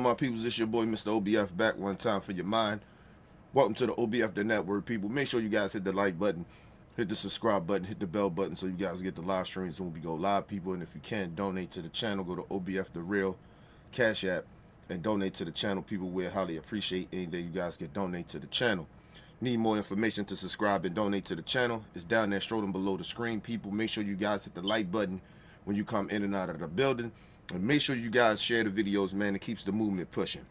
my peoples? It's your boy, Mr. OBF, back one time for your mind. Welcome to the OBF, the network, people. Make sure you guys hit the like button, hit the subscribe button, hit the bell button so you guys get the live streams when we go live, people. And if you can, donate to the channel. Go to OBF, the real Cash App, and donate to the channel, people. We'll highly appreciate anything you guys can donate to the channel. Need more information to subscribe and donate to the channel? It's down there, strolling below the screen, people. Make sure you guys hit the like button when you come in and out of the building. And make sure you guys share the videos, man. It keeps the movement pushing.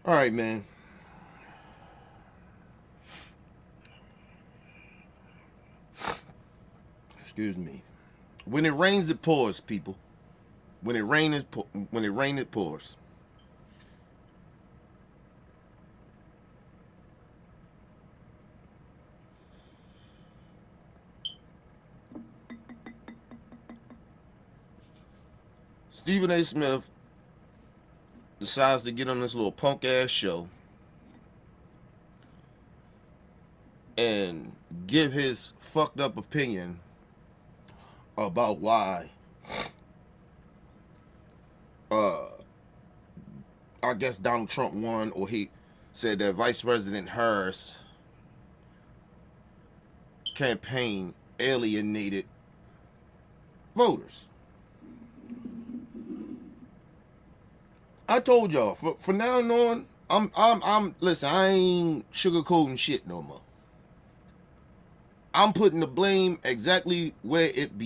All right, man. Excuse me. When it rains, it pours, people. When it rains, it pours. Stephen A. Smith decides to get on this little punk ass show and give his fucked up opinion about why I guess Donald Trump won, or he said that Vice President Harris' campaign alienated voters. I told y'all, for now on, I'm listen, I ain't sugarcoating shit no more. I'm putting the blame exactly where it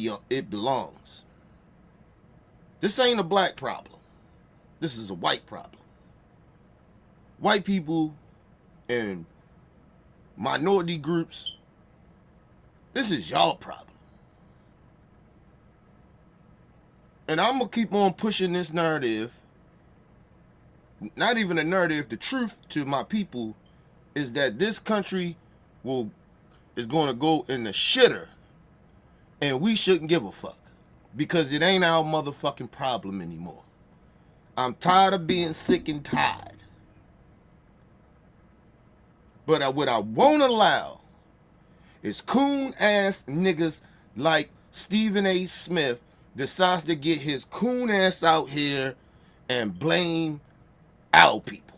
belongs. This ain't a black problem. This is a white problem. White people and minority groups, this is y'all problem. And I'm going to keep on pushing this narrative. Not even a narrative, the truth to my people is that this country is going to go in the shitter, and we shouldn't give a fuck because it ain't our motherfucking problem anymore. I'm tired of being sick and tired. But what I won't allow is coon ass niggas like Stephen A. Smith decides to get his coon ass out here and blame our people.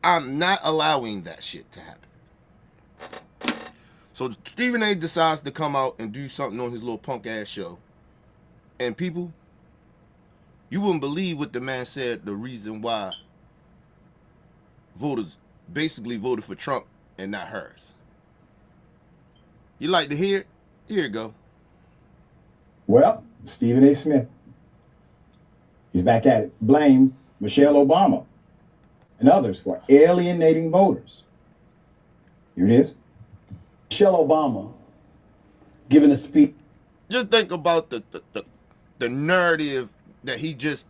I'm not allowing that shit to happen. So Stephen A. decides to come out and do something on his little punk ass show. And people, you wouldn't believe what the man said, the reason why voters basically voted for Trump and not hers. You like to hear it? Here you go. Well, Stephen A. Smith, he's back at it, blames Michelle Obama and others for alienating voters. Here it is. Michelle Obama giving a speech. Just think about the narrative that he just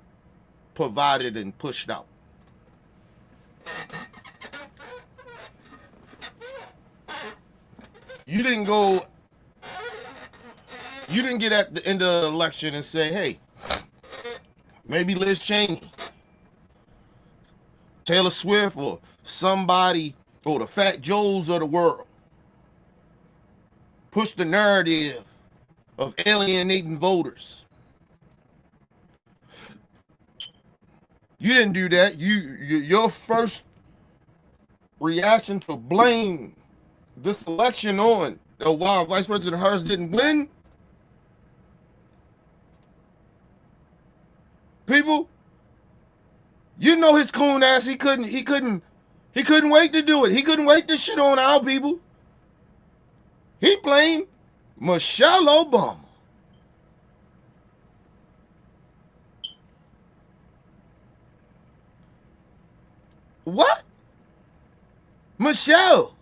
provided and pushed out. You didn't get at the end of the election and say, hey, maybe Liz Cheney, Taylor Swift, or somebody, or the Fat Joes of the world push the narrative of alienating voters. You didn't do that. Your first reaction to blame this election on why Vice President Harris didn't win. People, you know his coon ass. He couldn't wait to do it. He couldn't wait to shit on our people. He blamed Michelle Obama. What? Michelle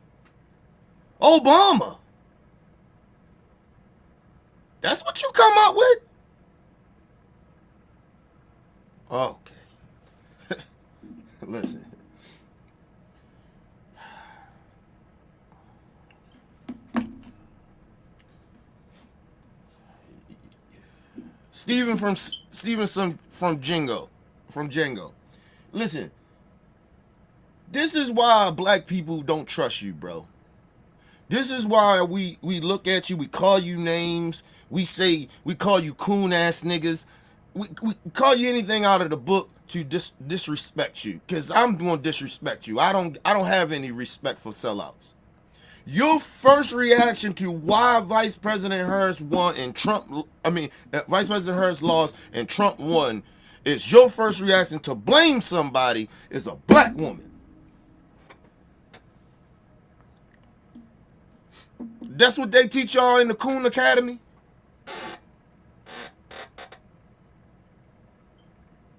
Obama. That's what you come up with? Okay. Listen. Stevenson from Django. Listen. This is why black people don't trust you, bro. This is why we look at you, we call you names, We call you coon ass niggas. We call you anything out of the book to disrespect you, because I'm going to disrespect you. I don't have any respect for sellouts. Your first reaction to why Vice President Harris won and Vice President Harris lost and Trump won is your first reaction to blame somebody is a black woman. That's what they teach y'all in the Coon Academy.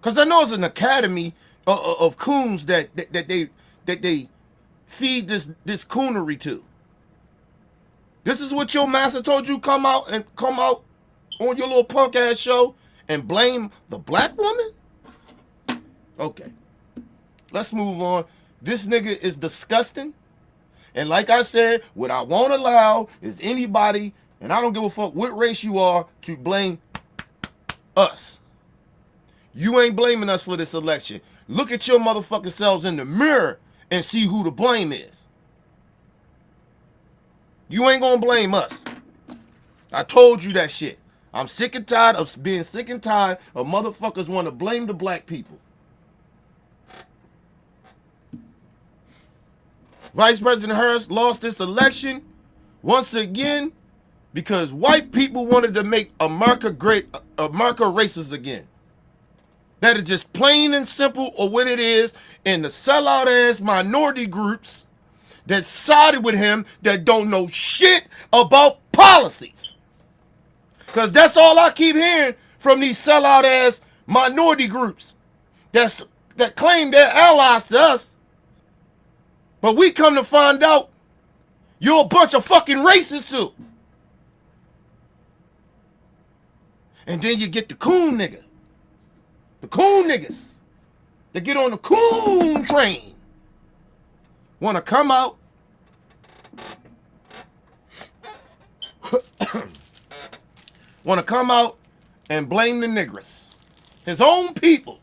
Because I know it's an academy of coons that they feed this coonery to. This is what your master told you, come out on your little punk ass show and blame the black woman? Okay. Let's move on. This nigga is disgusting. And like I said, what I won't allow is anybody, and I don't give a fuck what race you are, to blame us. You ain't blaming us for this election. Look at your motherfucking selves in the mirror and see who the blame is. You ain't gonna blame us. I told you that shit. I'm sick and tired of being sick and tired of motherfuckers want to blame the black people. Vice President Harris lost this election once again because white people wanted to make America great, America racist again. That is just plain and simple or what it is, and the sellout ass minority groups that sided with him that don't know shit about policies. Because that's all I keep hearing from these sellout ass minority groups that claim they're allies to us. But we come to find out you're a bunch of fucking racists too. And then you get the coon nigga. The coon niggas that get on the coon train want to come out and blame the niggers, his own people.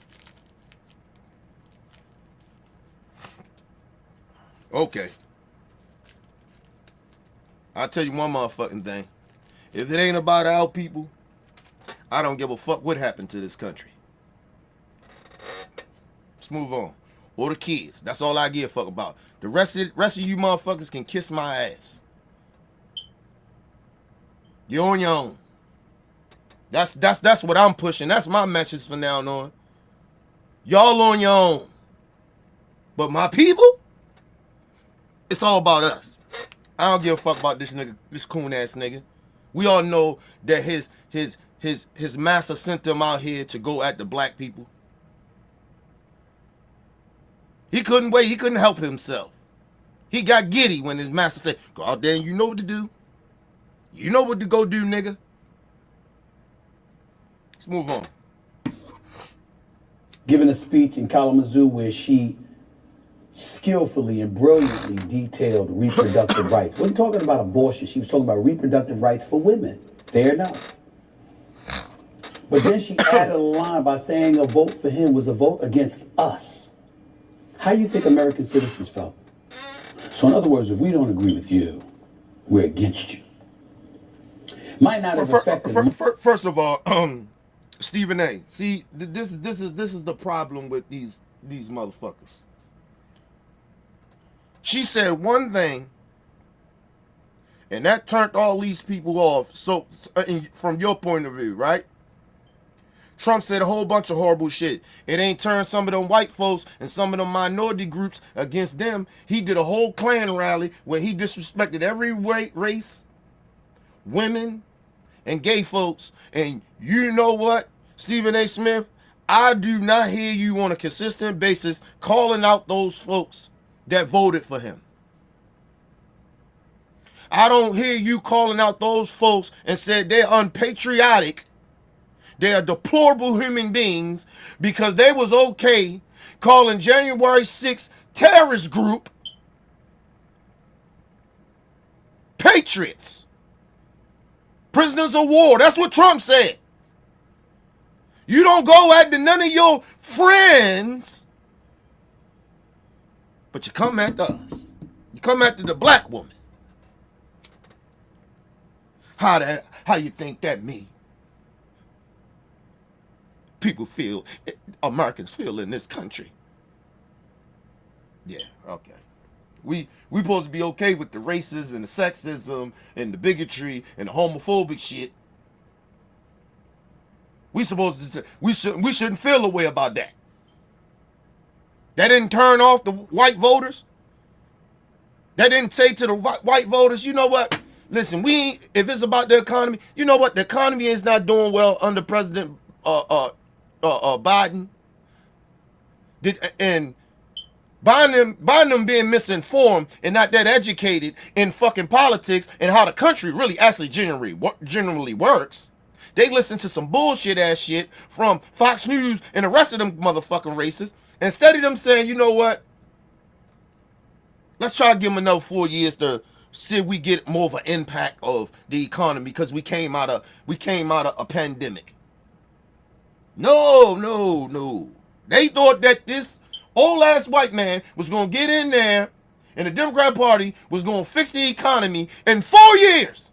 Okay. I'll tell you one motherfucking thing. If it ain't about our people, I don't give a fuck what happened to this country. Let's move on. Or the kids. That's all I give a fuck about. The rest of you motherfuckers can kiss my ass. You're on your own. That's what I'm pushing. That's my message from now on. Y'all on your own. But my people, it's all about us. I don't give a fuck about this nigga, this coon ass nigga. We all know that his master sent them out here to go at the black people. He couldn't wait. He couldn't help himself. He got giddy when his master said, go out there and you know what to do. You know what to go do, nigga. Let's move on. Giving a speech in Kalamazoo where she skillfully and brilliantly detailed reproductive rights. Wasn't talking about abortion. She was talking about reproductive rights for women. Fair enough. But then she added a line by saying a vote for him was a vote against us. How do you think American citizens felt? So in other words, if we don't agree with you, we're against you. Might not have affected. First of all, Stephen A. See, this is the problem with these motherfuckers. She said one thing, and that turned all these people off. So, from your point of view, right? Trump said a whole bunch of horrible shit. It ain't turned some of them white folks and some of them minority groups against them. He did a whole Klan rally where he disrespected every race, women, and gay folks. And you know what, Stephen A. Smith? I do not hear you on a consistent basis calling out those folks that voted for him. I don't hear you calling out those folks and said they're unpatriotic. They are deplorable human beings because they was okay calling January 6th terrorist group patriots, prisoners of war. That's what Trump said. You don't go after none of your friends, but you come after us. You come after the black woman. How you think that me? People feel, Americans feel in this country. Yeah, okay. We supposed to be okay with the racism and the sexism and the bigotry and the homophobic shit. We shouldn't feel a way about that. That didn't turn off the white voters. That didn't say to the white voters, you know what? Listen, if it's about the economy, you know what? The economy is not doing well under President Biden. And Biden being misinformed and not that educated in fucking politics and how the country really actually generally works. They listen to some bullshit ass shit from Fox News and the rest of them motherfucking racists. Instead of them saying, you know what? Let's try to give them another 4 years to see if we get more of an impact of the economy because we came out of a pandemic. No. They thought that this old ass white man was gonna get in there and the Democrat Party was gonna fix the economy in 4 years.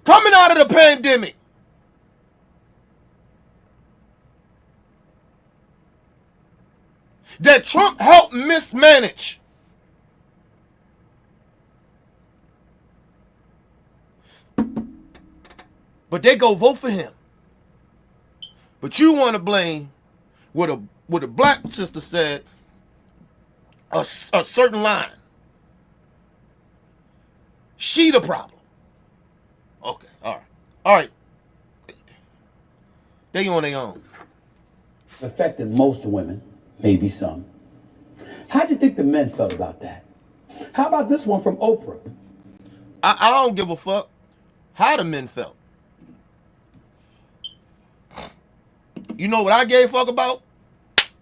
Coming out of the pandemic. That Trump helped mismanage. But they go vote for him. But you want to blame what a black sister said, a certain line. She the problem. Okay, all right. They on their own. Affected most women, maybe some. How'd you think the men felt about that? How about this one from Oprah? I don't give a fuck how the men felt. You know what I gave a fuck about?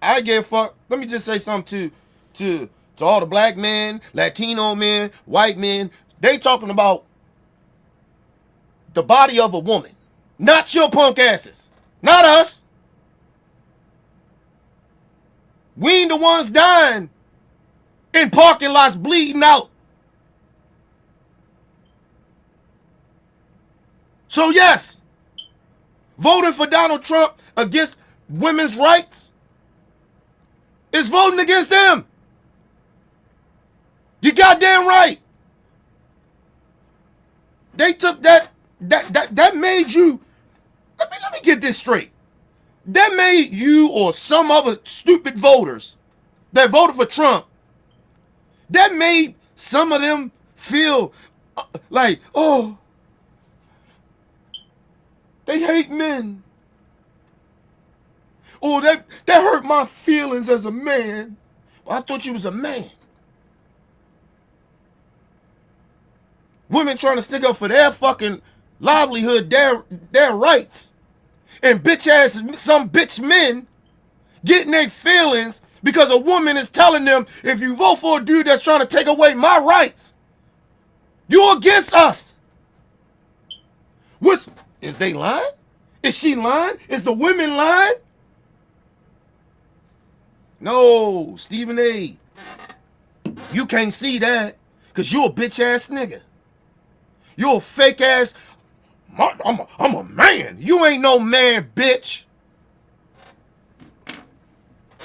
I gave a fuck. Let me just say something to all the black men, Latino men, white men. They talking about the body of a woman. Not your punk asses. Not us. We ain't the ones dying in parking lots bleeding out. So yes, voting for Donald Trump against women's rights is voting against them. You goddamn right. They took that made you, let me get this straight. That made you or some other stupid voters that voted for Trump, that made some of them feel like, oh, they hate men. Oh, that hurt my feelings as a man. Well, I thought you was a man. Women trying to stick up for their fucking livelihood, their rights. And some bitch men getting their feelings because a woman is telling them, if you vote for a dude that's trying to take away my rights, you're against us. Is they lying? Is she lying? Is the women lying? No, Stephen A. You can't see that because you're a bitch ass nigga. You're a fake ass. I'm a man. You ain't no man, bitch.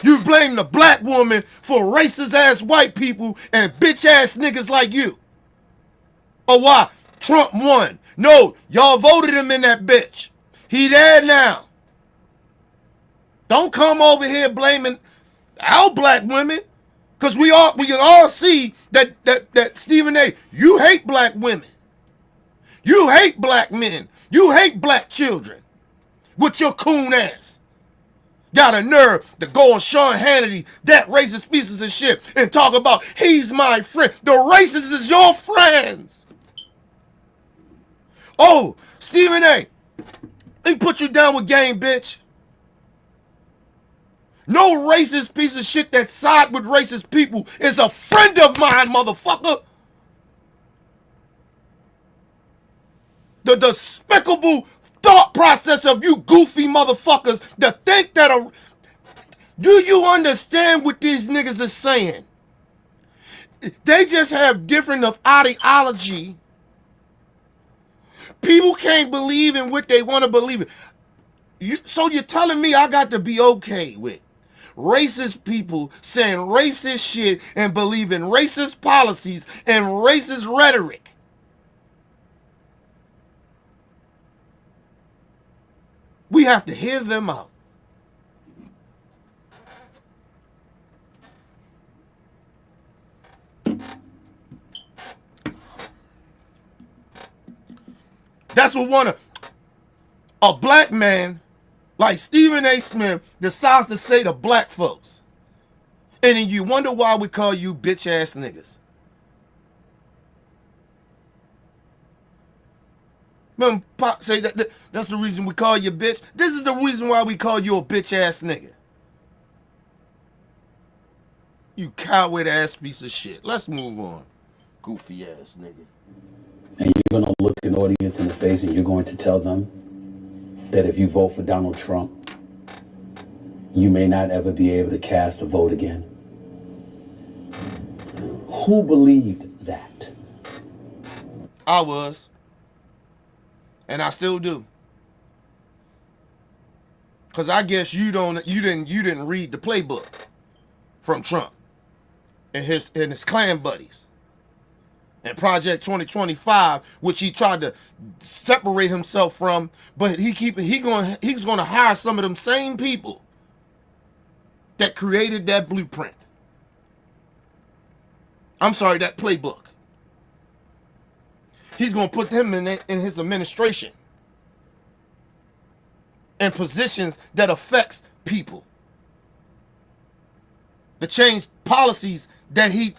You blame the black woman for racist ass white people and bitch ass niggas like you. Oh, why? Trump won. No, y'all voted him in that bitch. He there now. Don't come over here blaming our black women, because we can all see that Stephen A., you hate black women. You hate black men. You hate black children. With your coon ass. Got a nerve to go on Sean Hannity, that racist pieces of shit, and talk about he's my friend. The racist is your friends. Oh, Stephen A., let me put you down with game, bitch. No racist piece of shit that side with racist people is a friend of mine, motherfucker. The despicable thought process of you goofy motherfuckers that think that do you understand what these niggas are saying? They just have different of ideology. People can't believe in what they want to believe in. So you're telling me I got to be okay with racist people saying racist shit and believing racist policies and racist rhetoric? We have to hear them out. That's what a black man like Stephen A. Smith decides to say to black folks. And then you wonder why we call you bitch ass niggas. Remember Pop say that's the reason we call you bitch? This is the reason why we call you a bitch ass nigga. You coward ass piece of shit. Let's move on. Goofy ass nigga. And you're going to look an audience in the face and you're going to tell them that if you vote for Donald Trump, you may not ever be able to cast a vote again. Who believed that? I was. And I still do. Cause I guess you didn't read the playbook from Trump and his Klan buddies. And Project 2025, which he tried to separate himself from, but he's going to hire some of them same people that created that blueprint. I'm sorry, that playbook. He's going to put them in his administration and positions that affects people. To change policies that he...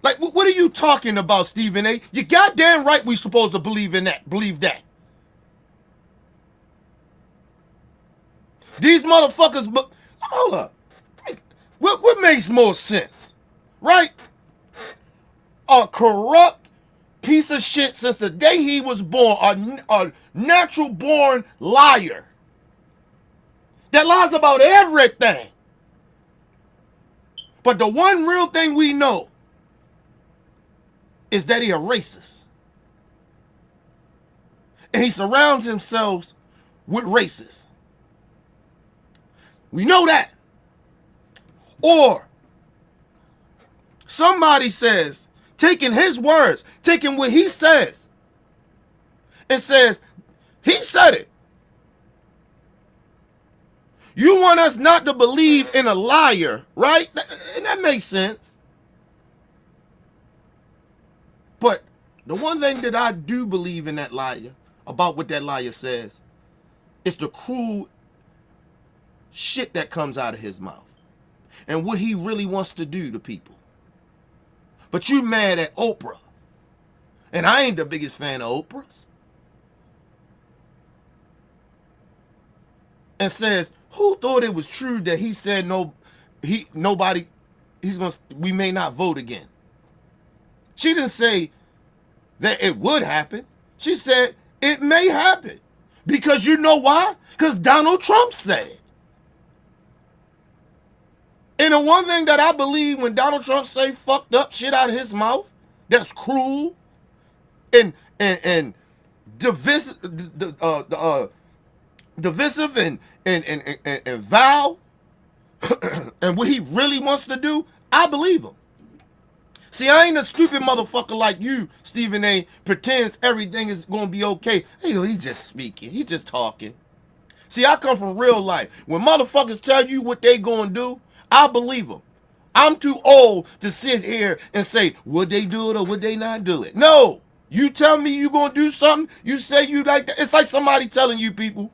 Like, what are you talking about, Stephen A? You goddamn right we supposed to believe in that. Believe that. These motherfuckers... Hold up. What makes more sense? Right? A corrupt piece of shit since the day he was born. A natural-born liar. That lies about everything. But the one real thing we know is that he a racist. And he surrounds himself with racists. We know that. Or somebody says, taking his words, taking what he says, and says, he said it. You want us not to believe in a liar, right? And that makes sense. But the one thing that I do believe in that liar, about what that liar says, is the cruel shit that comes out of his mouth. And what he really wants to do to people. But you mad at Oprah. And I ain't the biggest fan of Oprah's. And says, who thought it was true that he said we may not vote again? She didn't say that it would happen. She said it may happen. Because you know why? Because Donald Trump said it. And the one thing that I believe when Donald Trump say fucked up shit out of his mouth, that's cruel and divisive and vile, and what he really wants to do, I believe him. See, I ain't a stupid motherfucker like you, Stephen A. Pretends everything is going to be okay. Hey, he's just speaking. He's just talking. See, I come from real life. When motherfuckers tell you what they going to do, I believe them. I'm too old to sit here and say, would they do it or would they not do it? No. You tell me you going to do something, you say you like that. It's like somebody telling you people,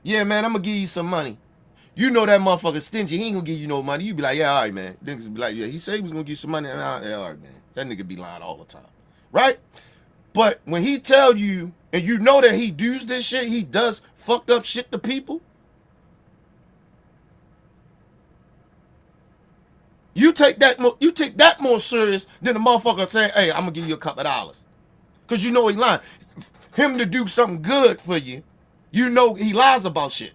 yeah, man, I'm going to give you some money. You know that motherfucker stingy. He ain't going to give you no money. You be like, yeah, all right, man. Niggas be like, yeah, he said he was going to give you some money. Yeah, all right, man. That nigga be lying all the time. Right? But when he tell you, and you know that he does this shit, he does fucked up shit to people, you take that more serious than the motherfucker saying, hey, I'm going to give you $2. Because you know he lying. Him to do something good for you, you know he lies about shit.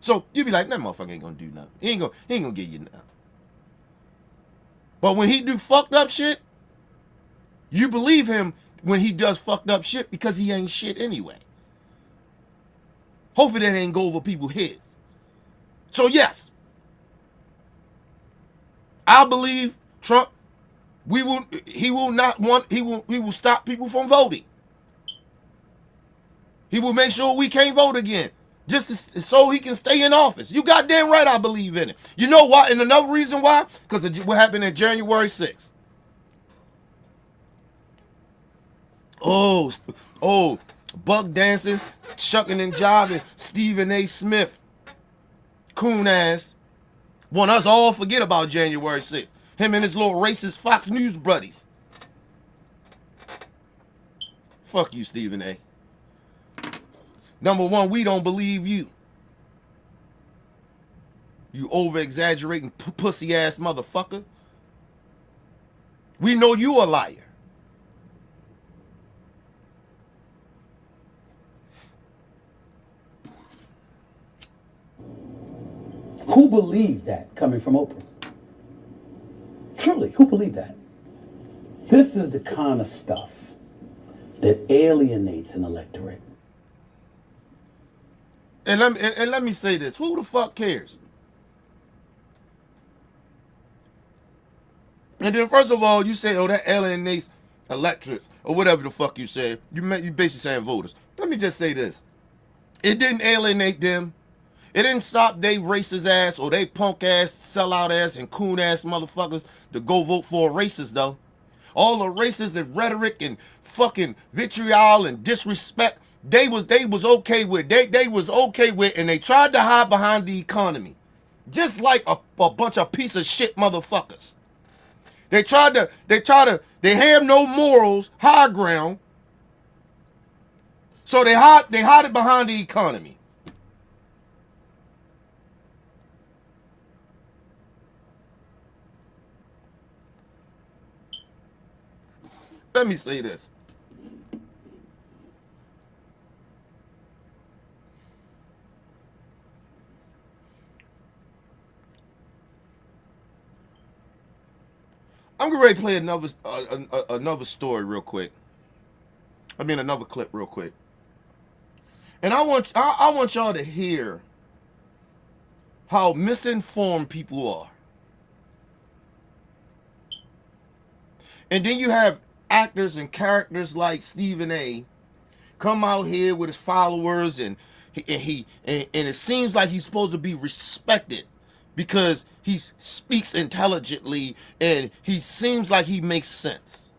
So you be like, that motherfucker ain't gonna do nothing. He ain't gonna give you nothing. But when he do fucked up shit, you believe him when he does fucked up shit because he ain't shit anyway. Hopefully that ain't go over people's heads. So yes, I believe Trump, he will stop people from voting. He will make sure we can't vote again. So he can stay in office. You goddamn right I believe in it. You know why? And another reason why? Because of what happened in January 6th. Oh, buck dancing, shucking and jiving, Stephen A. Smith, coon ass, want us all forget about January 6th. Him and his little racist Fox News buddies. Fuck you, Stephen A. Number one, we don't believe you. You over-exaggerating pussy-ass motherfucker. We know you a liar. Who believed that coming from Oprah? Truly, who believed that? This is the kind of stuff that alienates an electorate. And let me say this. Who the fuck cares? And then first of all, you say, oh, that alienates electorates or whatever the fuck you said. You basically saying voters. Let me just say this. It didn't alienate them. It didn't stop they racist ass or they punk ass, sellout ass, and coon ass motherfuckers to go vote for a racist though. All the racist and rhetoric and fucking vitriol and disrespect, they was okay with. They was okay with, and they tried to hide behind the economy. Just like a bunch of piece of shit motherfuckers. They have no morals, high ground. So they hide it behind the economy. Let me say this. I'm going to play another story real quick. I mean another clip real quick. And I want y'all to hear how misinformed people are. And then you have actors and characters like Stephen A. come out here with his followers, and it seems like he's supposed to be respected because he speaks intelligently and he seems like he makes sense.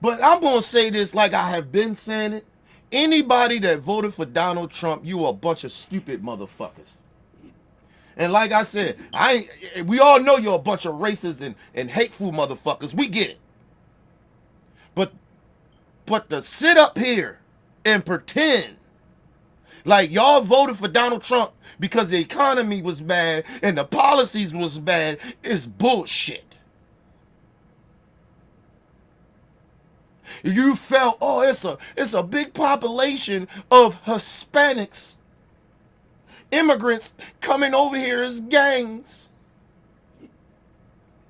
But I'm going to say this like I have been saying it. Anybody that voted for Donald Trump, you are a bunch of stupid motherfuckers. And like I said, we all know you're a bunch of racist and hateful motherfuckers. We get it. But to sit up here and pretend like y'all voted for Donald Trump because the economy was bad and the policies was bad is bullshit. You felt, oh, it's a big population of Hispanics, immigrants coming over here as gangs.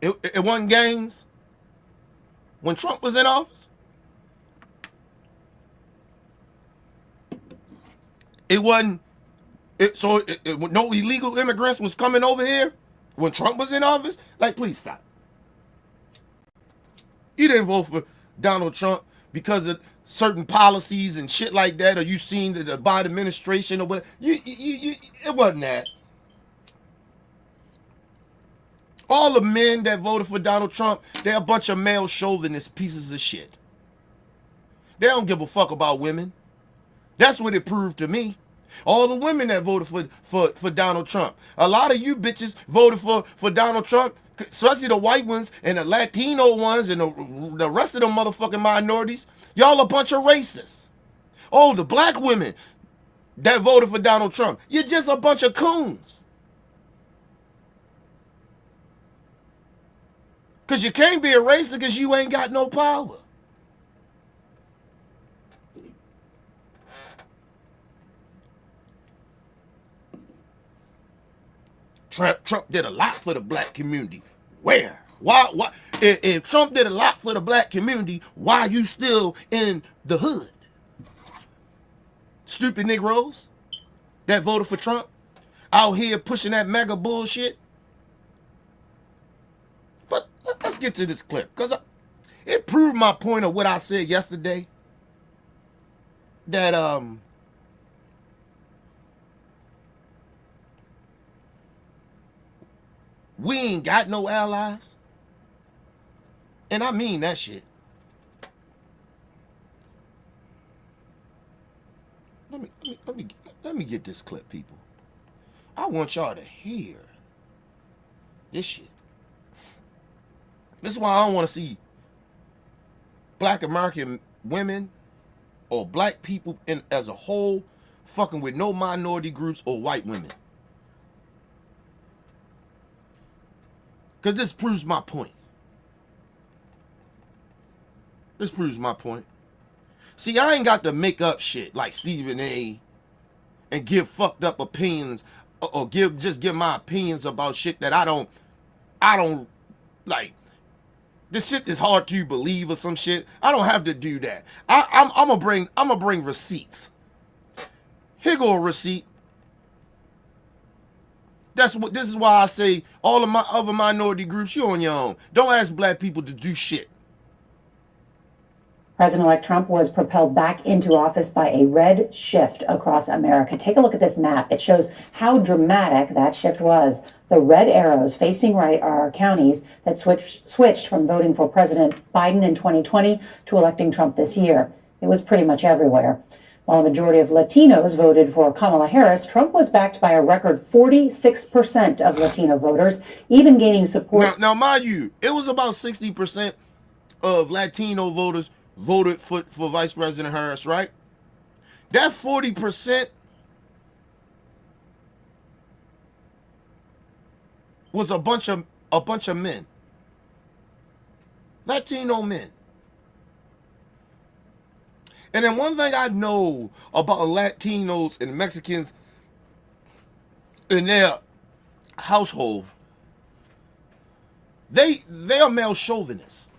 It wasn't gangs when Trump was in office. It wasn't. No illegal immigrants was coming over here when Trump was in office. Like, please stop. You didn't vote for Donald Trump because of certain policies and shit like that, or you seen the Biden administration or whatever. It wasn't that. All the men that voted for Donald Trump, they're a bunch of male chauvinist pieces of shit. They don't give a fuck about women. That's what it proved to me. All the women that voted for Donald Trump. A lot of you bitches voted for Donald Trump, especially the white ones and the Latino ones and the rest of them motherfucking minorities. Y'all a bunch of racists. Oh, the black women that voted for Donald Trump. You're just a bunch of coons. Because you can't be a racist because you ain't got no power. Trump did a lot for the black community. Where? Why? If Trump did a lot for the black community, why are you still in the hood? Stupid Negroes that voted for Trump out here pushing that mega bullshit. But let's get to this clip, because it proved my point of what I said yesterday. That we ain't got no allies. And I mean that shit. Let me get this clip, people. I want y'all to hear this shit. This is why I don't want to see black American women or black people as a whole fucking with no minority groups or white women. Because this proves my point. This proves my point. See, I ain't got to make up shit like Stephen A. and give fucked up opinions or just give my opinions about shit that I don't like. This shit is hard to believe or some shit. I don't have to do that. I'm gonna bring receipts. Here go a receipt. This is why I say all of my other minority groups, you on your own. Don't ask black people to do shit. President-elect Trump was propelled back into office by a red shift across America. Take a look at this map. It shows how dramatic that shift was. The red arrows facing right are counties that switched from voting for President Biden in 2020 to electing Trump this year. It was pretty much everywhere. While a majority of Latinos voted for Kamala Harris, Trump was backed by a record 46% of Latino voters, even gaining support. Now, mind you, it was about 60% of Latino voters voted for Vice President Harris, right? That 40% was a bunch of men. Latino men. And then one thing I know about Latinos and Mexicans in their household, they are male chauvinists.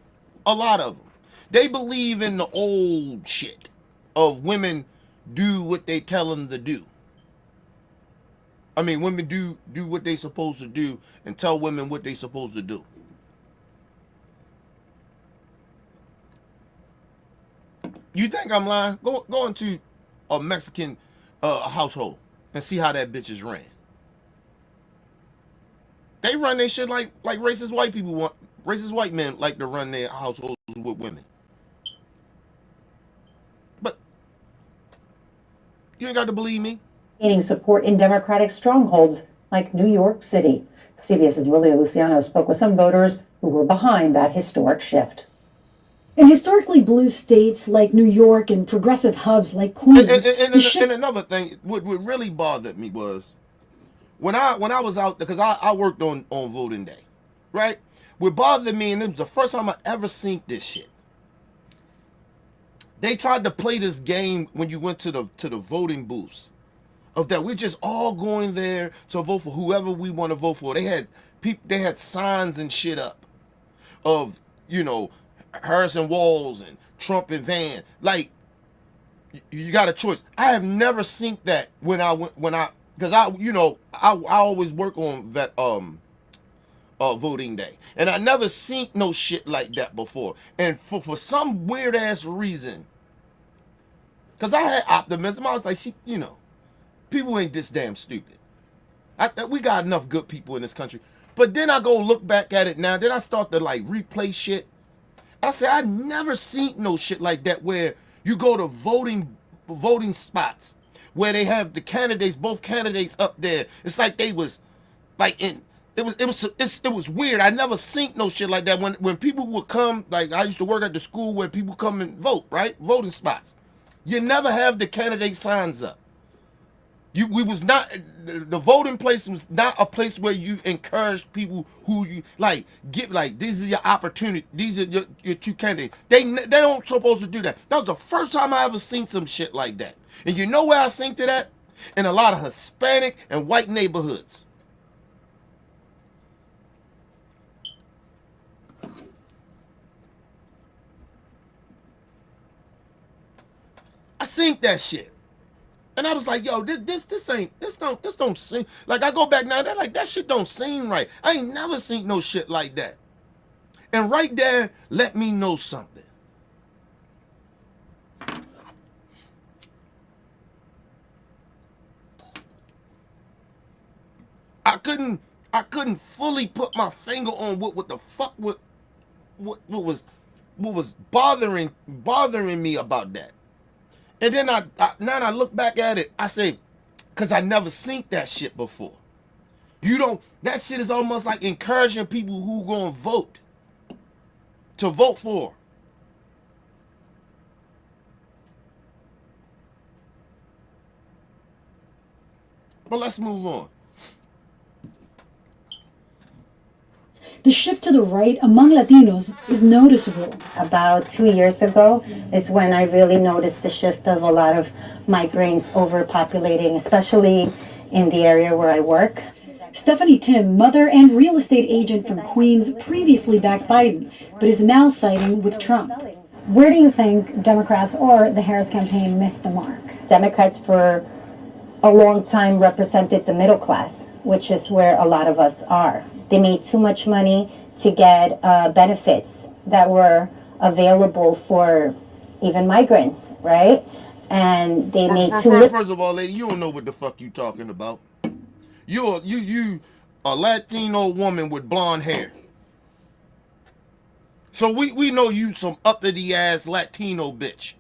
A lot of them. They believe in the old shit of women do what they tell them to do. I mean, women do what they supposed to do and tell women what they supposed to do. You think I'm lying? Go into a Mexican household and see how that bitch is ran. They run their shit like racist white people want. Racist white men like to run their households with women. But you ain't got to believe me. Gaining support in Democratic strongholds like New York City. CBS's Lilia Luciano spoke with some voters who were behind that historic shift. In historically blue states like New York and progressive hubs like Queens. And another thing, what really bothered me was when I was out, because I worked on voting day, right? What bothered me, and it was the first time I ever seen this shit. They tried to play this game when you went to the voting booths, of that we're just all going there to vote for whoever we want to vote for. They had signs and shit up of, you know, Harrison Walls and Trump and Van. Like, you got a choice. I have never seen that because I always work on that voting day, and I never seen no shit like that before. And for some weird ass reason, because I had optimism, I was like, people ain't this damn stupid. We got enough good people in this country. But then I go look back at it now. Then I start to like replay shit. I say I never seen no shit like that where you go to voting spots where they have both candidates up there. It's like they was like in. It was weird. I never seen no shit like that. When people would come, like I used to work at the school where people come and vote, right? Voting spots. You never have the candidate signs up. The voting place was not a place where you encourage people who you like, get like, this is your opportunity. These are your two candidates. They don't supposed to do that. That was the first time I ever seen some shit like that. And you know where I seen to that? In a lot of Hispanic and white neighborhoods. seen that shit. And I was like, yo, this don't seem, like I go back now, they're like, that shit don't seem right. I ain't never seen no shit like that. And right there, let me know something. I couldn't fully put my finger on what the fuck what was bothering me about that. And then now I look back at it, I say, cause I never seen that shit before. That shit is almost like encouraging people who gonna vote to vote for. But let's move on. The shift to the right among Latinos is noticeable. About 2 years ago is when I really noticed the shift of a lot of migrants overpopulating, especially in the area where I work. Stephanie Tim, mother and real estate agent from Queens, previously backed Biden, but is now siding with Trump. Where do you think Democrats or the Harris campaign missed the mark? Democrats for a long time represented the middle class, which is where a lot of us are. They made too much money to get benefits that were available for even migrants, right? And they made too little. First of all, lady, you don't know what the fuck you talking about. You a Latino woman with blonde hair. So we know you some uppity ass Latino bitch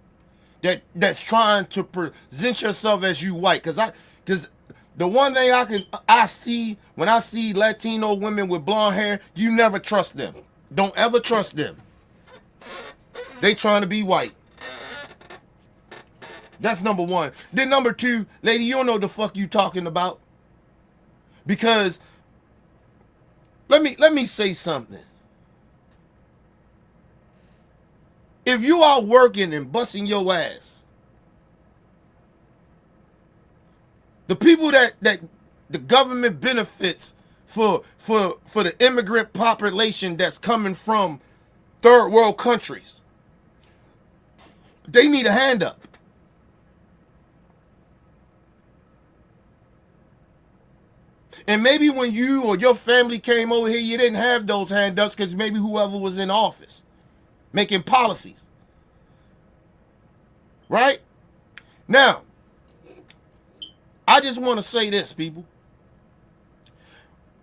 that's trying to present yourself as you white. Cause the one thing I see when I see Latino women with blonde hair, you never trust them. Don't ever trust them. They trying to be white. That's number one. Then number two, lady, you don't know the fuck you talking about. Because let me say something. If you are working and busting your ass, the people that the government benefits for the immigrant population that's coming from third world countries, they need a hand up. And maybe when you or your family came over here, you didn't have those handouts because maybe whoever was in office making policies. Right? Now, I just want to say this, people.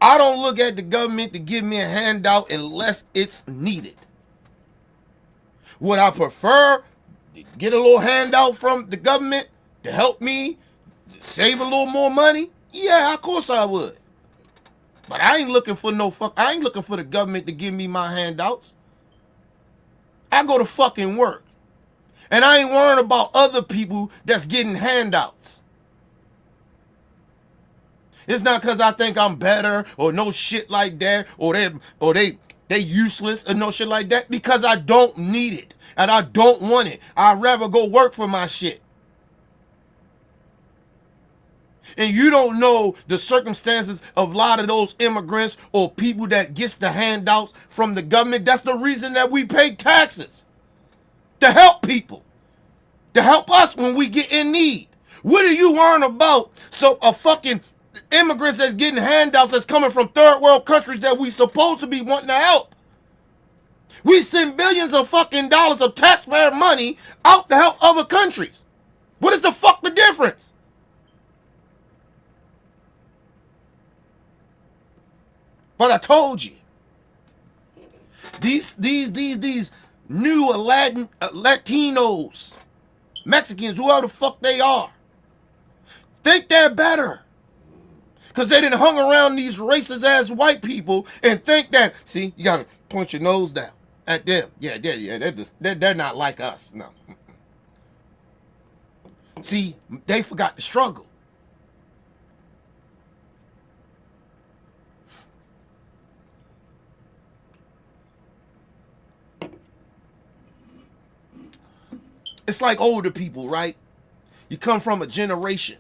I don't look at the government to give me a handout unless it's needed. Would I prefer to get a little handout from the government to help me save a little more money? Yeah, of course I would. But I ain't looking for I ain't looking for the government to give me my handouts. I go to fucking work. And I ain't worrying about other people that's getting handouts. It's not because I think I'm better or no shit like that, or they useless or no shit like that, because I don't need it and I don't want it. I'd rather go work for my shit. And you don't know the circumstances of a lot of those immigrants or people that gets the handouts from the government. That's the reason that we pay taxes. To help people. To help us when we get in need. What are you worrying about? So a fucking immigrants that's getting handouts that's coming from third world countries that we supposed to be wanting to help. We send billions of fucking dollars of taxpayer money out to help other countries. What is the fuck the difference? But I told you, these new Latinos, Mexicans, whoever the fuck they are, think they're better. Because they done hung around these racist ass white people and think that, see, you gotta point your nose down at them. Yeah, they're not like us. No. See, they forgot the struggle. It's like older people, right? You come from a generation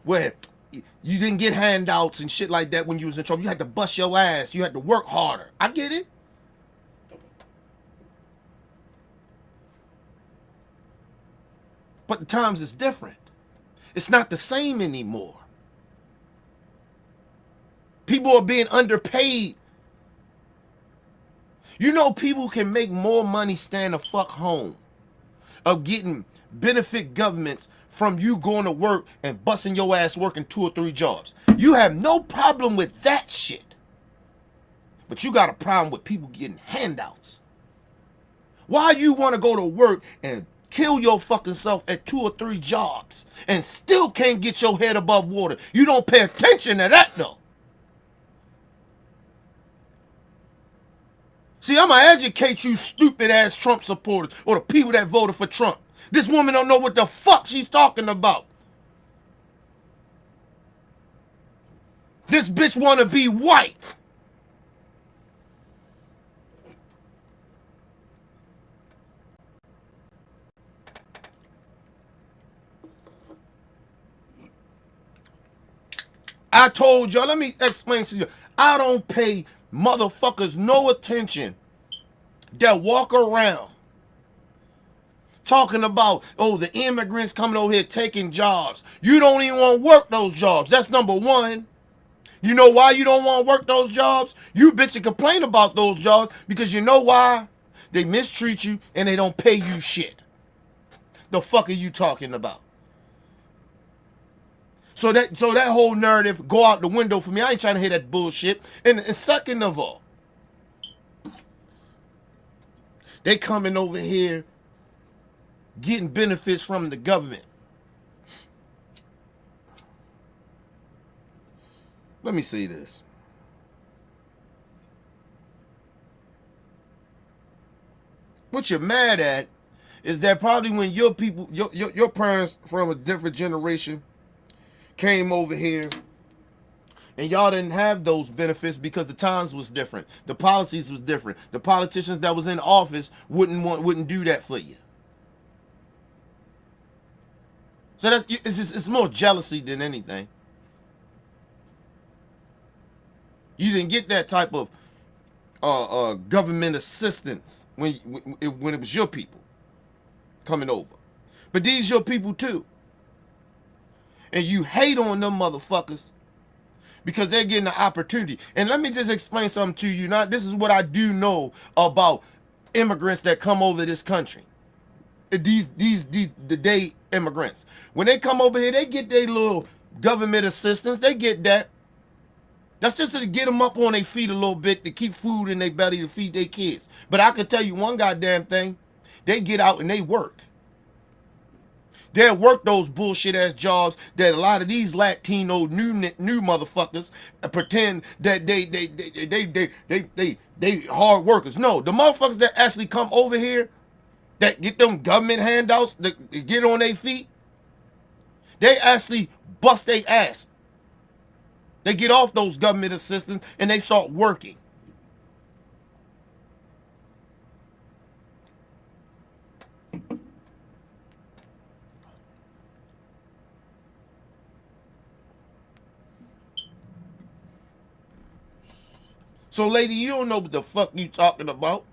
where you didn't get handouts and shit like that when you was in trouble. You had to bust your ass. You had to work harder. I get it. But the times is different. It's not the same anymore. People are being underpaid. You know, people can make more money staying the fuck home of getting benefit governments from you going to work and busting your ass working 2 or 3 jobs. You have no problem with that shit. But you got a problem with people getting handouts. Why you want to go to work and kill your fucking self at 2 or 3 jobs and still can't get your head above water? You don't pay attention to that though. See, I'm going to educate you stupid ass Trump supporters or the people that voted for Trump. This woman don't know what the fuck she's talking about. This bitch want to be white. I told y'all, let me explain to you. I don't pay motherfuckers no attention that walk around talking about, oh, the immigrants coming over here taking jobs. You don't even want to work those jobs. That's number one. You know why you don't want to work those jobs? You bitch and complain about those jobs because you know why? They mistreat you and they don't pay you shit. The fuck are you talking about? So that whole narrative go out the window for me. I ain't trying to hear that bullshit. And second of all, they coming over here getting benefits from the government. Let me say this. What you're mad at is that probably when your people, your parents from a different generation came over here and y'all didn't have those benefits because the times was different. The policies was different. The politicians that was in office wouldn't do that for you. So it's more jealousy than anything. You didn't get that type of government assistance when it was your people coming over. But these your people too. And you hate on them motherfuckers because they're getting the opportunity. And let me just explain something to you. Now, this is what I do know about immigrants that come over this country. The day immigrants. When they come over here, they get their little government assistance. They get that. That's just to get them up on their feet a little bit, to keep food in their belly to feed their kids. But I can tell you one goddamn thing. They get out and they work. They'll work those bullshit ass jobs that a lot of these Latino new motherfuckers pretend that they hard workers. No, the motherfuckers that actually come over here that get them government handouts that get on their feet, they actually bust their ass. They get off those government assistance and they start working. So, lady, you don't know what the fuck you talking about.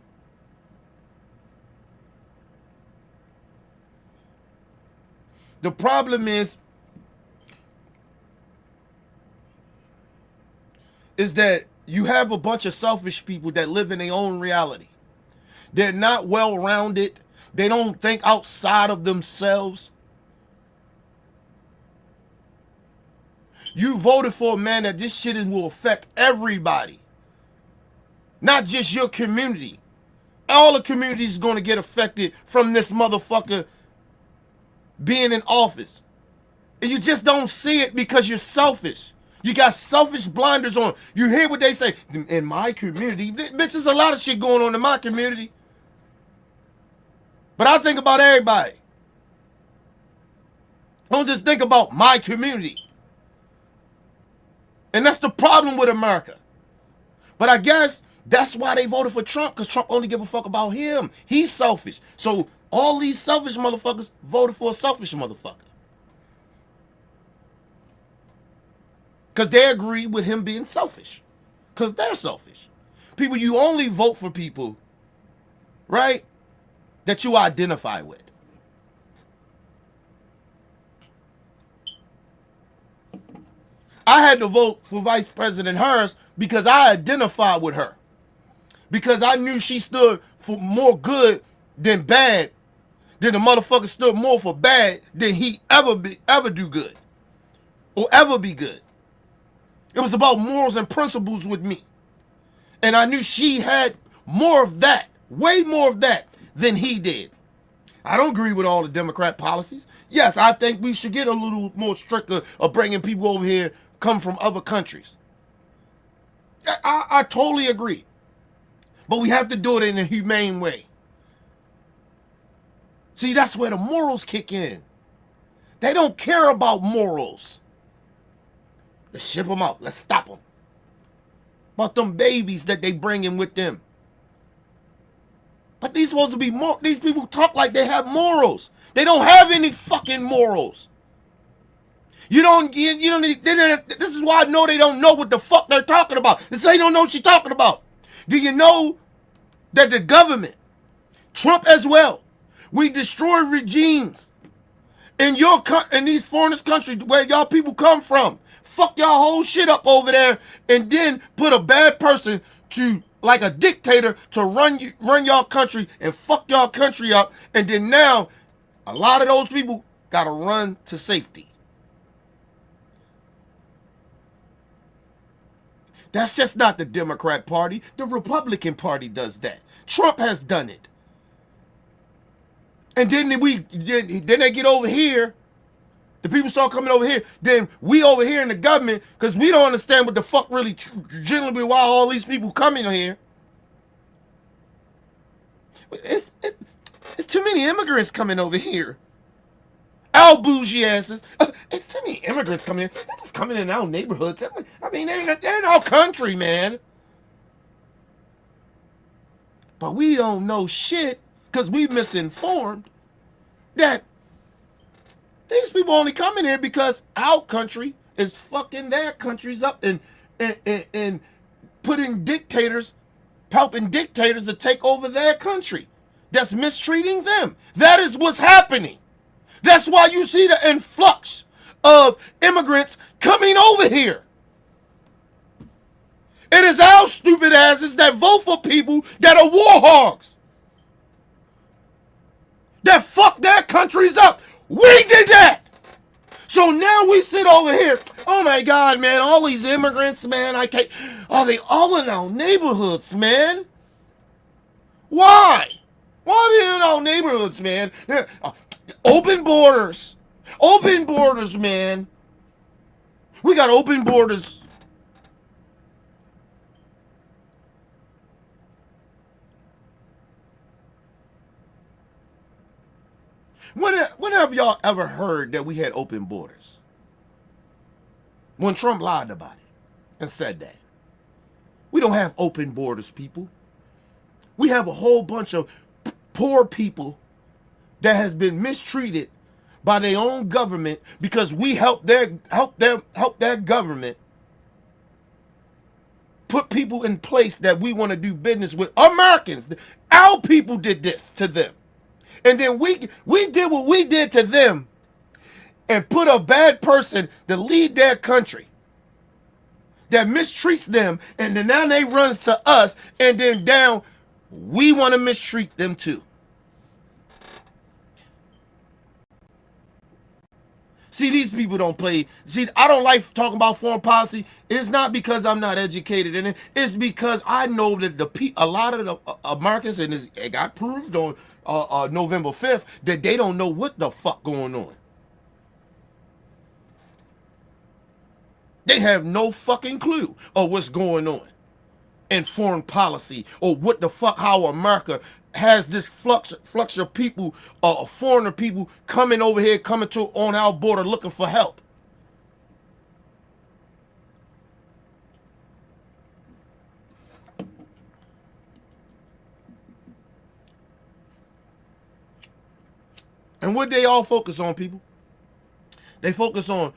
The problem is that you have a bunch of selfish people that live in their own reality. They're not well-rounded. They don't think outside of themselves. You voted for a man that this shit will affect everybody. Not just your community. All the communities is going to get affected from this motherfucker being in office. And you just don't see it because you're selfish. You got selfish blinders on. You hear what they say. In my community, bitch, there's a lot of shit going on in my community. But I think about everybody. I don't just think about my community. And that's the problem with America. But I guess that's why they voted for Trump, because Trump only give a fuck about him. He's selfish. So all these selfish motherfuckers voted for a selfish motherfucker. Because they agree with him being selfish. Because they're selfish. People, you only vote for people, right, that you identify with. I had to vote for Vice President Harris because I identified with her. Because I knew she stood for more good than bad. Than the motherfucker stood more for bad than he ever do good. Or ever be good. It was about morals and principles with me. And I knew she had more of that, way more of that than he did. I don't agree with all the Democrat policies. Yes, I think we should get a little more stricter of bringing people over here come from other countries. I totally agree. But we have to do it in a humane way. See, that's where the morals kick in. They don't care about morals. Let's ship them out. Let's stop them. About them babies that they bring in with them. But these supposed to be more. These people talk like they have morals. They don't have any fucking morals. You don't need, this is why I know they don't know what the fuck they're talking about. They say they don't know what she's talking about. Do you know that the government, Trump as well, we destroy regimes in these foreign countries where y'all people come from. Fuck y'all whole shit up over there and then put a bad person to, like a dictator, to run y'all country and fuck y'all country up. And then now a lot of those people gotta run to safety. That's just not the Democrat Party. The Republican Party does that. Trump has done it. And then they get over here. The people start coming over here. Then we over here in the government, because we don't understand what the fuck really generally why all these people coming here. It's too many immigrants coming over here. Our bougie asses. It's too many immigrants coming in. They're just coming in our neighborhoods. I mean, they're in our country, man. But we don't know shit because we misinformed that these people only coming here because our country is fucking their countries up and putting dictators, helping dictators to take over their country. That's mistreating them. That is what's happening. That's why you see the influx of immigrants coming over here. It is our stupid asses that vote for people that are war hogs. That fuck their countries up. We did that. So now we sit over here. Oh my God, man, all these immigrants, man, are they all in our neighborhoods, man? Why? Why are they in our neighborhoods, man? Open borders. Open borders, man. We got open borders. When have y'all ever heard that we had open borders? When Trump lied about it and said that. We don't have open borders, people. We have a whole bunch of poor people that has been mistreated by their own government because we help their government put people in place that we want to do business with. Americans, our people did this to them. And then we did what we did to them and put a bad person to lead their country that mistreats them, and then now they runs to us, and then down we want to mistreat them too. See, these people don't play. See, I don't like talking about foreign policy. It's not because I'm not educated in it. It's because I know that a lot of the Americans, and it got proved on November 5th, that they don't know what the fuck going on. They have no fucking clue of what's going on in foreign policy, or what the fuck, how America has this flux of people, foreigner people coming over here, coming to on our border looking for help. And what they all focus on, people? They focus on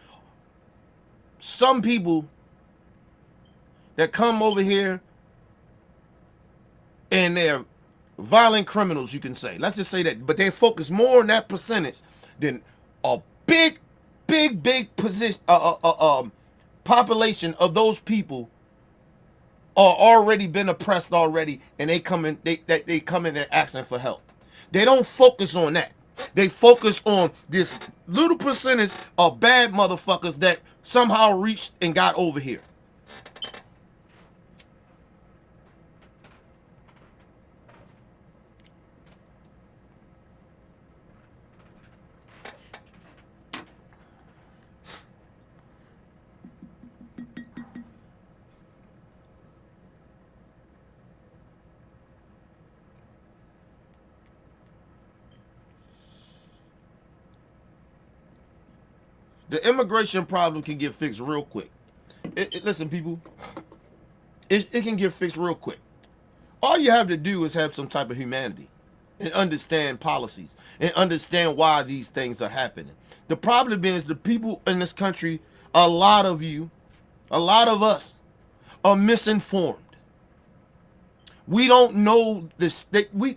some people that come over here and they're violent criminals, you can say. Let's just say that. But they focus more on that percentage than a big position, population of those people are already been oppressed already, and they come in and asking for help. They don't focus on that. They focus on this little percentage of bad motherfuckers that somehow reached and got over here. The immigration problem can get fixed real quick. Listen, people, it can get fixed real quick. All you have to do is have some type of humanity and understand policies and understand why these things are happening. The problem is the people in this country, a lot of us are misinformed. We don't know this. We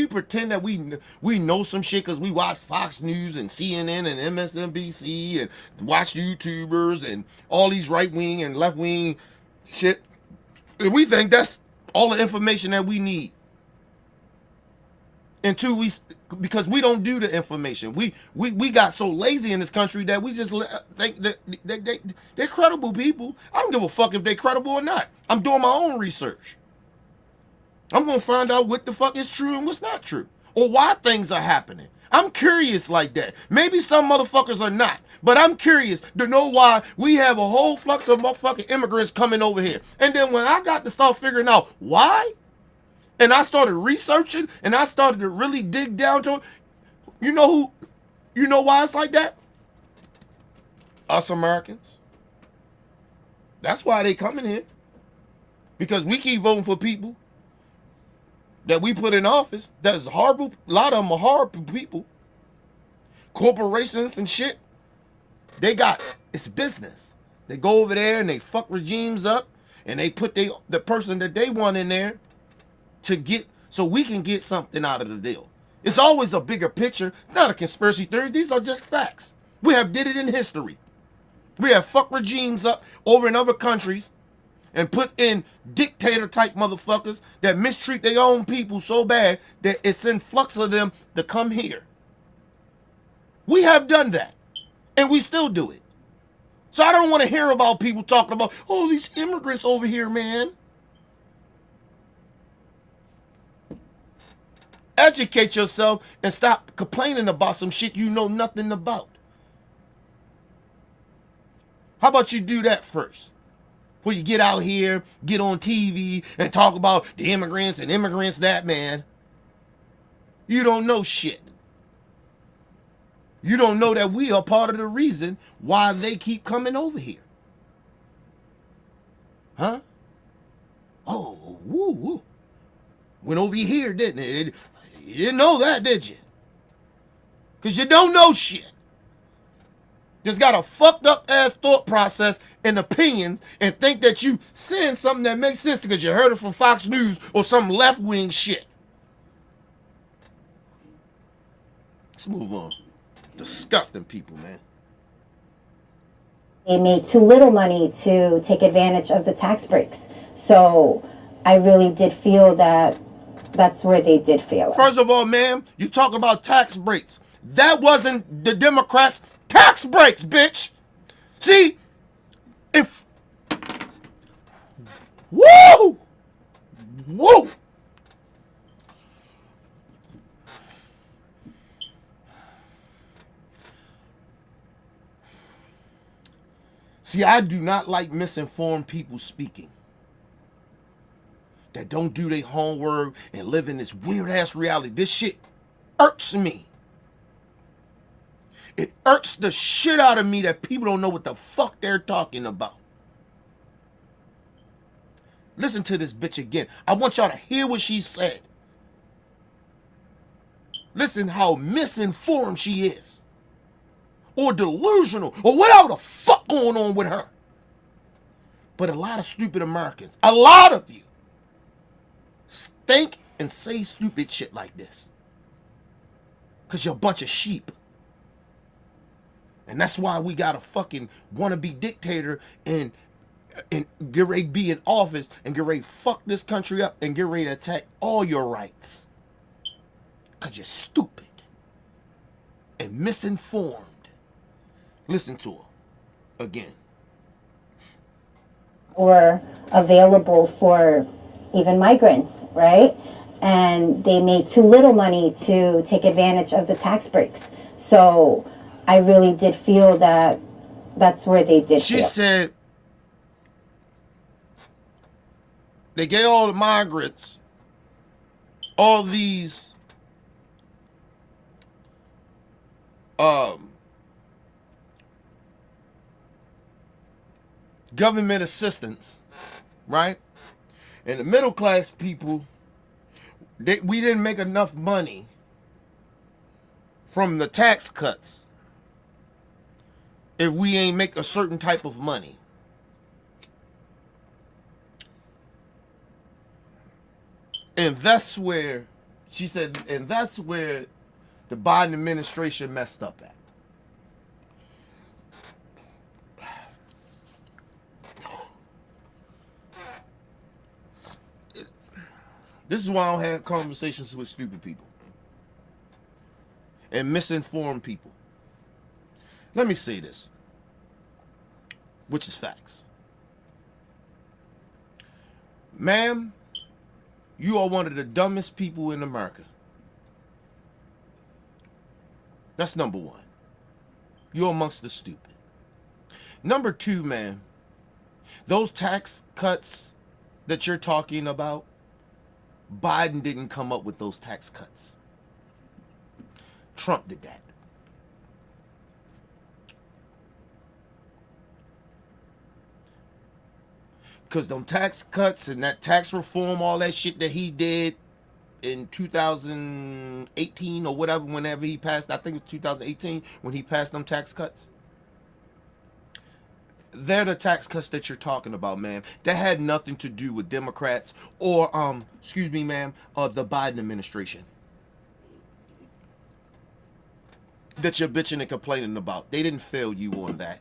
pretend that we know some shit because we watch Fox News and CNN and MSNBC and watch YouTubers and all these right wing and left wing shit. And we think that's all the information that we need. And two, because we don't do the information. We got so lazy in this country that we just think that they're credible people. I don't give a fuck if they're credible or not. I'm doing my own research. I'm going to find out what the fuck is true and what's not true. Or why things are happening. I'm curious like that. Maybe some motherfuckers are not. But I'm curious to know why we have a whole flux of motherfucking immigrants coming over here. And then when I got to start figuring out why, and I started researching, and I started to really dig down to it, you know why it's like that? Us Americans. That's why they coming here. Because we keep voting for people that we put in office that's horrible. A lot of them are horrible people. Corporations and shit. It's business. They go over there and they fuck regimes up and they put the person that they want in there so we can get something out of the deal. It's always a bigger picture. It's not a conspiracy theory. These are just facts. We have did it in history. We have fucked regimes up over in other countries and put in dictator type motherfuckers that mistreat their own people so bad that it's an influx of them to come here. We have done that. And we still do it. So I don't want to hear about people talking about, oh, these immigrants over here, man. Educate yourself and stop complaining about some shit you know nothing about. How about you do that first? Before you get out here, get on TV, and talk about the immigrants and immigrants that, man. You don't know shit. You don't know that we are part of the reason why they keep coming over here. Huh? Oh, woo, woo. Went over here, didn't it? You didn't know that, did you? Because you don't know shit. Just got a fucked up ass thought process and opinions and think that you saying something that makes sense because you heard it from Fox News or some left wing shit. Let's move on. Disgusting people, man. They made too little money to take advantage of the tax breaks. So I really did feel that that's where they did fail us. First of all, ma'am, you talk about tax breaks. That wasn't the Democrats' tax breaks, bitch. See, if... Woo! Woo! See, I do not like misinformed people speaking that don't do their homework and live in this weird-ass reality. This shit irks me. It irks the shit out of me that people don't know what the fuck they're talking about. Listen to this bitch again. I want y'all to hear what she said. Listen how misinformed she is. Or delusional, or whatever the fuck going on with her. But a lot of stupid Americans, a lot of you, think and say stupid shit like this. Because you're a bunch of sheep. And that's why we got a fucking wannabe dictator and get ready to be in office and get ready to fuck this country up and get ready to attack all your rights. Because you're stupid and misinformed. Listen to her again. Were available for even migrants, right? And they made too little money to take advantage of the tax breaks. So I really did feel that that's where they did She fail. said they gave all the migrants all these government assistance, right? And the middle class people, we didn't make enough money from the tax cuts if we ain't make a certain type of money. And that's where, she said, and that's where the Biden administration messed up at. This is why I don't have conversations with stupid people and misinformed people. Let me say this, which is facts. Ma'am, you are one of the dumbest people in America. That's number one. You're amongst the stupid. Number two, ma'am, those tax cuts that you're talking about, Biden didn't come up with those tax cuts. Trump did that. Because them tax cuts and that tax reform, all that shit that he did in 2018 or whatever, whenever he passed, I think it was 2018 when he passed them tax cuts. They're the tax cuts that you're talking about, ma'am. That had nothing to do with Democrats or, excuse me, ma'am, the Biden administration that you're bitching and complaining about. They didn't fail you on that.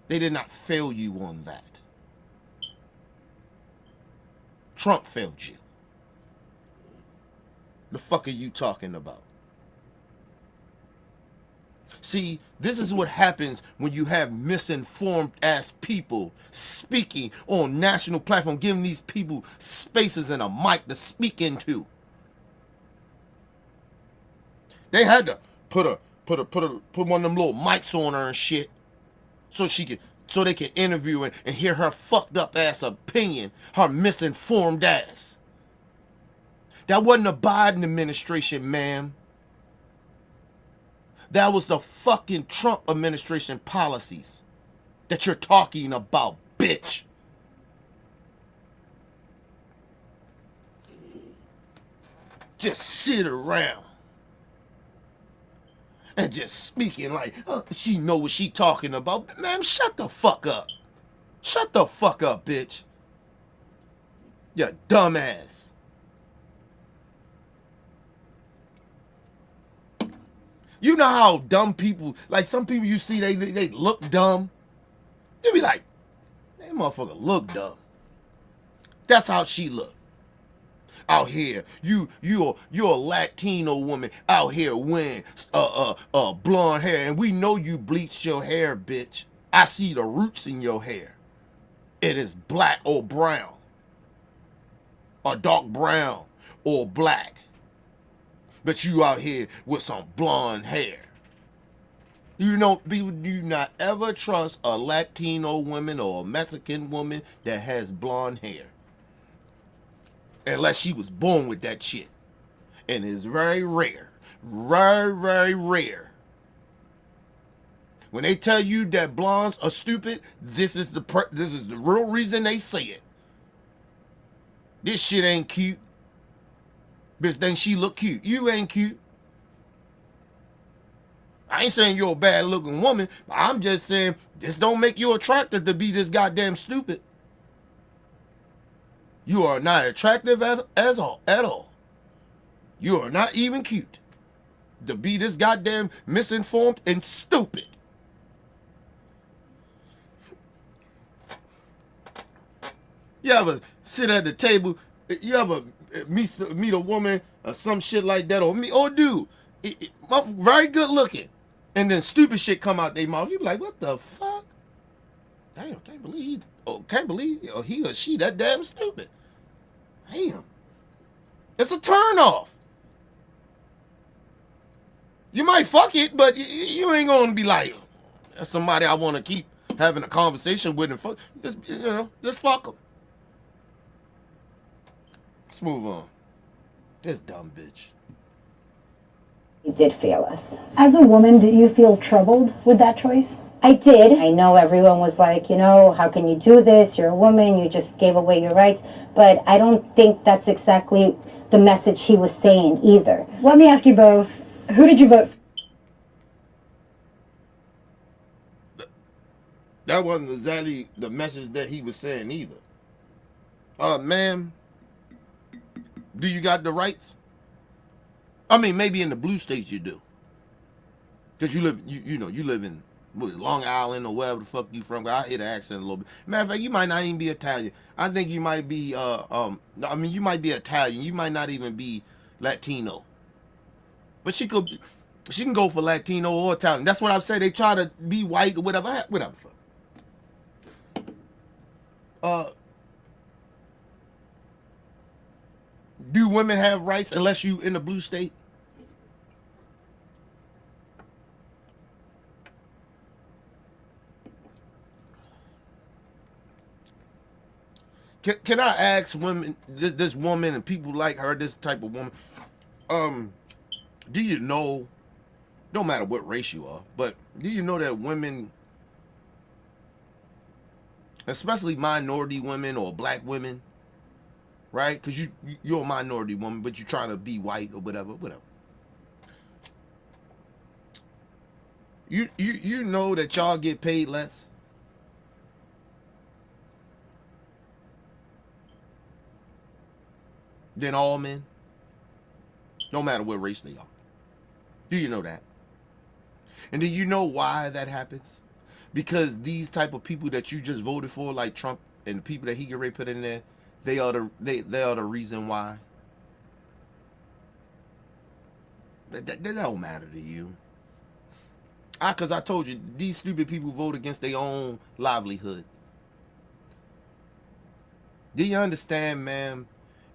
They did not fail you on that. Trump failed you. The fuck are you talking about? See, this is what happens when you have misinformed ass people speaking on national platform, giving these people spaces and a mic to speak into. They had to put one of them little mics on her and shit, so they can interview and hear her fucked up ass opinion, her misinformed ass. That wasn't the Biden administration, ma'am. That was the fucking Trump administration policies that you're talking about, bitch. Just sit around and just speaking like, she know what she talking about. Ma'am, shut the fuck up. Shut the fuck up, bitch. You dumbass. You know how dumb people, like some people you see, they look dumb. They be like, that motherfucker look dumb. That's how she look. Out here, you're a Latino woman out here wearing blonde hair, and we know you bleached your hair, bitch. I see the roots in your hair. It is black or brown, or dark brown or black. But you out here with some blonde hair. You know, people do not ever trust a Latino woman or a Mexican woman that has blonde hair. Unless she was born with that shit. And it's very rare. Very, very rare. When they tell you that blondes are stupid, this is the real reason they say it. This shit ain't cute. Bitch, then she look cute. You ain't cute. I ain't saying you're a bad looking woman, but I'm just saying this don't make you attractive to be this goddamn stupid. You are not attractive at all. You are not even cute. to be this goddamn misinformed and stupid. You ever sit at the table, you ever meet a woman or some shit like that, or me, or dude, very good looking, and then stupid shit come out their mouth. You be like, what the fuck? Damn, can't believe he or she that damn stupid. Damn. It's a turn off. You might fuck it, but you ain't gonna be like, that's somebody I want to keep having a conversation with and fuck. Just fuck them. Let's move on. This dumb bitch. He did fail us. As a woman, do you feel troubled with that choice? I did. I know everyone was like, how can you do this? You're a woman. You just gave away your rights. But I don't think that's exactly the message he was saying either. Let me ask you both, who did you vote for? That wasn't exactly the message that he was saying either. Ma'am, do you got the rights? I mean, maybe in the blue states you do. Because you live in Long Island or wherever the fuck you from. I hear the accent a little bit. Matter of fact, you might not even be Italian. I think you might be, you might be Italian. You might not even be Latino. But she can go for Latino or Italian. That's what I've said. They try to be white or whatever. Whatever. Do women have rights unless you in the blue state? Can I ask women, this woman and people like her, this type of woman, do you know, no matter what race you are, but do you know that women, especially minority women or black women, right? Because you're a minority woman, but you're trying to be white or whatever. You know that y'all get paid less? Than all men? No matter what race they are. Do you know that? And do you know why that happens? Because these type of people that you just voted for, like Trump and the people that he get ready to put in there, they are the reason why. That don't matter to you. Because I told you, these stupid people vote against their own livelihood. Do you understand, ma'am?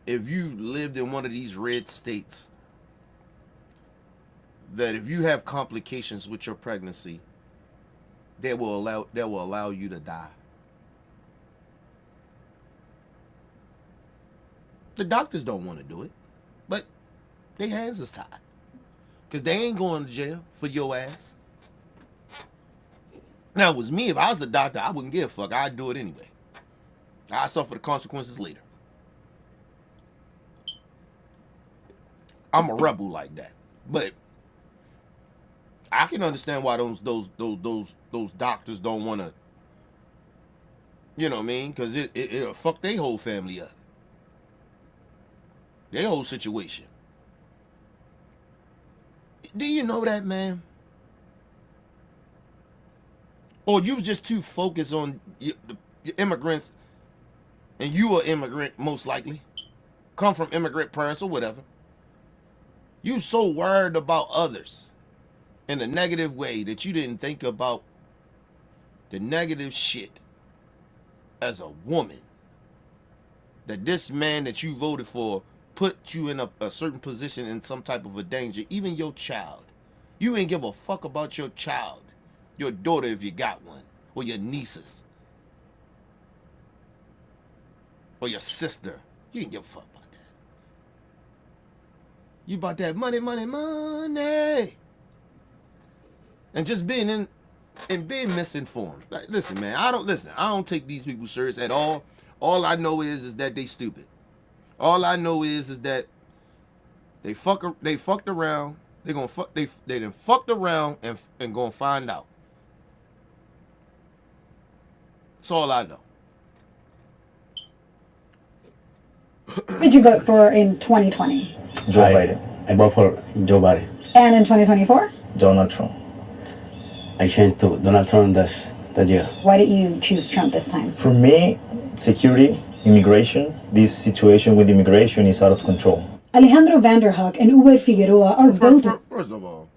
If you lived in one of these red states, that if you have complications with your pregnancy, they will allow you to die. The doctors don't want to do it, but their hands is tied. Because they ain't going to jail for your ass. Now, it was me. If I was a doctor, I wouldn't give a fuck. I'd do it anyway. I'd suffer the consequences later. I'm a rebel like that. But I can understand why those doctors don't want to, you know what I mean? Because it'll fuck their whole family up. Their whole situation. Do you know that, man? Or you just too focused on the immigrants, and you are immigrant most likely, come from immigrant parents or whatever. You so worried about others in a negative way that you didn't think about the negative shit as a woman. That this man that you voted for put you in a certain position in some type of a danger, even your child. You ain't give a fuck about your child, your daughter if you got one, or your nieces, or your sister. You ain't give a fuck about that. You about that money. And just being being misinformed. Like, listen, man, I don't take these people serious at all. All I know is that they stupid. All I know is that they fucked around. They done fucked around and gonna find out. That's all I know. Who did you vote for in 2020? Joe Biden. I vote for Joe Biden. And in 2024? Donald Trump. I changed to Donald Trump that year. Why did you choose Trump this time? For me, security, immigration, this situation with immigration is out of control. Alejandro Vanderhoek and Uber Figueroa are both. First of all,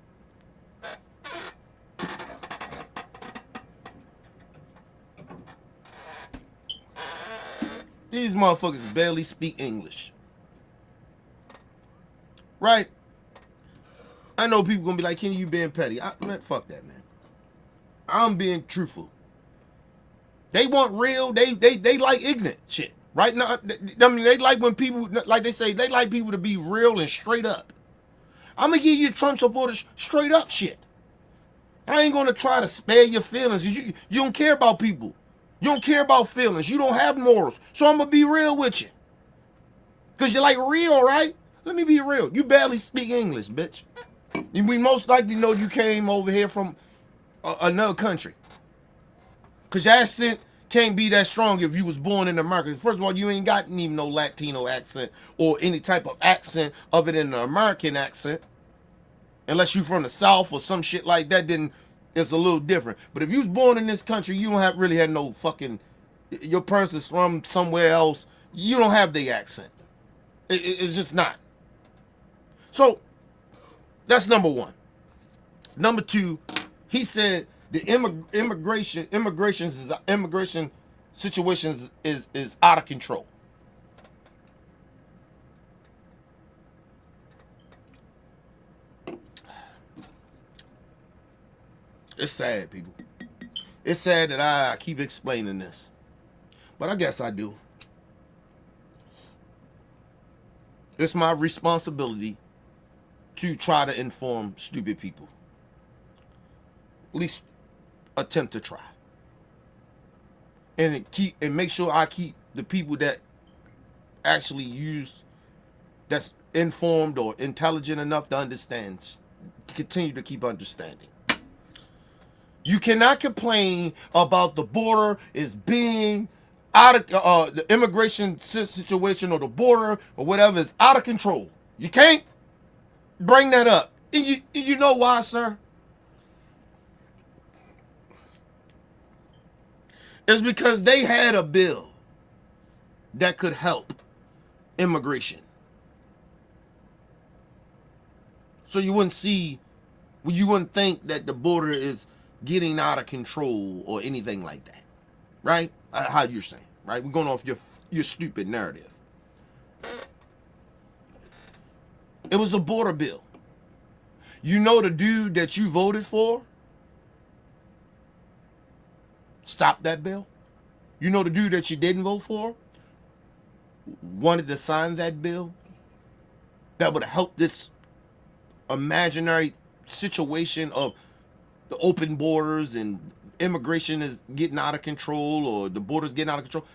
these motherfuckers barely speak English. Right? I know people gonna be like, Kenny, you being petty. Man, fuck that, man. I'm being truthful. They want real, they like ignorant shit. Right now, I mean, they like when people, like they say, they like people to be real and straight up. I'm gonna give you Trump supporters straight up shit. I ain't gonna try to spare your feelings because you don't care about people. You don't care about feelings. You don't have morals. So I'm gonna be real with you. Cause you're like real, right? Let me be real. You barely speak English, bitch. And we most likely know you came over here from another country. Cause your accent can't be that strong if you was born in America. First of all, you ain't got even no Latino accent or any type of accent other than the American accent. Unless you from the South or some shit like that, then it's a little different. But if you was born in this country, you don't have really had no fucking, your person's from somewhere else, you don't have the accent. It's just not. So that's number one. Number two, he said the immigration situations is out of control. It's sad, people. It's sad that I keep explaining this, but I guess I do. It's my responsibility to try to inform stupid people. At least attempt to try. And make sure I keep the people that actually that's informed or intelligent enough to understand, continue to keep understanding. You cannot complain about the border is being out of the immigration situation or the border or whatever is out of control. You can't bring that up. And you know why, sir? It's because they had a bill that could help immigration. So you wouldn't think that the border is getting out of control or anything like that. Right? How you're saying, right? We're going off your stupid narrative. It was a border bill. You know the dude that you voted for stopped that bill? You know the dude that you didn't vote for wanted to sign that bill that would help this imaginary situation of the open borders and immigration is getting out of control or the border's getting out of control.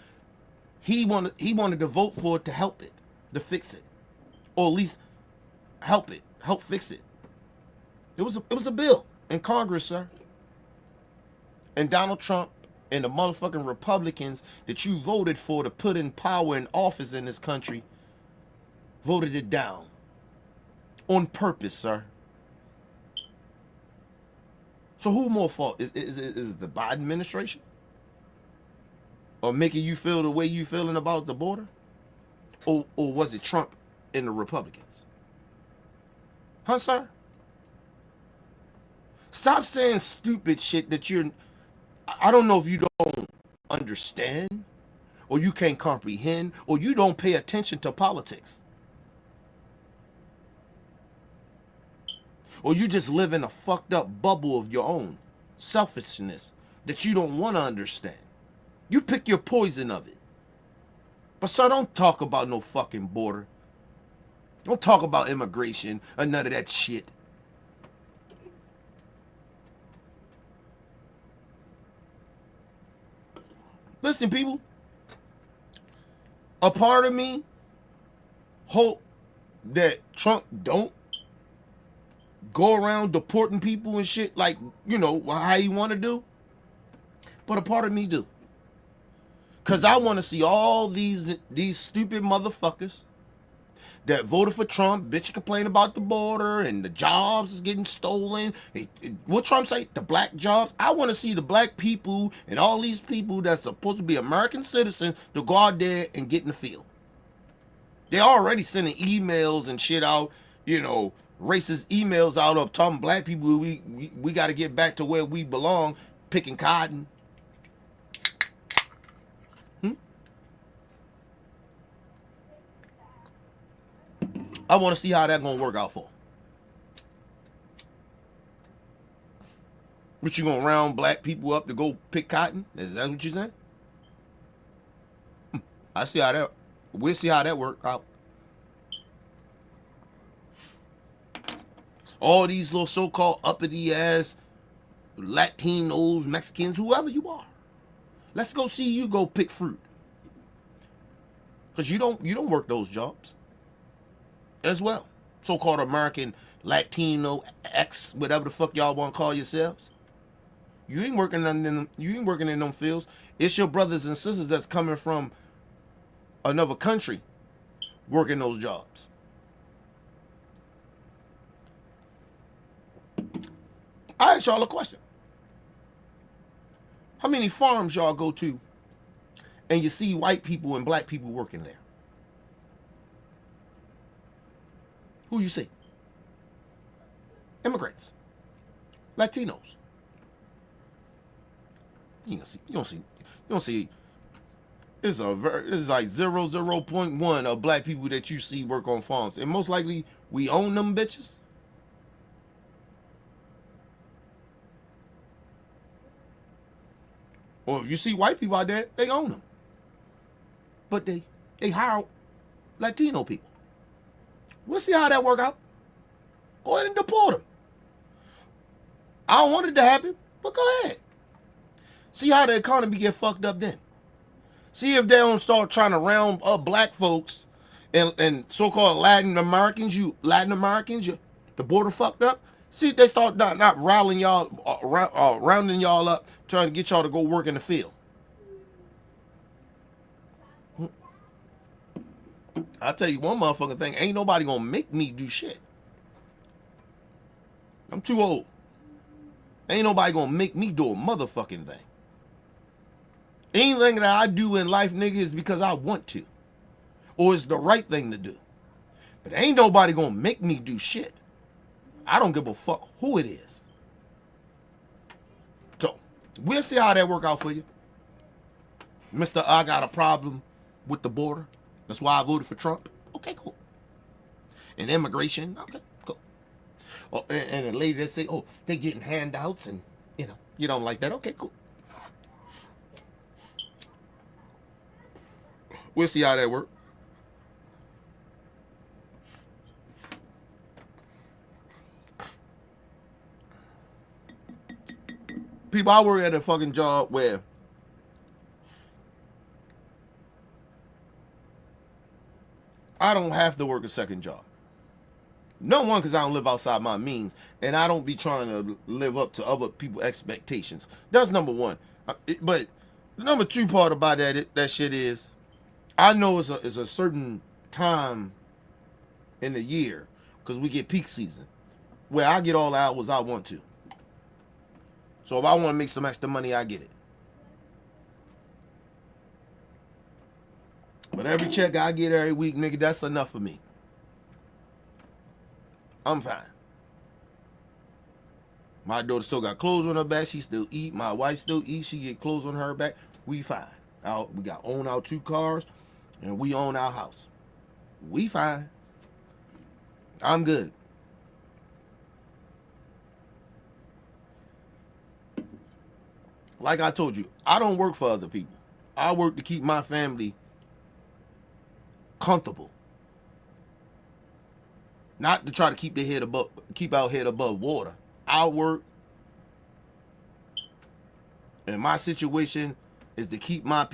He wanted to vote for it to help it, to fix it, or at least help fix it. It was a bill in Congress, sir. And Donald Trump and the motherfucking Republicans that you voted for to put in power and office in this country voted it down on purpose, sir. So who more fault? Is it the Biden administration? Or making you feel the way you feeling about the border? Or was it Trump and the Republicans? Huh, sir? Stop saying stupid shit that I don't know if you don't understand, or you can't comprehend, or you don't pay attention to politics. Or you just live in a fucked up bubble of your own selfishness that you don't want to understand. You pick your poison of it. But sir, don't talk about no fucking border. Don't talk about immigration or none of that shit. Listen, people. A part of me hope that Trump don't go around deporting people and shit like, how you want to do. But a part of me do. Because I want to see all these stupid motherfuckers that voted for Trump, bitch, complain about the border and the jobs is getting stolen. What Trump say? The black jobs. I want to see the black people and all these people that's supposed to be American citizens to go out there and get in the field. They're already sending emails and shit out, racist emails out of telling black people we got to get back to where we belong, picking cotton. I want to see how that's going to work out for them. What, you going to round black people up to go pick cotton? Is that what you're saying? We'll see how that works out. All these little so-called uppity ass Latinos, Mexicans, whoever you are. Let's go see you go pick fruit. Because you don't work those jobs as well. So-called American, Latino, X, whatever the fuck y'all want to call yourselves. You ain't working in them fields. It's your brothers and sisters that's coming from another country working those jobs. I ask y'all a question. How many farms y'all go to and you see white people and black people working there? Who you see? Immigrants. Latinos. You don't see. It's like 0.1 of black people that you see work on farms, and most likely we own them bitches. Or if you see white people out there, they own them, but they hire Latino people. We'll see how that work out. Go ahead and deport them. I don't want it to happen, but go ahead. See how the economy get fucked up then. See if they don't start trying to round up black folks and so-called Latin Americans, the border fucked up. See if they start not rounding y'all up, trying to get y'all to go work in the field. I'll tell you one motherfucking thing, ain't nobody gonna make me do shit. I'm too old. Ain't nobody gonna make me do a motherfucking thing. Anything that I do in life, nigga, is because I want to. Or it's the right thing to do. But ain't nobody gonna make me do shit. I don't give a fuck who it is. So, we'll see how that work out for you. Mr. I got a problem with the border. That's why I voted for Trump. Okay, cool. And immigration. Okay, cool. Oh, and a lady that say, oh, they getting handouts and, you don't like that. Okay, cool. We'll see how that works. People, I work at a fucking job where I don't have to work a second job. No one, because I don't live outside my means, and I don't be trying to live up to other people's expectations. That's number one. But the number two part about that shit is, I know it's a certain time in the year, because we get peak season, where I get all the hours I want to. So if I want to make some extra money, I get it. But every check I get every week, nigga, that's enough for me. I'm fine. My daughter still got clothes on her back. She still eat. My wife still eats. She get clothes on her back. We fine. We own our 2 cars, and we own our house. We fine. I'm good. Like I told you, I don't work for other people. I work to keep my family comfortable. Not to try to keep our head above water. I work, and my situation is to keep my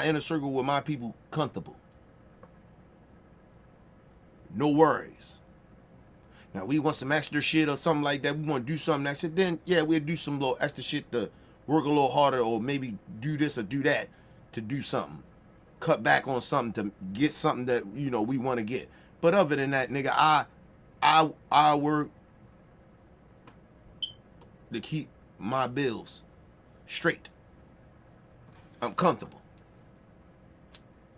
inner circle with my people comfortable. No worries. Now we want some extra shit or something like that. We want to do something extra. Then yeah, we'll do some little extra shit to work a little harder, or maybe do this or do that to do something. cut back on something to get something that, you know, we want to get. But other than that, nigga, I work to keep my bills straight. I'm comfortable.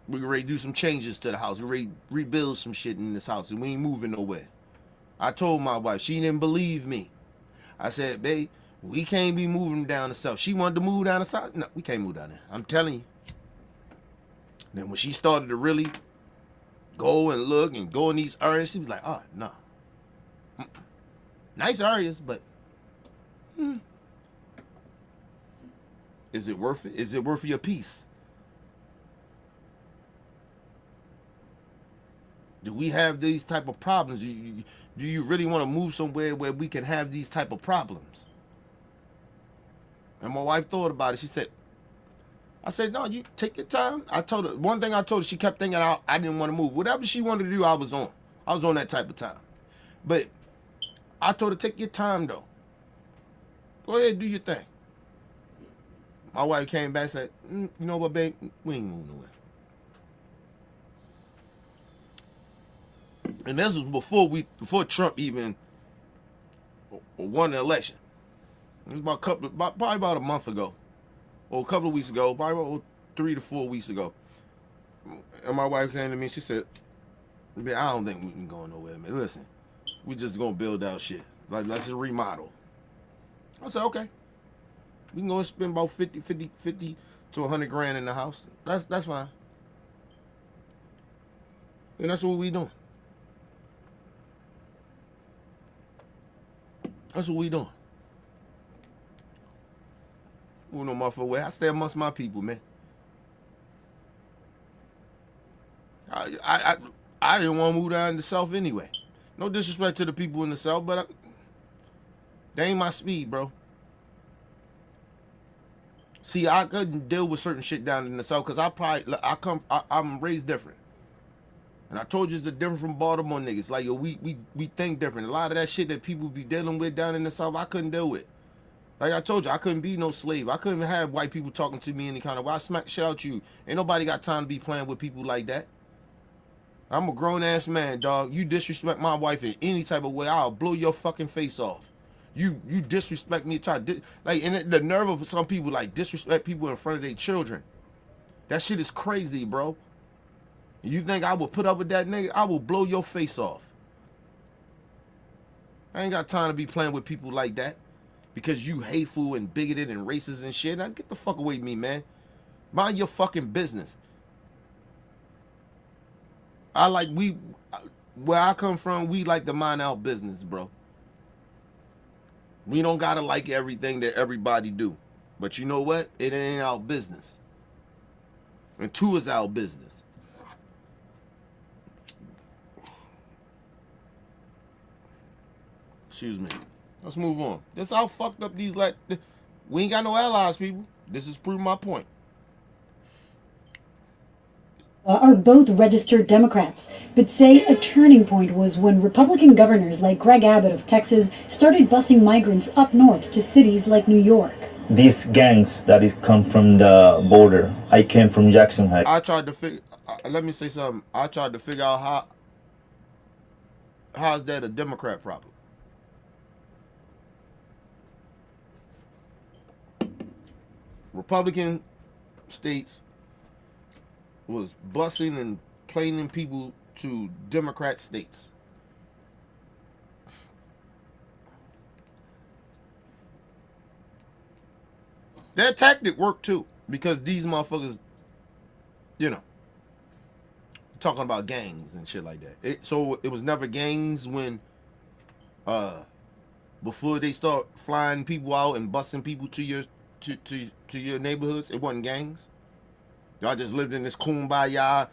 We ready to do some changes to the house. We ready to rebuild some shit in this house, and we ain't moving nowhere. I told my wife, she didn't believe me. I said, babe, we can't be moving down the south. She wanted to move down the south. No, we can't move down there. I'm telling you. Then when she started to really go and look and go in these areas, she was like, oh, no. Nice areas, but is it worth it? Is it worth your peace? Do we have these type of problems? Do you really want to move somewhere where we can have these type of problems? And my wife thought about it. She said, I said, no, you take your time. I told her, one thing I told her, she kept thinking I didn't want to move. Whatever she wanted to do, I was on. I was on that type of time. But I told her, take your time, though. Go ahead, do your thing. My wife came back and said, you know what, babe? We ain't moving nowhere. And this was before Trump even won the election. It was probably about a month ago, or a couple of weeks ago, probably about 3 to 4 weeks ago. And my wife came to me. She said, "Man, I don't think we can go nowhere, man. Listen, we just gonna build out shit. Like, let's just remodel." I said, "Okay. We can go and spend about 50 to 100 grand in the house. That's fine." And that's what we doing. That's what we doing. We no motherfucker way. I stay amongst my people, man. I didn't want to move down in the South anyway. No disrespect to the people in the South, but they ain't my speed, bro. See, I couldn't deal with certain shit down in the South because I'm raised different. And I told you it's different from Baltimore niggas. Like, yo, we think different. A lot of that shit that people be dealing with down in the South, I couldn't deal with. Like I told you, I couldn't be no slave. I couldn't have white people talking to me any kind of way. I smack shit out you. Ain't nobody got time to be playing with people like that. I'm a grown-ass man, dog. You disrespect my wife in any type of way, I'll blow your fucking face off. You disrespect me, and the nerve of some people, like, disrespect people in front of their children. That shit is crazy, bro. You think I will put up with that, nigga? I will blow your face off. I ain't got time to be playing with people like that because you hateful and bigoted and racist and shit. Now get the fuck away from me, man. Mind your fucking business. Where I come from, we like to mind our business, bro. We don't gotta like everything that everybody do. But you know what? It ain't our business. And 2 is our business. Excuse me. Let's move on. That's how fucked up these, like, we ain't got no allies, people. This is proving my point. Are both registered Democrats, but say a turning point was when Republican governors like Greg Abbott of Texas started busing migrants up north to cities like New York. These gangs that come from the border. I came from Jackson Heights. I tried to figure. Let me say something. I tried to figure out how's that a Democrat problem. Republican states was busing and planing people to Democrat states. Their tactic worked too, because these motherfuckers, you know, talking about gangs and shit like that. So it was never gangs when, before they start flying people out and busing people to your to your neighborhoods, it wasn't gangs. Y'all just lived in this kumbaya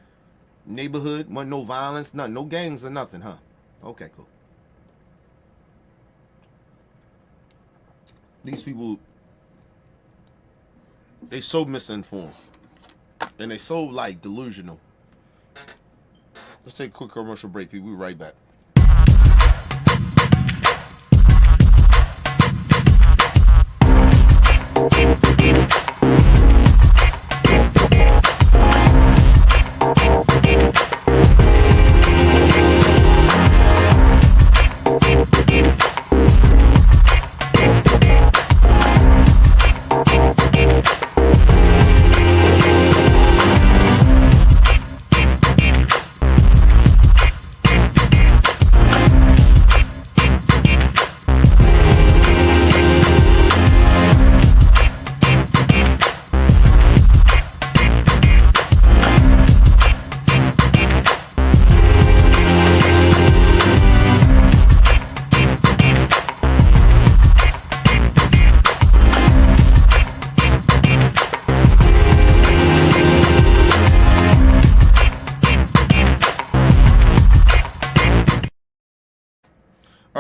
neighborhood, wasn't no violence, nothing, no gangs or nothing, huh? Okay, cool. These people, they so misinformed, and they so, like, delusional. Let's take a quick commercial break, people. We'll be right back.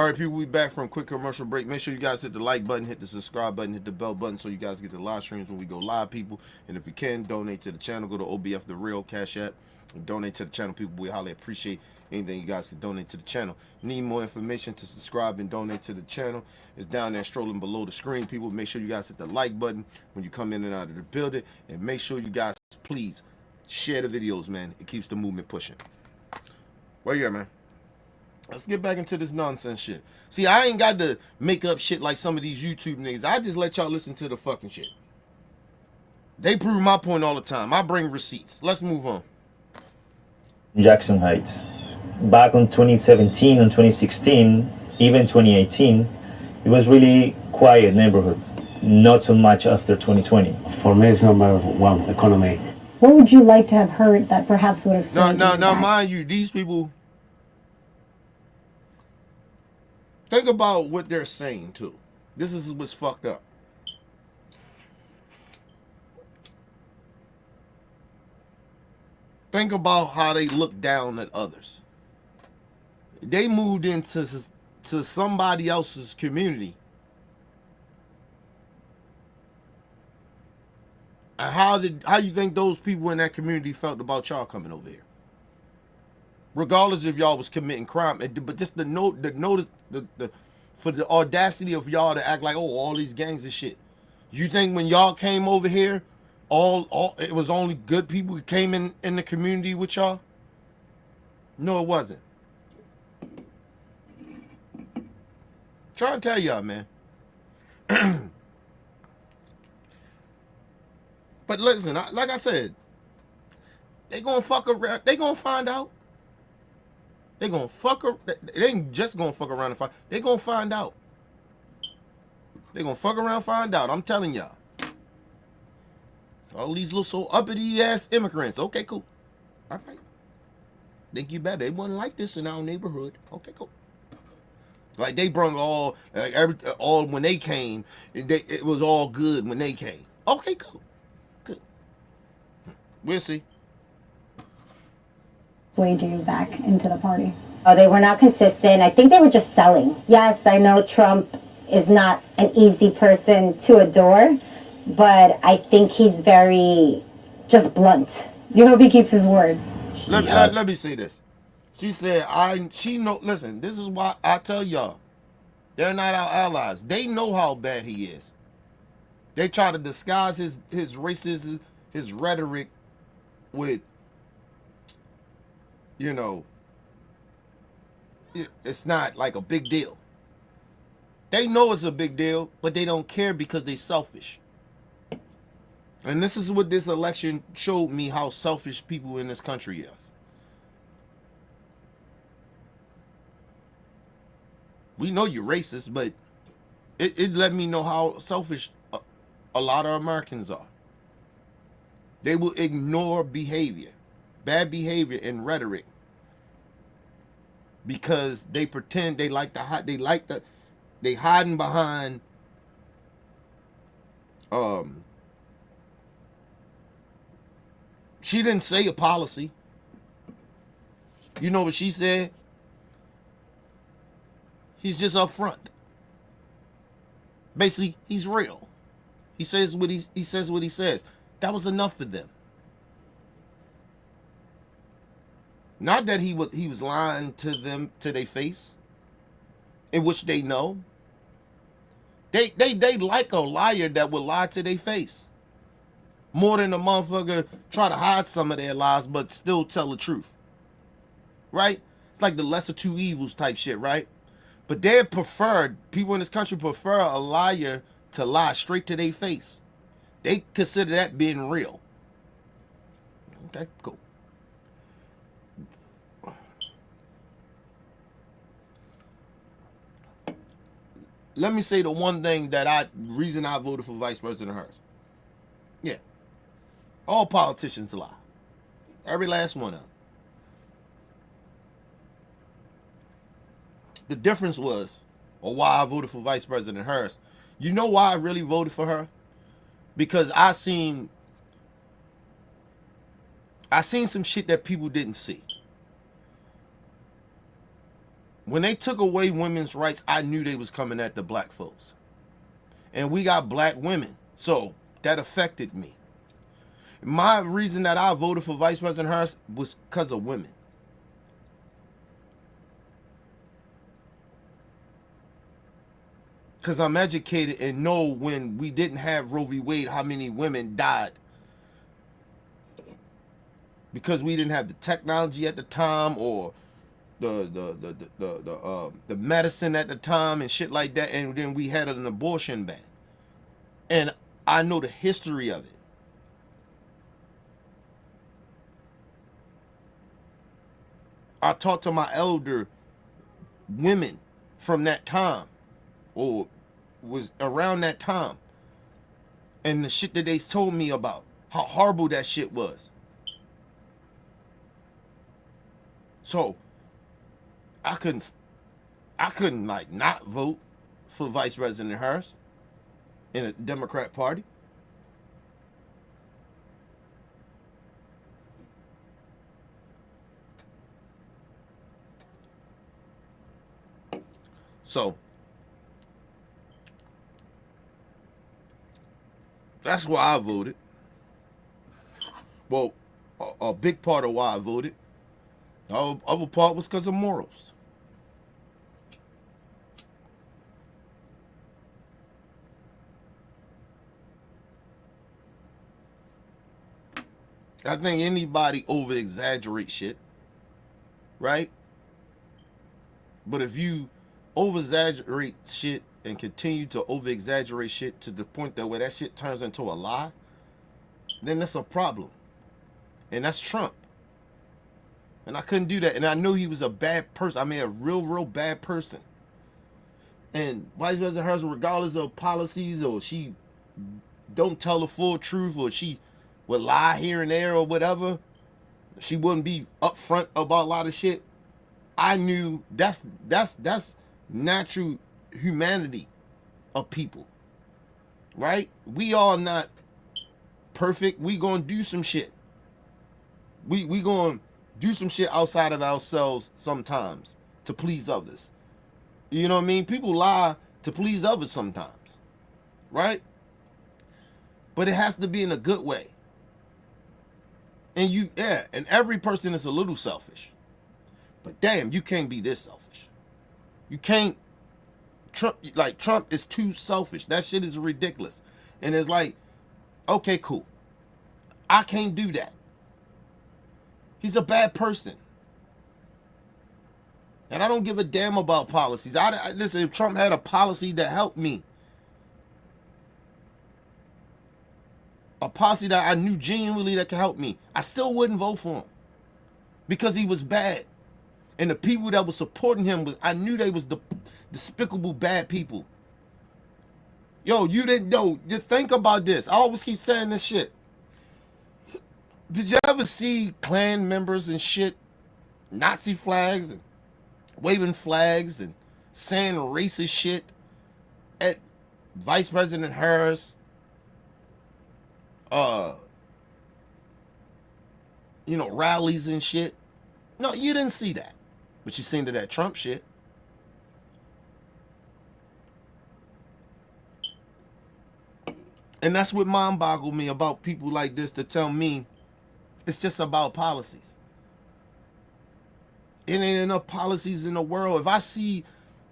All right, people, we back from a quick commercial break. Make sure you guys hit the like button, hit the subscribe button, hit the bell button so you guys get the live streams when we go live, people. And if you can, donate to the channel. Go to OBF The Real Cash App and donate to the channel, people. We highly appreciate anything you guys can donate to the channel. Need more information to subscribe and donate to the channel. It's down there strolling below the screen, people. Make sure you guys hit the like button when you come in and out of the building. And make sure you guys, please, share the videos, man. It keeps the movement pushing. Well, yeah, man. Let's get back into this nonsense shit. See, I ain't got to make up shit like some of these YouTube niggas. I just let y'all listen to the fucking shit. They prove my point all the time. I bring receipts. Let's move on. Jackson Heights. Back on 2017 and 2016, even 2018, it was really quiet neighborhood. Not so much after 2020. For me, it's number one, economy. What would you like to have heard that perhaps would have swayed you Now, back? mind you, these people, think about what they're saying, too. This is what's fucked up. Think about how they look down at others. They moved into somebody else's community. And how you think those people in that community felt about y'all coming over here? Regardless if y'all was committing crime, but just for the audacity of y'all to act like, oh, all these gangs and shit. You think when y'all came over here, all it was only good people who came in the community with y'all? No, it wasn't. Trying to tell y'all, man. But listen, like I said, they gonna fuck around. They gonna find out. They gonna fuck. They ain't just gonna fuck around and find. They gonna find out. They gonna fuck around, find out. I'm telling y'all. All these little so uppity ass immigrants. Okay, cool. All right. Think you better. They wasn't like this in our neighborhood. Okay, cool. Like they brung all when they came. It was all good when they came. Okay, cool. Good. We'll see. Swayed you back into the party? Oh, they were not consistent. I think they were just selling. Yes, I know Trump is not an easy person to adore, but I think he's very just blunt. You hope he keeps his word. Let me say this. She said, listen, this is why I tell y'all, they're not our allies. They know how bad he is. They try to disguise his racism, his rhetoric with, you know, it's not like a big deal. They know it's a big deal, but they don't care because they're selfish. And this is what this election showed me, how selfish people in this country is. We know you're racist, but it let me know how selfish a lot of Americans are. They will ignore behavior, bad behavior and rhetoric, because they pretend they like to hide. They hiding behind she didn't say a policy. You know what she said? He's just up front. Basically, he's real. He says what he says. That was enough for them. Not that he was lying to them to their face, in which they know. They like a liar that will lie to their face. More than a motherfucker try to hide some of their lies but still tell the truth. Right? It's like the lesser two evils type shit, right? But people in this country prefer a liar to lie straight to their face. They consider that being real. Okay, cool. Let me say the one thing reason I voted for Vice President Harris. Yeah. All politicians lie. Every last one of them. The difference was, or why I voted for Vice President Harris. You know why I really voted for her? Because I seen some shit that people didn't see. When they took away women's rights, I knew they was coming at the black folks. And we got black women. So that affected me. My reason that I voted for Vice President Harris was because of women. Because I'm educated and know when we didn't have Roe v. Wade, how many women died. Because we didn't have the technology at the time or the medicine at the time and shit like that. And then we had an abortion ban. And I know the history of it. I talked to my elder women from that time or was around that time, and the shit that they told me about, how horrible that shit was. So I couldn't like not vote for Vice President Harris in a Democrat Party. So that's why I voted. Well, a big part of why I voted. The other part was because of morals. I think anybody over exaggerates shit, right? But if you over exaggerate shit and continue to over exaggerate shit to the point that where that shit turns into a lie, then that's a problem. And that's Trump. And I couldn't do that. And I know he was a bad person. I mean, a real bad person. And Vice President Harris, regardless of policies, or she don't tell the full truth, or she would lie here and there or whatever, she wouldn't be upfront about a lot of shit. I knew that's natural humanity of people, right? We all not perfect. We gonna do some shit. We gonna do some shit outside of ourselves sometimes to please others. You know what I mean? People lie to please others sometimes, right? But it has to be in a good way. And and every person is a little selfish. But damn, you can't be this selfish. You can't. Trump is too selfish. That shit is ridiculous. And it's like, okay, cool. I can't do that. He's a bad person. And I don't give a damn about policies. Listen, if Trump had a policy that helped me, a policy that I knew genuinely that could help me, I still wouldn't vote for him. Because he was bad. And the people that were supporting him, I knew they was despicable bad people. Yo, you didn't know. You think about this. I always keep saying this shit. Did you ever see Klan members and shit, Nazi flags and waving flags and saying racist shit at Vice President Harris? Rallies and shit? No, you didn't see that. But you seen to that Trump shit. And that's what mind boggled me about people like this to tell me it's just about policies. It ain't enough policies in the world. If I see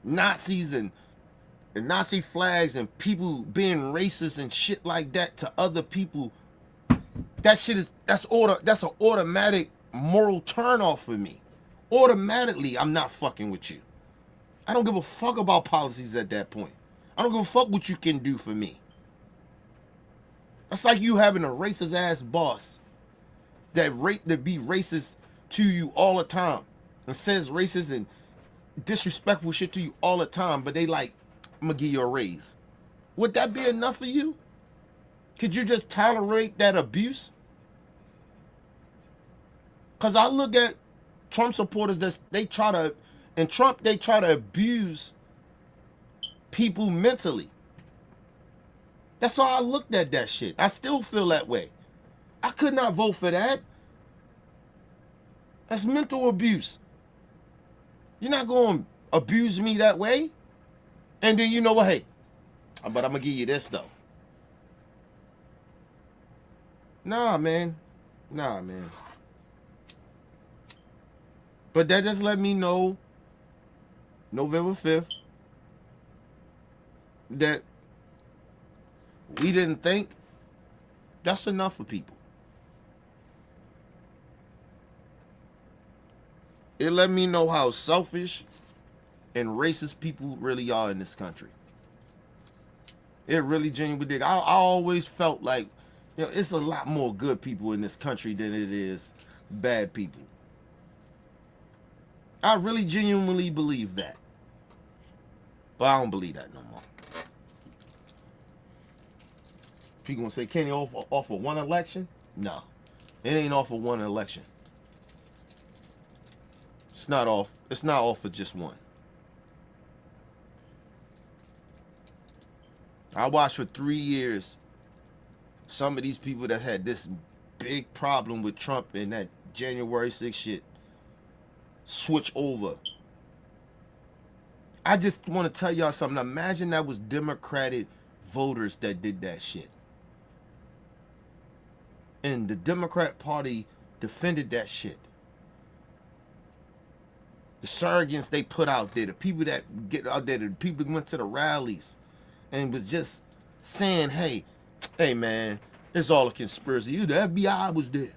Nazis and Nazi flags and people being racist and shit like that to other people, that's an automatic moral turnoff for me. Automatically, I'm not fucking with you. I don't give a fuck about policies at that point. I don't give a fuck what you can do for me. That's like you having a racist ass boss that be racist to you all the time and says racist and disrespectful shit to you all the time, but they like, I'm gonna give you a raise. Would that be enough for you? Could you just tolerate that abuse? Because I look at Trump supporters they try to abuse people mentally. That's why I looked at that shit. I still feel that way. I could not vote for that. That's mental abuse. You're not going to abuse me that way. And then you know what? Hey, but I'm gonna give you this though. Nah, man. But that just let me know November 5th that we didn't think that's enough for people. It let me know how selfish and racist people really are in this country. It really genuinely did. I always felt like, it's a lot more good people in this country than it is bad people. I really genuinely believe that. But I don't believe that no more. People gonna say, can you offer one election? No. It ain't off of one election. It's not off for just one. I watched for 3 years some of these people that had this big problem with Trump and that January 6th shit switch over. I just want to tell y'all something. Imagine that was Democratic voters that did that shit. And the Democrat Party defended that shit. The surrogates they put out there, the people that get out there, the people that went to the rallies and was just saying, hey man, it's all a conspiracy. The FBI was there.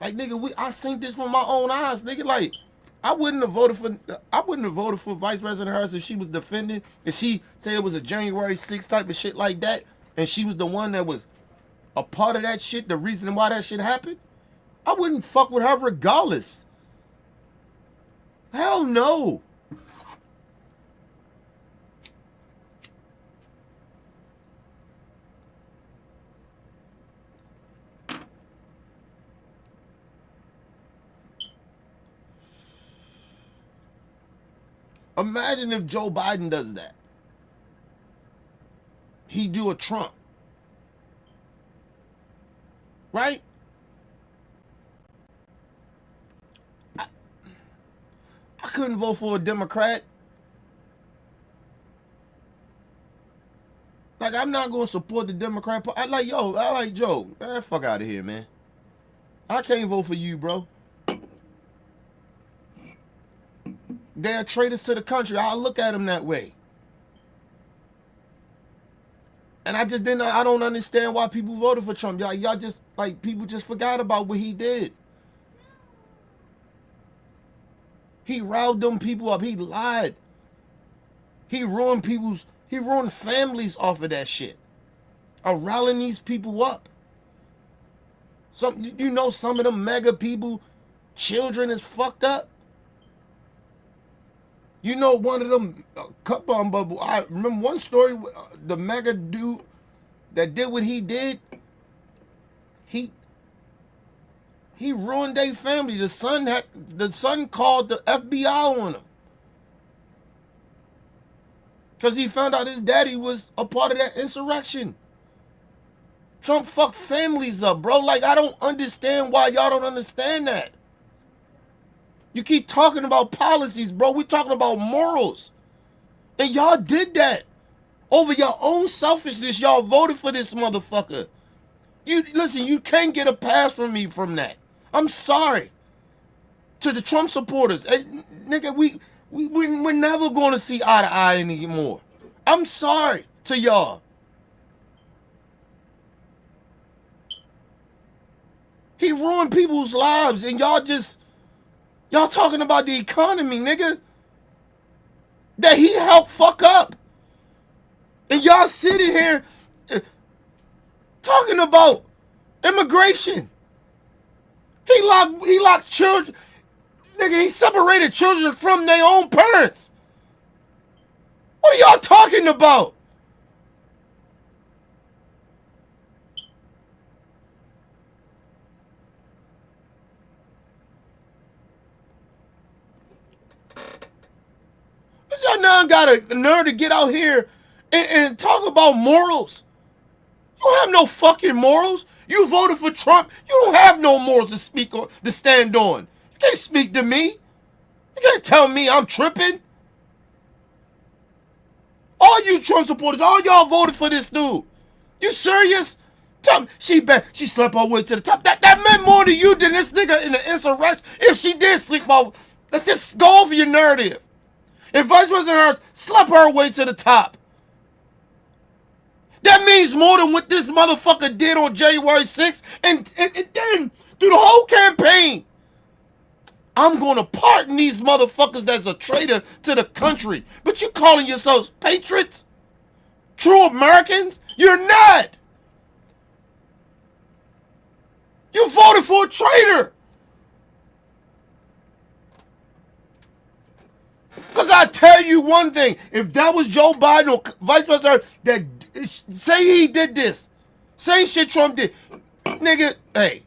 Like, nigga, I seen this from my own eyes, nigga. Like, I wouldn't have voted for Vice President Harris if she was defending, if she said it was a January 6th type of shit like that, and she was the one that was a part of that shit, the reason why that shit happened. I wouldn't fuck with her regardless. Hell no. Imagine if Joe Biden does that. He do a Trump. Right? I couldn't vote for a Democrat. Like, I'm not going to support the Democrat Party. I like Joe. Man, fuck out of here, man. I can't vote for you, bro. They're traitors to the country. I look at them that way. And I don't understand why people voted for Trump. Y'all just, like, people just forgot about what he did. He riled them people up. He lied. He ruined families off of that shit. Of riling these people up. Some of them mega people, children is fucked up. One of them, I remember one story, the mega dude that did what he did, he ruined their family. The son called the FBI on him. Because he found out his daddy was a part of that insurrection. Trump fucked families up, bro. Like, I don't understand why y'all don't understand that. You keep talking about policies, bro. We're talking about morals. And y'all did that. Over your own selfishness, y'all voted for this motherfucker. Listen, you can't get a pass from me from that. I'm sorry. To the Trump supporters. Nigga, we're never going to see eye to eye anymore. I'm sorry to y'all. He ruined people's lives, and y'all talking about the economy, nigga, that he helped fuck up. And y'all sitting here talking about immigration. He locked children. Nigga, he separated children from their own parents. What are y'all talking about? Y'all now got a nerve to get out here and talk about morals. You don't have no fucking morals. You voted for Trump. You don't have no morals to stand on. You can't speak to me. You can't tell me I'm tripping. All you Trump supporters, all y'all voted for this dude. You serious? Tell me, she slept her way to the top. That meant more to you than this nigga in the insurrection. If she did sleep her, let's just go over your narrative. If Vice President Harris slept her way to the top, that means more than what this motherfucker did on January 6th and then through the whole campaign. I'm going to pardon these motherfuckers that's a traitor to the country. But you calling yourselves patriots? True Americans? You're not. You voted for a traitor. Because I tell you one thing. If that was Joe Biden or Vice President, that say he did this. Same shit Trump did. Nigga, hey.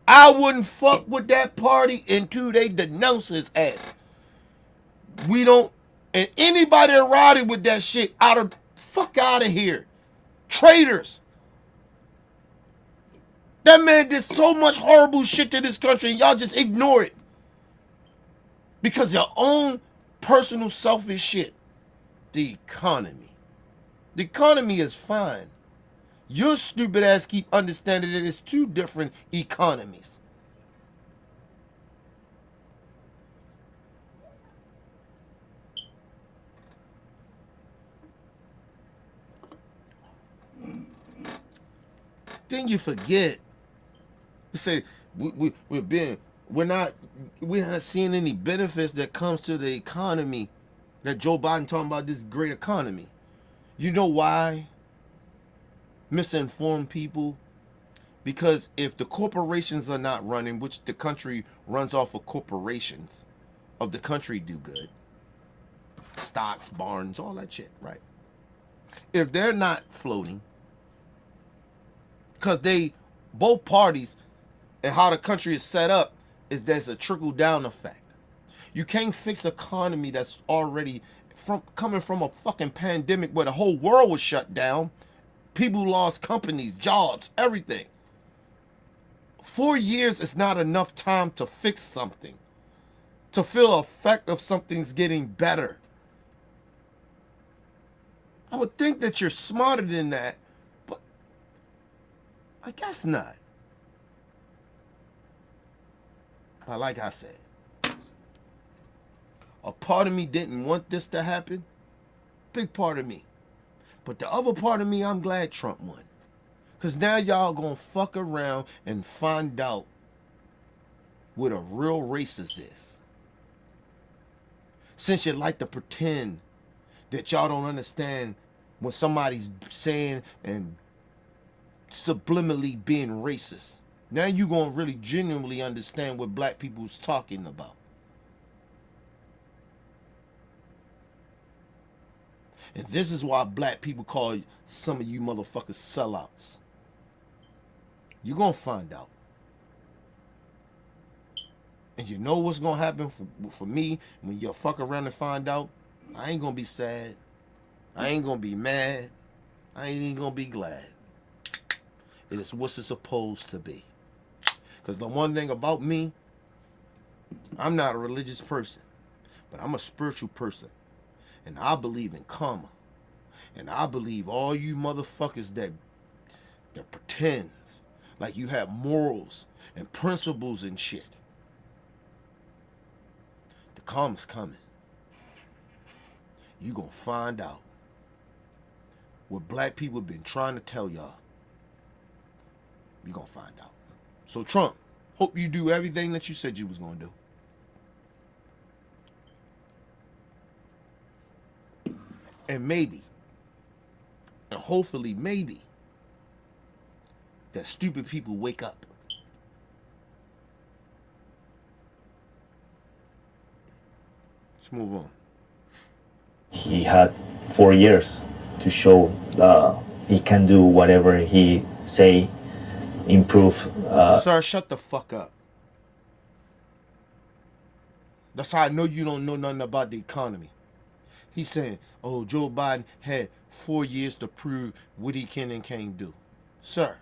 I wouldn't fuck with that party until they denounce his ass. We don't, and anybody that riding with that shit, fuck out of here. Traitors. That man did so much horrible shit to this country and y'all just ignore it. Because your own personal selfish shit. The economy. The economy is fine. Your stupid ass keep understanding that it's two different economies. Then you forget. You say we're not seeing any benefits that comes to the economy that Joe Biden talking about, this great economy. You know why? Misinformed people. Because if the corporations are not running, which the country runs off of corporations of the country do good, stocks, barns, all that shit, right? If they're not floating, because both parties and how the country is set up is there's a trickle down effect. You can't fix an economy that's already coming from a fucking pandemic where the whole world was shut down. People lost companies, jobs, everything. 4 years is not enough time to fix something, to feel the effect of something's getting better. I would think that you're smarter than that, but I guess not. But like I said, a part of me didn't want this to happen. Big part of me. But the other part of me, I'm glad Trump won. Because now y'all going to fuck around and find out what a real racist is. Since you like to pretend that y'all don't understand when somebody's saying and subliminally being racist. Now you going to really genuinely understand what black people's talking about. And this is why black people call some of you motherfuckers sellouts. You're going to find out. And you know what's going to happen for me when you fuck around and find out? I ain't going to be sad. I ain't going to be mad. I ain't even going to be glad. It is what's it supposed to be. Because the one thing about me, I'm not a religious person, but I'm a spiritual person. And I believe in karma. And I believe all you motherfuckers that pretends like you have morals and principles and shit. The karma's coming. You gonna find out what black people been trying to tell y'all. You gonna find out. So Trump, hope you do everything that you said you was gonna do. And maybe, and hopefully maybe, that stupid people wake up. Let's move on. He had 4 years to show he can do whatever he say, improve. Sir, shut the fuck up. That's how I know you don't know nothing about the economy. He's saying, oh, Joe Biden had 4 years to prove what he can and can't do. Sir,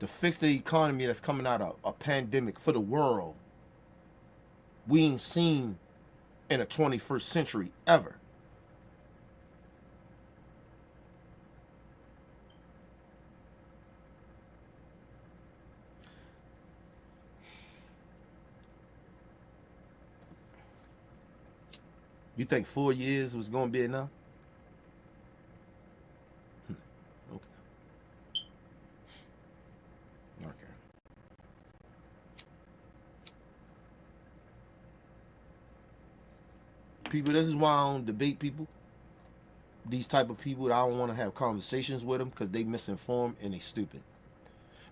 to fix the economy that's coming out of a pandemic for the world, we ain't seen in the 21st century ever. You think 4 years was going to be enough? Okay. Okay. People, this is why I don't debate people. These type of people, I don't want to have conversations with them because they misinformed and they stupid.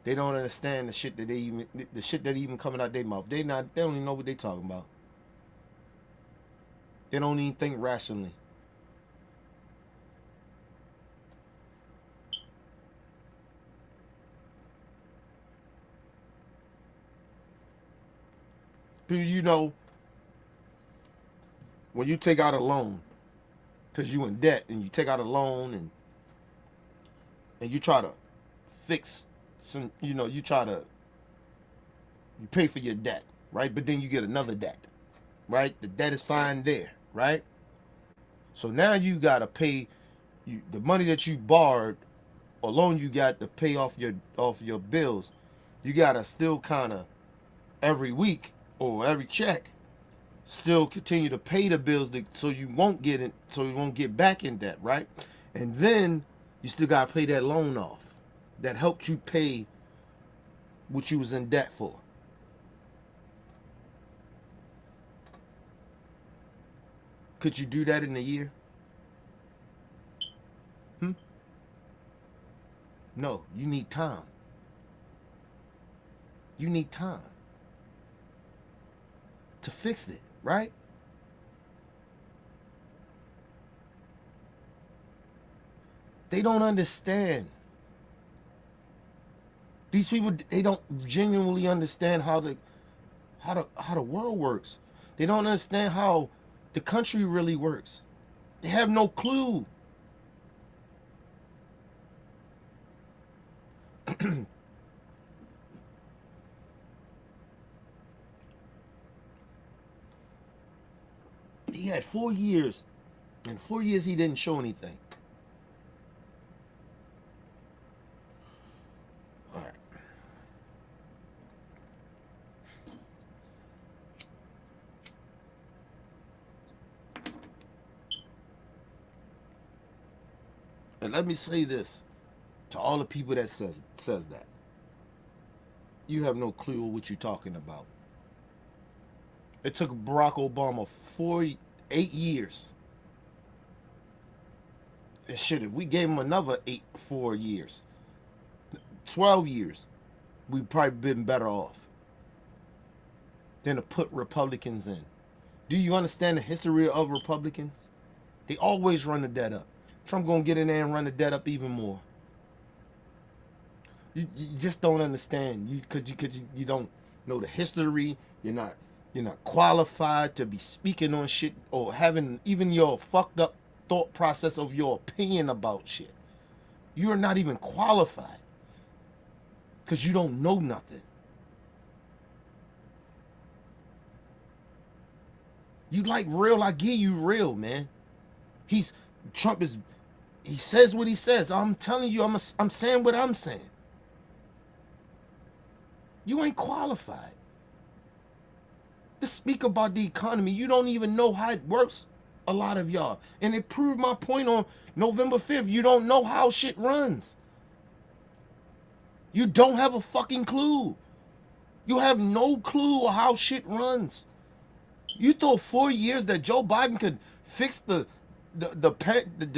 They don't understand the shit that even coming out their mouth. They don't even know what they talking about. They don't even think rationally. People, you know, when you take out a loan, because you in debt, and you take out a loan and you try to fix some, you know, you pay for your debt, right? But then you get another debt, right? The debt is fine there, right? So now you got to pay the money that you borrowed or loan you got to pay off your bills. You got to still kind of every week or every check still continue to pay the bills so you won't get back in debt, right? And then you still got to pay that loan off that helped you pay what you was in debt for. Could you do that in a year? No, you need time. You need time to fix it, right? They don't understand. These people, they don't genuinely understand how the world works. They don't understand how the country really works. They have no clue. He had 4 years. In 4 years, he didn't show anything. All right. And let me say this to all the people that says that. You have no clue what you're talking about. It took Barack Obama 8 years. And shit, if we gave him another 4 years, 12 years, we'd probably been better off than to put Republicans in. Do you understand the history of Republicans? They always run the debt up. Trump gonna get in there and run the debt up even more. You just don't understand. You don't know the history. You're not qualified to be speaking on shit or having even your fucked up thought process of your opinion about shit. You're not even qualified because you don't know nothing. You like real, I give you real, man. Trump he says what he says. I'm telling you, I'm saying what I'm saying. You ain't qualified to speak about the economy. You don't even know how it works, a lot of y'all. And it proved my point on November 5th. You don't know how shit runs. You don't have a fucking clue. You have no clue of how shit runs. You thought 4 years that Joe Biden could fix the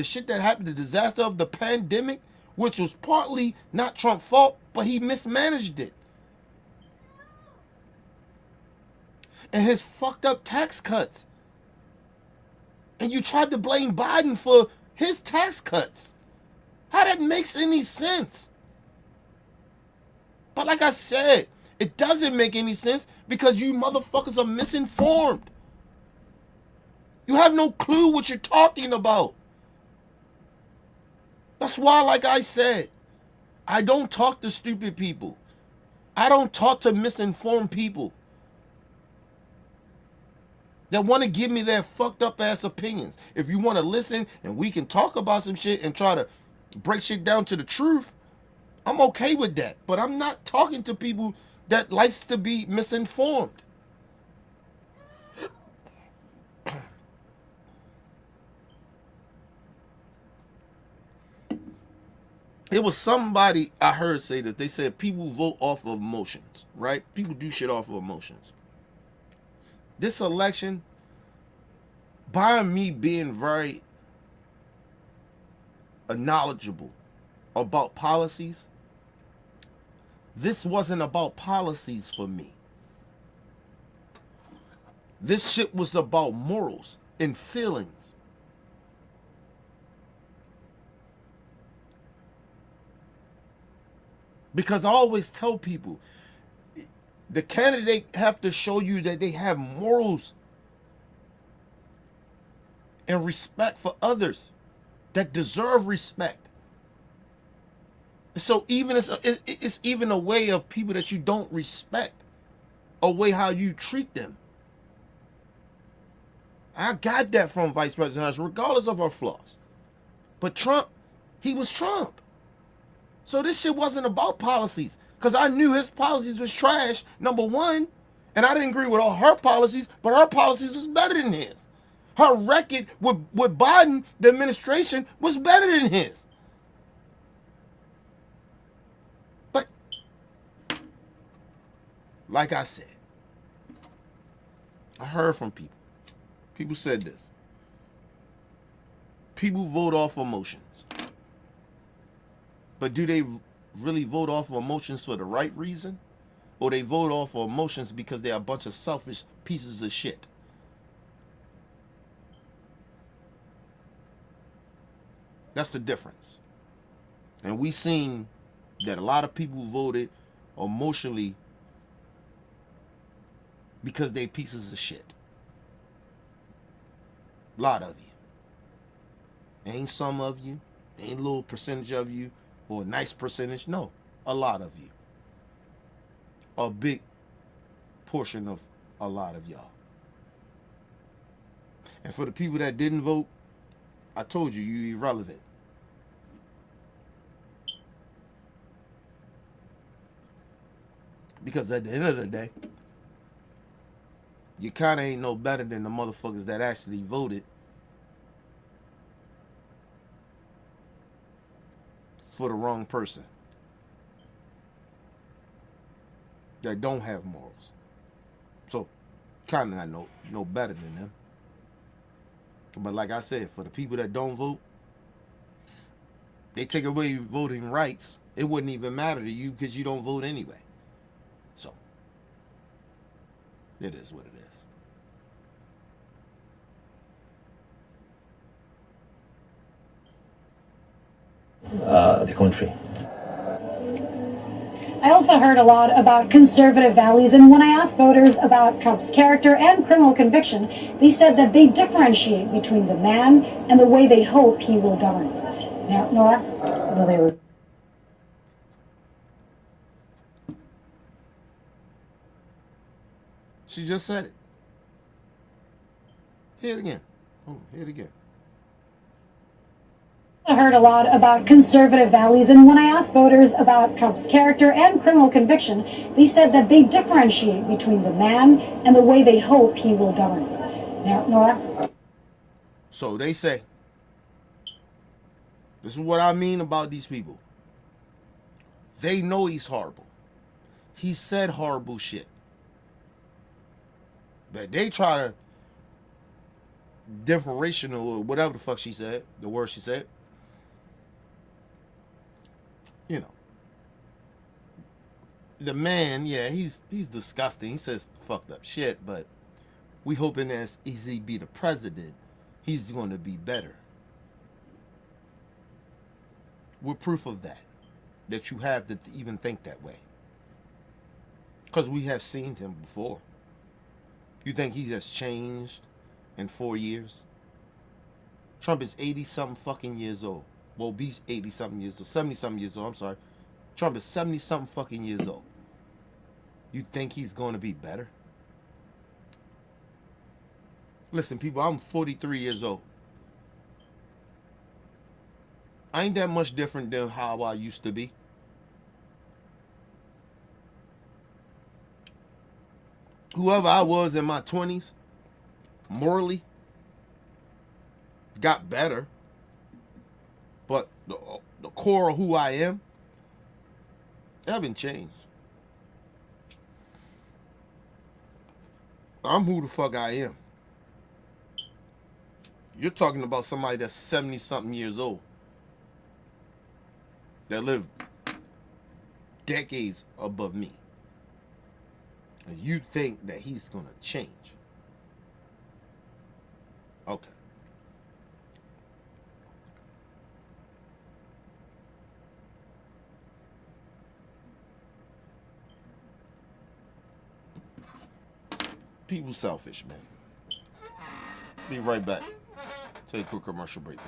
shit that happened, the disaster of the pandemic, which was partly not Trump's fault, but he mismanaged it. And his fucked up tax cuts. And you tried to blame Biden for his tax cuts. How that makes any sense? But like I said, it doesn't make any sense because you motherfuckers are misinformed. You have no clue what you're talking about. That's why, like I said, I don't talk to stupid people. I don't talk to misinformed people that want to give me their fucked up ass opinions. If you want to listen and we can talk about some shit and try to break shit down to the truth, I'm okay with that. But I'm not talking to people that likes to be misinformed. It was somebody I heard say that they said people vote off of emotions, right? People do shit off of emotions. This election, by me being very knowledgeable about policies, this wasn't about policies for me. This shit was about morals and feelings. Because I always tell people, the candidate have to show you that they have morals and respect for others that deserve respect. So even it's even a way of people that you don't respect, a way how you treat them. I got that from Vice President Harris, regardless of her flaws. But Trump, he was Trump. So this shit wasn't about policies, because I knew his policies was trash, number one, and I didn't agree with all her policies, but her policies was better than his. Her record with Biden, the administration, was better than his. But, like I said, I heard from people. People said this. People vote off emotions. But do they really vote off of emotions for the right reason? Or they vote off of emotions because they're a bunch of selfish pieces of shit? That's the difference. And we seen that a lot of people voted emotionally because they pieces of shit. A lot of you. Ain't some of you. Ain't a little percentage of you. Or a nice percentage. No. A lot of you. A big portion of a lot of y'all. And for the people that didn't vote, I told you, you're irrelevant. Because at the end of the day, you kind of ain't no better than the motherfuckers that actually voted for the wrong person. That don't have morals. So, kind of not no better than them. But like I said, for the people that don't vote, they take away voting rights. It wouldn't even matter to you because you don't vote anyway. So, it is what it is. The country. I also heard a lot about conservative values, and when I asked voters about Trump's character and criminal conviction, they said that they differentiate between the man and the way they hope he will govern. Now, Nora? Well, they were She just said it. Hear it again. Oh, hear it again. I heard a lot about conservative values, and when I asked voters about Trump's character and criminal conviction, they said that they differentiate between the man and the way they hope he will govern. Now, Nora? So they say, this is what I mean about these people. They know he's horrible. He said horrible shit. But they try to differential or whatever the fuck she said, the word she said. You know. The man, yeah, he's disgusting. He says fucked up shit, but we hoping as he be the president, he's going to be better. We're proof of that you have to even think that way. Because we have seen him before. You think he has changed in 4 years? Trump is 80-something fucking years old. Well, he's 80-something years old. 70-something years old, I'm sorry. Trump is 70-something fucking years old. You think he's going to be better? Listen, people, I'm 43 years old. I ain't that much different than how I used to be. Whoever I was in my 20s, morally, got better. But the core of who I am, haven't changed. I'm who the fuck I am. You're talking about somebody that's 70-something years old. That lived decades above me. And you think that he's gonna change. Okay. People selfish, man. Be right back. Take a quick commercial break.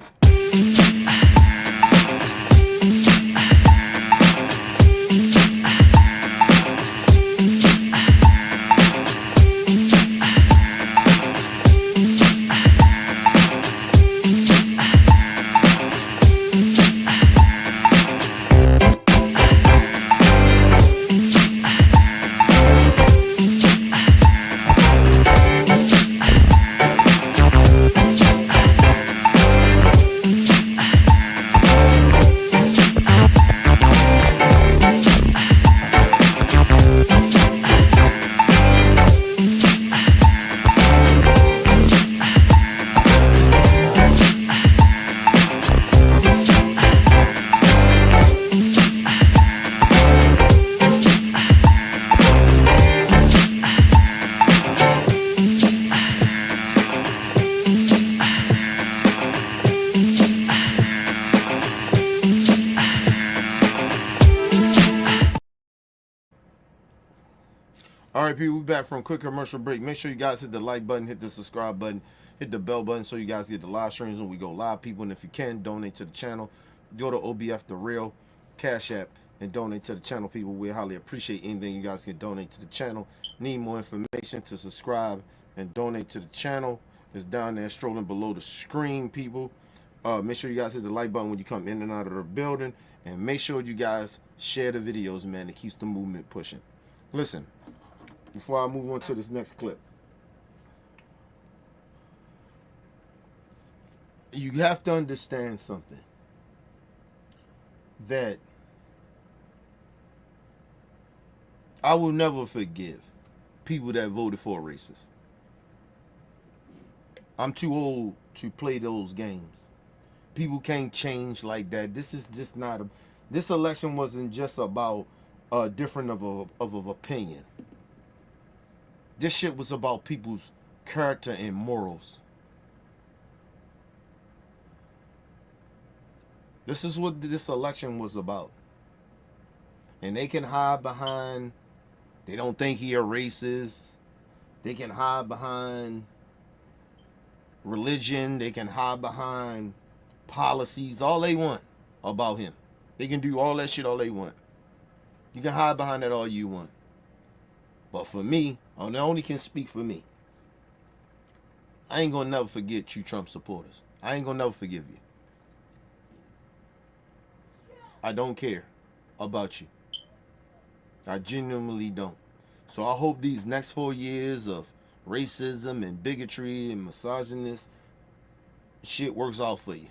All right, people, we're back from a quick commercial break. Make sure you guys hit the like button, hit the subscribe button, hit the bell button so you guys get the live streams when we go live, people. And if you can, donate to the channel. Go to OBF The Real Cash App and donate to the channel, people. We highly appreciate anything you guys can donate to the channel. Need more information to subscribe and donate to the channel. It's down there strolling below the screen, people. Make sure you guys hit the like button when you come in and out of the building. And make sure you guys share the videos, man. It keeps the movement pushing. Listen. Before I move on to this next clip, you have to understand something, that I will never forgive people that voted for racist. I'm too old to play those games. People can't change like that. This is just not a, this election wasn't just about different of opinion. This shit was about people's character and morals. This is what this election was about. And they can hide behind, they don't think he a racist. They can hide behind religion. They can hide behind policies. All they want about him. They can do all that shit all they want. You can hide behind that all you want. But for me, I only can speak for me. I ain't gonna never forget you Trump supporters. I ain't gonna never forgive you. I don't care about you. I genuinely don't. So I hope these next 4 years of racism and bigotry and misogynist shit works out for you.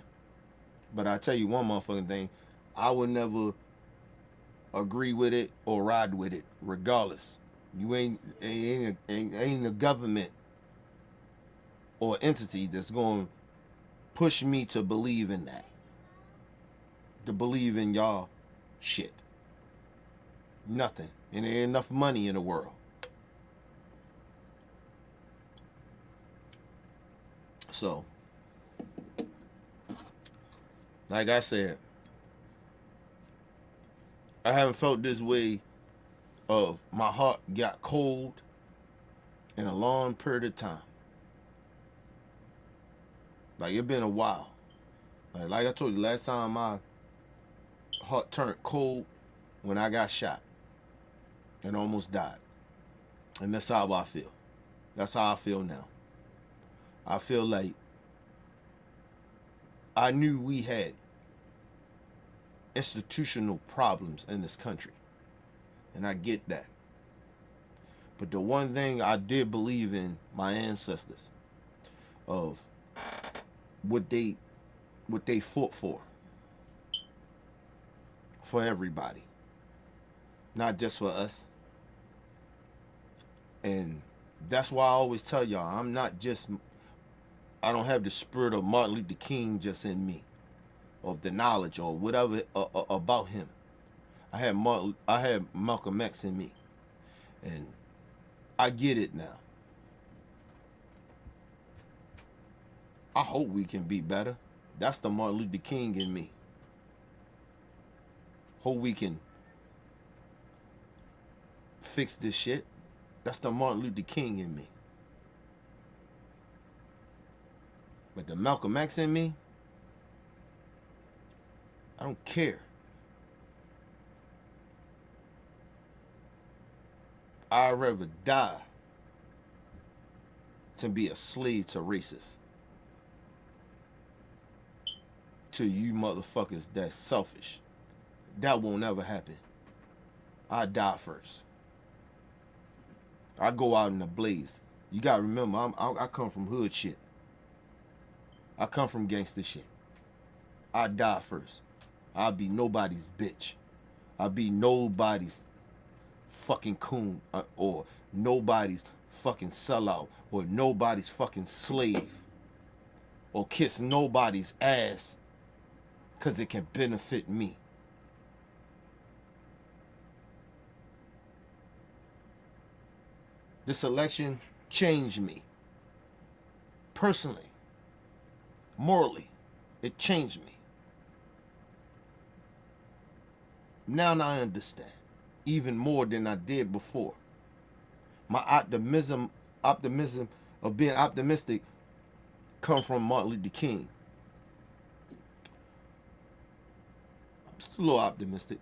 But I tell you one motherfucking thing, I would never agree with it or ride with it, regardless. You ain't a government or entity that's going to push me to believe in that. To believe in y'all shit. Nothing. And there ain't enough money in the world. So, like I said, I haven't felt this way of my heart got cold in a long period of time. Like, it's been a while. Like I told you, last time my heart turned cold when I got shot and almost died. And that's how I feel. That's how I feel now. I feel like I knew we had institutional problems in this country. And I get that. But the one thing I did believe in my ancestors of what they fought for everybody, not just for us. And that's why I always tell y'all, I don't have the spirit of Martin Luther King just in me, of the knowledge or whatever about him. I had Malcolm X in me, and I get it now. I hope we can be better. That's the Martin Luther King in me. Hope we can fix this shit. That's the Martin Luther King in me. But the Malcolm X in me, I don't care. I'd rather die than be a slave to racists. To you motherfuckers that's selfish. That won't ever happen. I die first. I go out in a blaze. You gotta remember, I come from hood shit. I come from gangster shit. I die first. I'll be nobody's bitch. I'll be nobody's fucking coon, or nobody's fucking sellout, or nobody's fucking slave, or kiss nobody's ass because it can benefit me. This election changed me. Personally, morally, it changed me. Now I understand, even more than I did before. My optimism of being optimistic come from Martin Luther King. I'm still a little optimistic.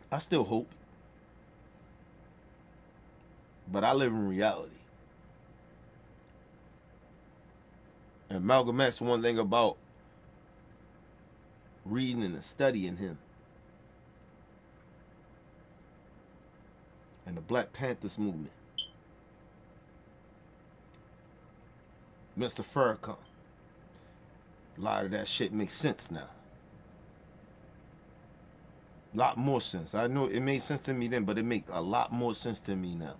I still hope. But I live in reality. And Malcolm X, one thing about reading and studying him, and the Black Panthers movement, Mr. Farrakhan, a lot of that shit makes sense now. A lot more sense. I know it made sense to me then, but it makes a lot more sense to me now.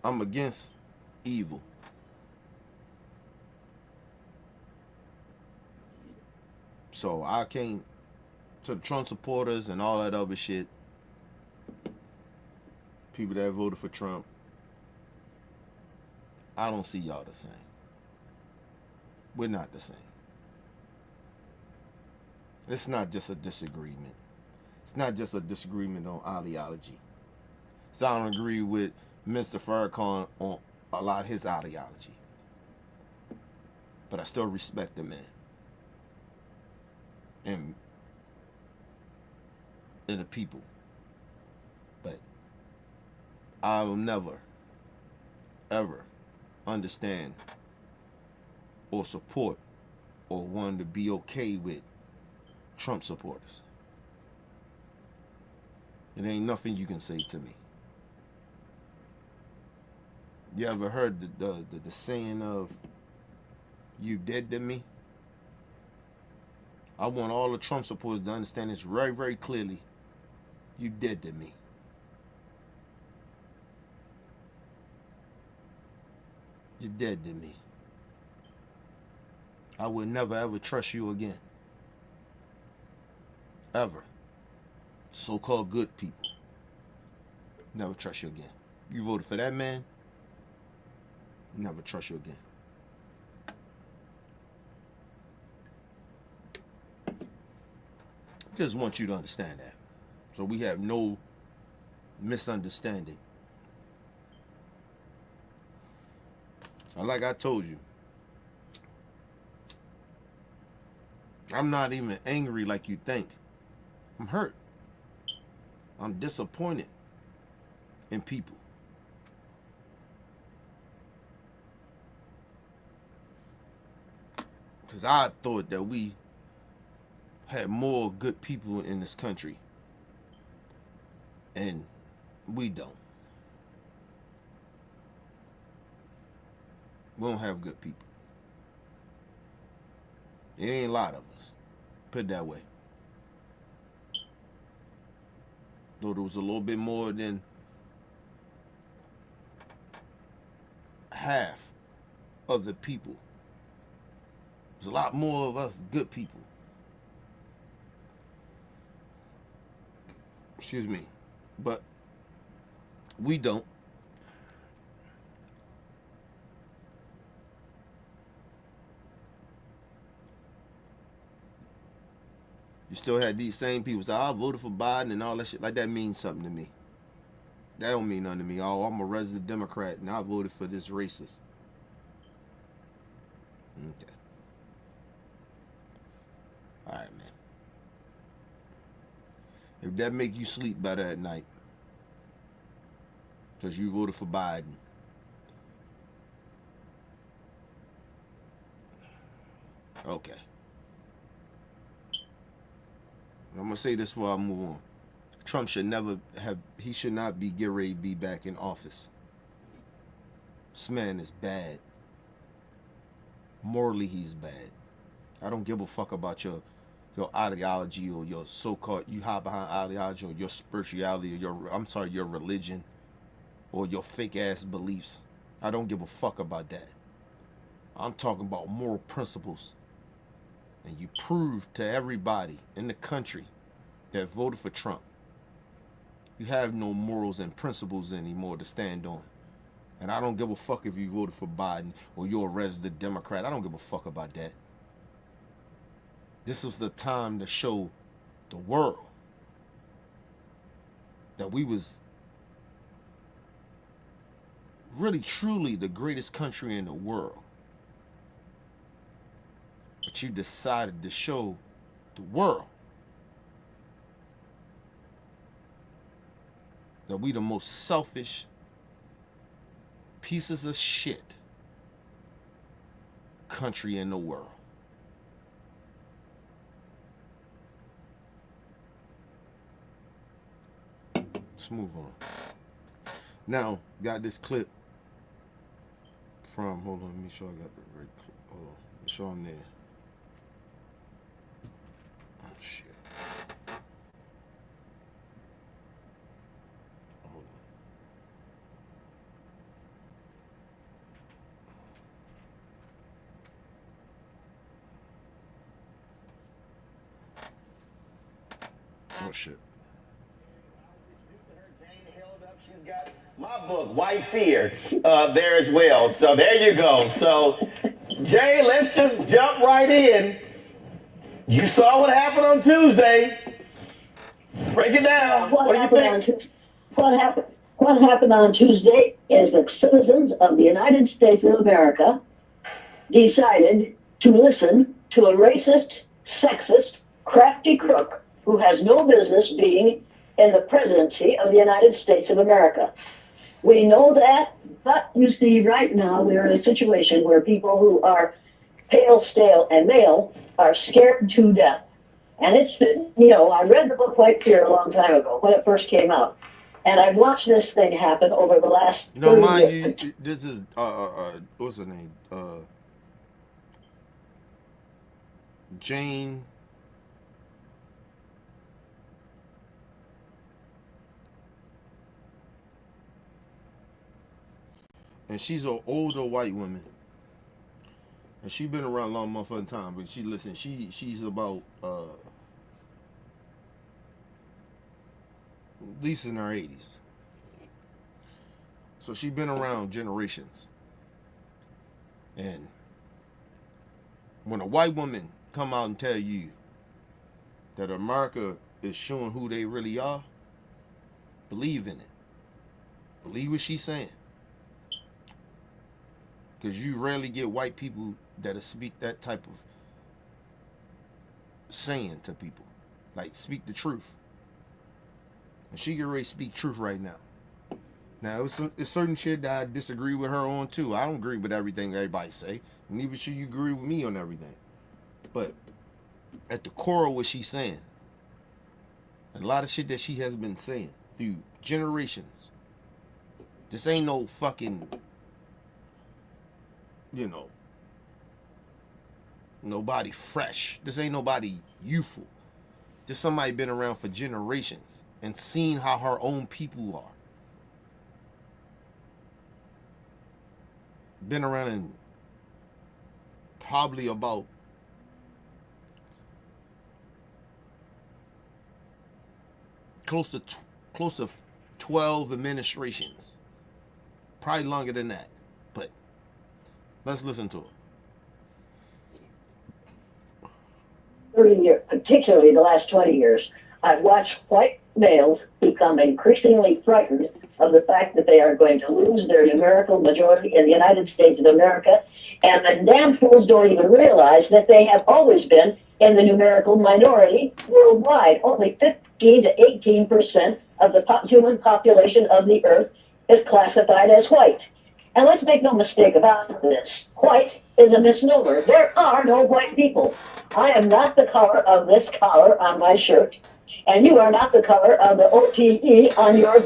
I'm against evil. So I came to the Trump supporters and all that other shit. People that voted for Trump. I don't see y'all the same. We're not the same. It's not just a disagreement. It's not just a disagreement on ideology. So I don't agree with Mr. Farrakhan on a lot of his ideology. But I still respect the man. And the people. But I will never, ever understand or support or want to be okay with Trump supporters. It ain't nothing you can say to me. You ever heard the saying of, you dead to me? I want all the Trump supporters to understand this very, very clearly. You dead to me. You're dead to me. I will never, ever trust you again. Ever. So-called good people. Never trust you again. You voted for that man, never trust you again. Just want you to understand that. So we have no misunderstanding. And like I told you, I'm not even angry like you think. I'm hurt. I'm disappointed in people. Because I thought that we had more good people in this country. And we don't. We don't have good people. It ain't a lot of us. Put it that way. Though there was a little bit more than half of the people. There's a lot more of us good people. Excuse me. But we don't. You still had these same people say, I voted for Biden and all that shit. Like that means something to me. That don't mean nothing to me. Oh, I'm a resident Democrat and I voted for this racist. Okay. All right, man. If that make you sleep better at night because you voted for Biden, okay. I'm going to say this before I move on. Trump should never have, he should not be get ready to be back in office. This man is bad. Morally, he's bad. I don't give a fuck about your ideology or your so-called, you hide behind ideology or your spirituality or your religion or your fake ass beliefs. I don't give a fuck about that. I'm talking about moral principles. And you proved to everybody in the country that voted for Trump, you have no morals and principles anymore to stand on. And I don't give a fuck if you voted for Biden or you're a resident Democrat. I don't give a fuck about that. This was the time to show the world that we was really truly the greatest country in the world. But you decided to show the world that we the most selfish pieces of shit country in the world. Let's move on. Now, got this clip from, hold on, let me show I got the right clip. Hold on, let me show them there. Oh, shit. Hold on. Oh, shit. She's got my book, White Fear, there as well. So there you go. So, Jay, let's just jump right in. You saw what happened on Tuesday. Break it down. What do you think? What happened on Tuesday is that citizens of the United States of America decided to listen to a racist, sexist, crafty crook who has no business being in the presidency of the United States of America. We know that, but you see, right now we're in a situation where people who are pale, stale, and male are scared to death. And it's been, I read the book White Fear a long time ago when it first came out. And I've watched this thing happen over the last 30 mind years. you, this is, what's her name? Jane. And she's an older white woman. And she's been around a long motherfucking time. But she's about, at least in her 80s. So she's been around generations. And when a white woman come out and tell you that America is showing who they really are, believe in it. Believe what she's saying. because you rarely get white people that'll speak that type of saying to people. Like, speak the truth. And she can really speak truth right now. Now, it's certain shit that I disagree with her on, too. I don't agree with everything everybody say. Neither should you agree with me on everything. But at the core of what she's saying, a lot of shit that she has been saying through generations, this ain't no fucking, nobody fresh. This ain't nobody youthful. This somebody been around for generations and seen how her own people are. Been around in probably about close to 12 administrations. Probably longer than that. But let's listen to it. 30 years, particularly the last 20 years, I've watched white males become increasingly frightened of the fact that they are going to lose their numerical majority in the United States of America. And the damn fools don't even realize that they have always been in the numerical minority worldwide. Only 15 to 18% of the human population of the earth is classified as white. And let's make no mistake about this. White is a misnomer. There are no white people. I am not the color of this collar on my shirt, and you are not the color of the OTE on your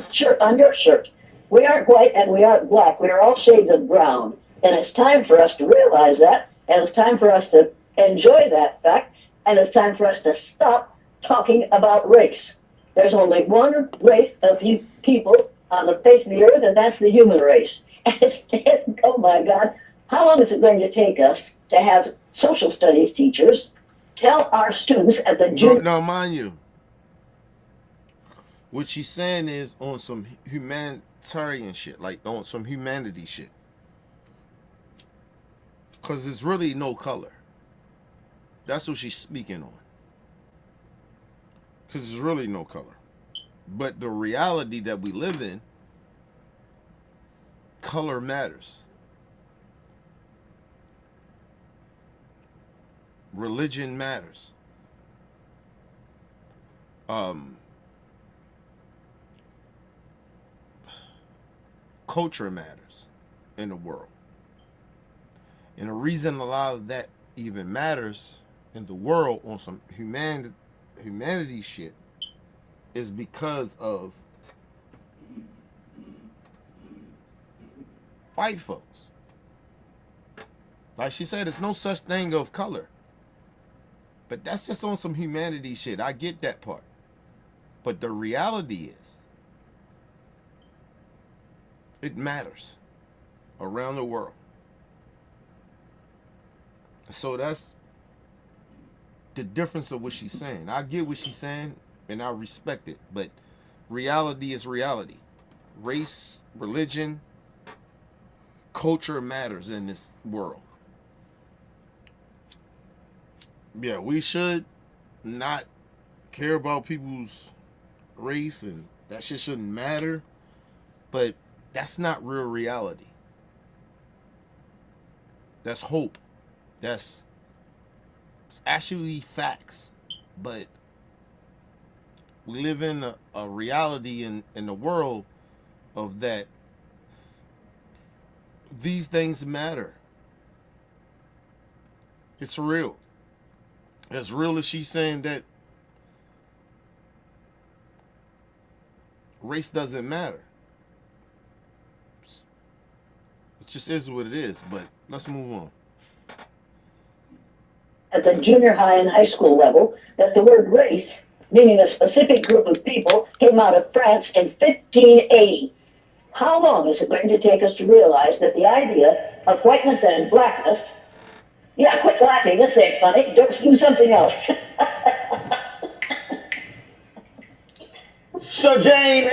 shirt. We aren't white and we aren't black. We are all shades of brown. And it's time for us to realize that, and it's time for us to enjoy that fact, and it's time for us to stop talking about race. There's only one race of people on the face of the earth, and that's the human race. And oh my God, how long is it going to take us to have social studies teachers tell our students at the Now, mind you, what she's saying is on some humanitarian shit, like on some humanity shit. Because there's really no color. That's what she's speaking on. Because there's really no color. But the reality that we live in, color matters. Religion matters. Culture matters in the world. And the reason a lot of that even matters in the world on some humanity shit is because of white folks. Like she said, there's no such thing of color. But that's just on some humanity shit. I get that part. But the reality is, it matters around the world. So that's the difference of what she's saying. I get what she's saying and I respect it. But reality is reality. Race, religion, culture matters in this world. Yeah, we should not care about people's race and that shit shouldn't matter. But that's not real reality. That's hope. That's actually facts. But we live in a reality in the world of that these things matter. It's real. As real as she's saying that race doesn't matter. It just is what it is, but let's move on. At the junior high and high school level, that the word race, meaning a specific group of people, came out of France in 1580. How long is it going to take us to realize that the idea of whiteness and blackness, yeah, quit laughing, this ain't funny, do something else. So Jane,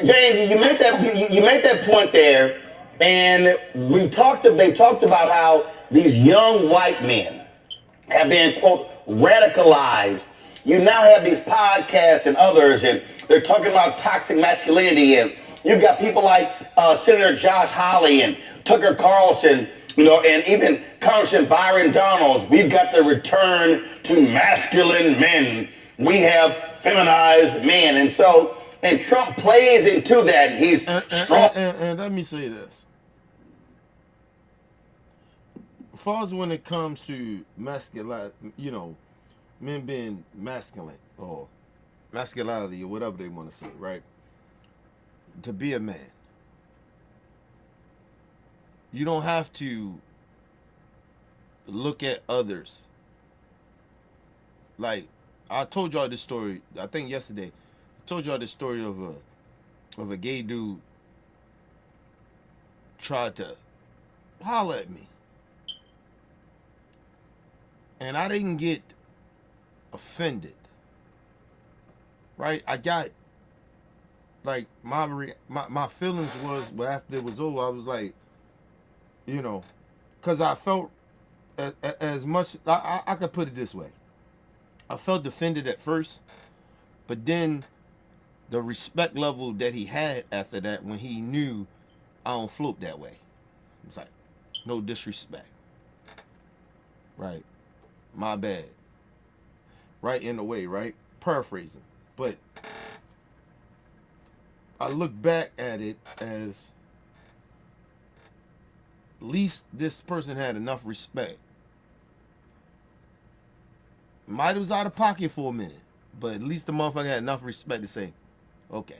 Jane, you make that point there, and they talked about how these young white men have been, quote, radicalized. You now have these podcasts and others, and they're talking about toxic masculinity, and you've got people like Senator Josh Hawley and Tucker Carlson, and even Congressman Byron Donalds. We've got the return to masculine men. We have feminized men. And Trump plays into that. He's strong. And let me say this. As far as when it comes to masculine, men being masculine or masculinity or whatever they want to say, right? To be a man, you don't have to look at others. Like, I told y'all this story, I think yesterday. I told y'all this story of a gay dude tried to holler at me. And I didn't get offended. Right? I got, like, my feelings was, but after it was over, I was like, because I felt as much, I could put it this way. I felt offended at first, but then the respect level that he had after that, when he knew I don't float that way, it's like, no disrespect. Right? My bad. Right, in a way, right? Paraphrasing. But I look back at it as, at least this person had enough respect. Might have was out of pocket for a minute, but at least the motherfucker had enough respect to say, okay,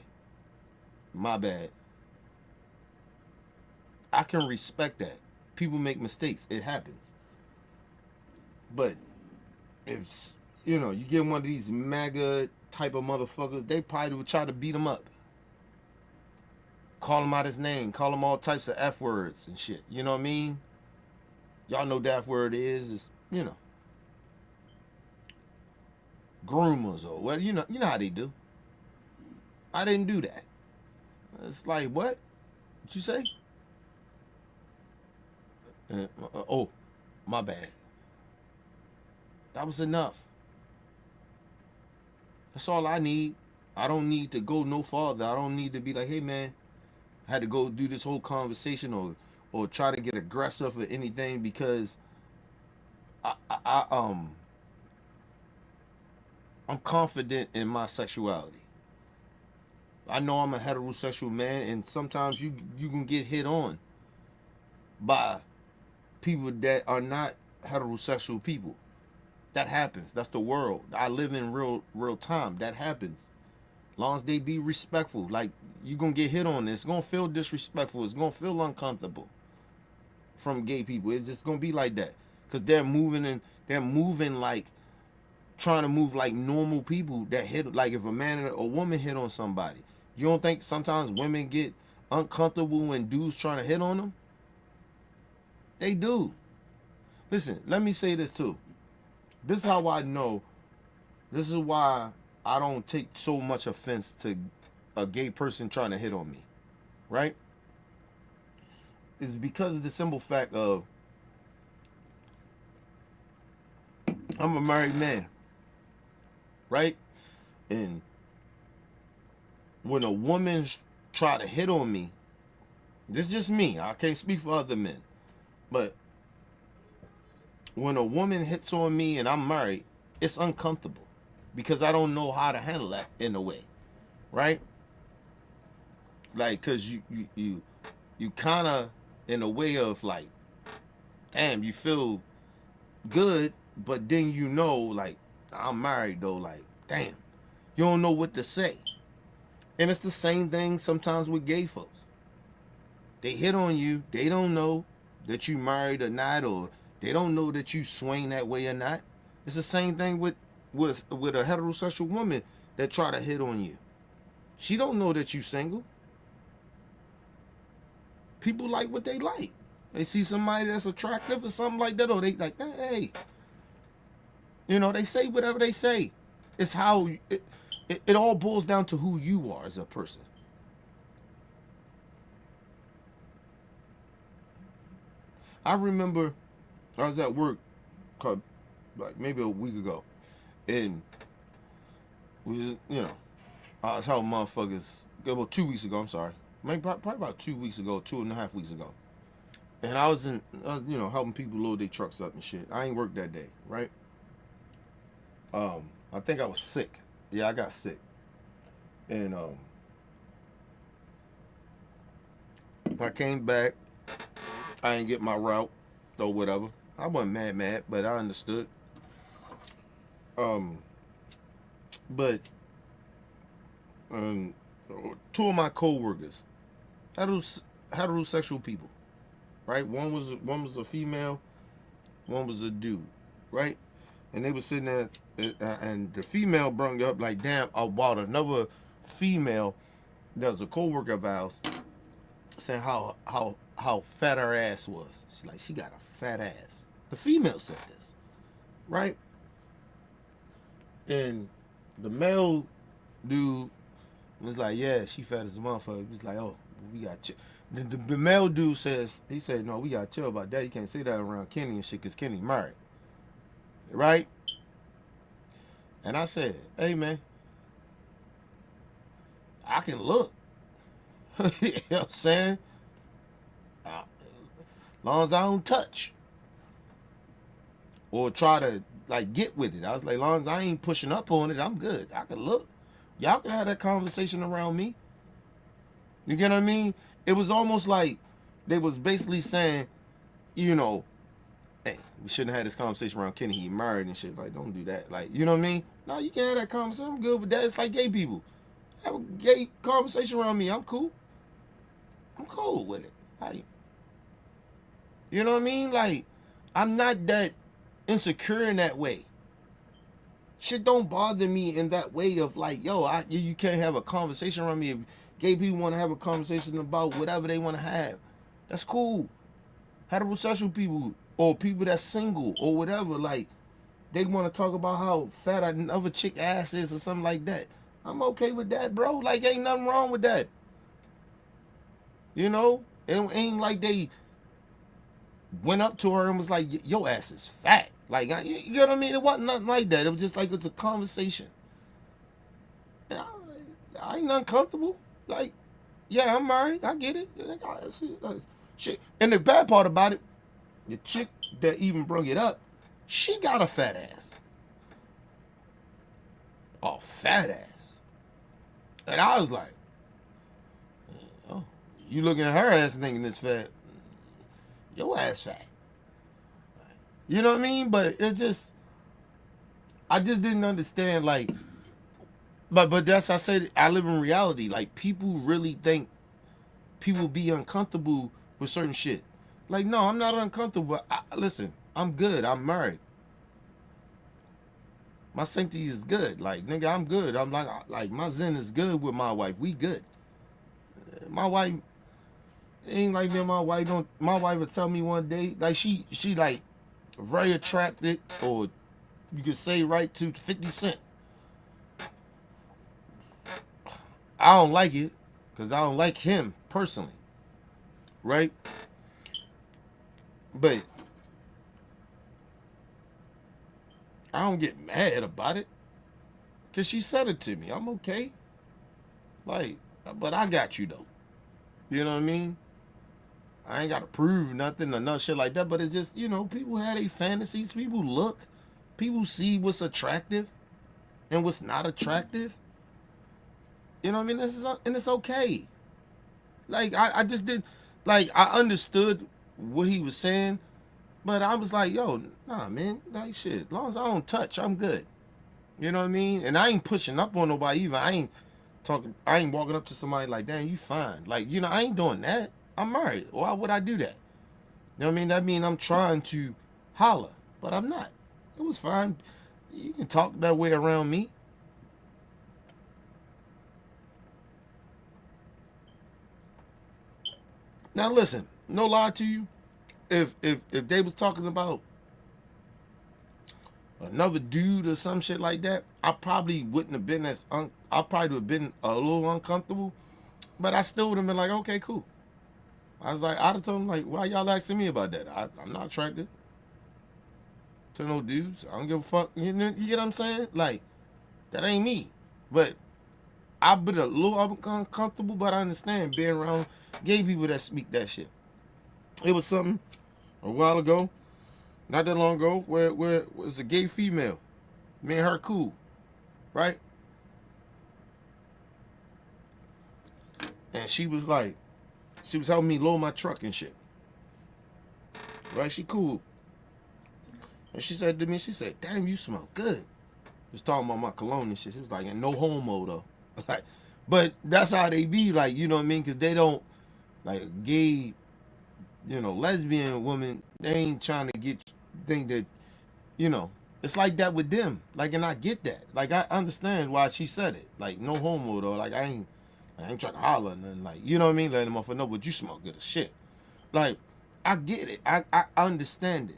my bad. I can respect that. People make mistakes. It happens. But if, you get one of these MAGA type of motherfuckers, they probably would try to beat him up. Call him out his name. Call him all types of F words and shit. You know what I mean? Y'all know that F word is. It's, groomers or what, you know how they do. I didn't do that. It's like, what you say? Oh, my bad. That was enough. That's all I need. I don't need to go no farther. I don't need to be like, hey man, I had to go do this whole conversation or try to get aggressive or anything, because I'm confident in my sexuality. I know I'm a heterosexual man, and sometimes you can get hit on by people that are not heterosexual people. That happens. That's the world. I live in real time. That happens. Long as they be respectful. Like, you gonna get hit on. It's gonna feel disrespectful. It's gonna feel uncomfortable from gay people. It's just gonna be like that, because they're moving like, trying to move like normal people that hit. Like, if a man or a woman hit on somebody, you don't think sometimes women get uncomfortable when dudes trying to hit on them? They do. Listen, let me say this too. This is how I know. This is why I don't take so much offense to a gay person trying to hit on me, right? It's because of the simple fact of, I'm a married man, right? And when a woman try to hit on me, this is just me. I can't speak for other men, but when a woman hits on me and I'm married, it's uncomfortable because I don't know how to handle that in a way, right? Like, cause you kind of in a way of like, damn, you feel good, but then like, I'm married though, like, damn, you don't know what to say. And it's the same thing sometimes with gay folks. They hit on you, they don't know that you married or not, or they don't know that you swing that way or not. It's the same thing with a heterosexual woman that try to hit on you. She don't know that you single. People like what they like. They see somebody that's attractive or something like that, or they like, hey. They say whatever they say. It's how it all boils down to who you are as a person. I remember I was at work, like maybe a week ago, and we was, I was helping motherfuckers. Well, 2 weeks ago. I'm sorry, maybe probably about 2 weeks ago, 2.5 weeks ago. and I was in, you know, helping people load their trucks up and shit. I ain't worked that day, right? I think I was sick. Yeah, I got sick, and I came back. I ain't get my route or whatever. I wasn't mad, but I understood. But two of my co-workers, heterosexual people, right? One was a female, one was a dude, right? And they were sitting there, and the female brung up like, damn, about another female that was a co-worker of ours, saying how fat her ass was. She's like, she got a fat ass. The female said this, right? And the male dude was like, yeah, she fat as a motherfucker. He was like, oh, we got chill. The male dude says, he said, no, we got chill about that. You can't say that around Kenny and shit, because Kenny married, right? And I said, hey, man, I can look. You know what I'm saying? As long as I don't touch or try to like get with it. I was like, as long as I ain't pushing up on it, I'm good. I can look. Y'all can have that conversation around me. You get what I mean? It was almost like they was basically saying, you know, hey, we shouldn't have had this conversation around Kenny. He married and shit. Like, don't do that. Like, you know what I mean? No, you can have that conversation. I'm good with that. It's like gay people. Have a gay conversation around me. I'm cool. I'm cool with it. Like, you know what I mean? Like, I'm not that insecure in that way. Shit don't bother me in that way of like, yo, you can't have a conversation around me. If gay people want to have a conversation about whatever they want to have, that's cool. Heterosexual people or people that's single or whatever, like, they want to talk about how fat another chick ass is or something like that. I'm okay with that, bro. Like, ain't nothing wrong with that. You know? It ain't like they went up to her and was like, your ass is fat. Like, you know what I mean? It wasn't nothing like that. It was just like, it's a conversation. And I ain't uncomfortable. Like, yeah, I'm married. I get it. Shit. And the bad part about it, the chick that even brought it up, she got a fat ass. A fat ass. And I was like, oh, you looking at her ass thinking it's fat. Your ass fat. You know what I mean? But it just, I just didn't understand, like, but that's, I said, I live in reality. Like, people really think people be uncomfortable with certain shit. Like, no, I'm not uncomfortable. Listen, I'm good. I'm married. My sanctity is good. Like, nigga, I'm good. I'm like my zen is good with my wife. We good. My wife ain't like me and my wife don't. My wife would tell me one day, like, she like very attracted, or you could say right to 50 Cent. I don't like it because I don't like him personally, right? But I don't get mad about it because she said it to me. I'm okay. Like, but I got you though. You know what I mean? I ain't got to prove nothing or no shit like that, but it's just, you know, people have their fantasies. People look. People see what's attractive and what's not attractive. You know what I mean? And it's okay. Like, I just did, like, I understood what he was saying, but I was like, yo, nah, man, like, shit, as long as I don't touch, I'm good. You know what I mean? And I ain't pushing up on nobody either. I ain't walking up to somebody like, damn, you fine. Like, you know, I ain't doing that. I'm married. Why would I do that? You know what I mean? That mean I'm trying to holler, but I'm not. It was fine. You can talk that way around me. Now listen, no lie to you. If they was talking about another dude or some shit like that, I probably wouldn't have been I probably would have been a little uncomfortable, but I still would have been like, okay, cool. I was like, I'd have told them, like, why y'all asking me about that? I'm not attracted to no dudes. I don't give a fuck. You get what I'm saying? Like, that ain't me. But I've been a little uncomfortable, but I understand being around gay people that speak that shit. It was something a while ago, not that long ago, where it was a gay female. Me and her cool, right? And she was helping me load my truck and shit. Right? She cool. And she said to me, she said, damn, you smell good. She was talking about my cologne and shit. She was like, and no homo though. Like, but that's how they be, like, you know what I mean? Because they don't, like, gay, you know, lesbian women, they ain't trying to think that, you know, it's like that with them. Like, and I get that. Like, I understand why she said it. Like, no homo though. Like, I ain't trying to holler or nothing. Like, you know what I mean? Let them off know, but you smell good as shit. Like, I get it. I understand it.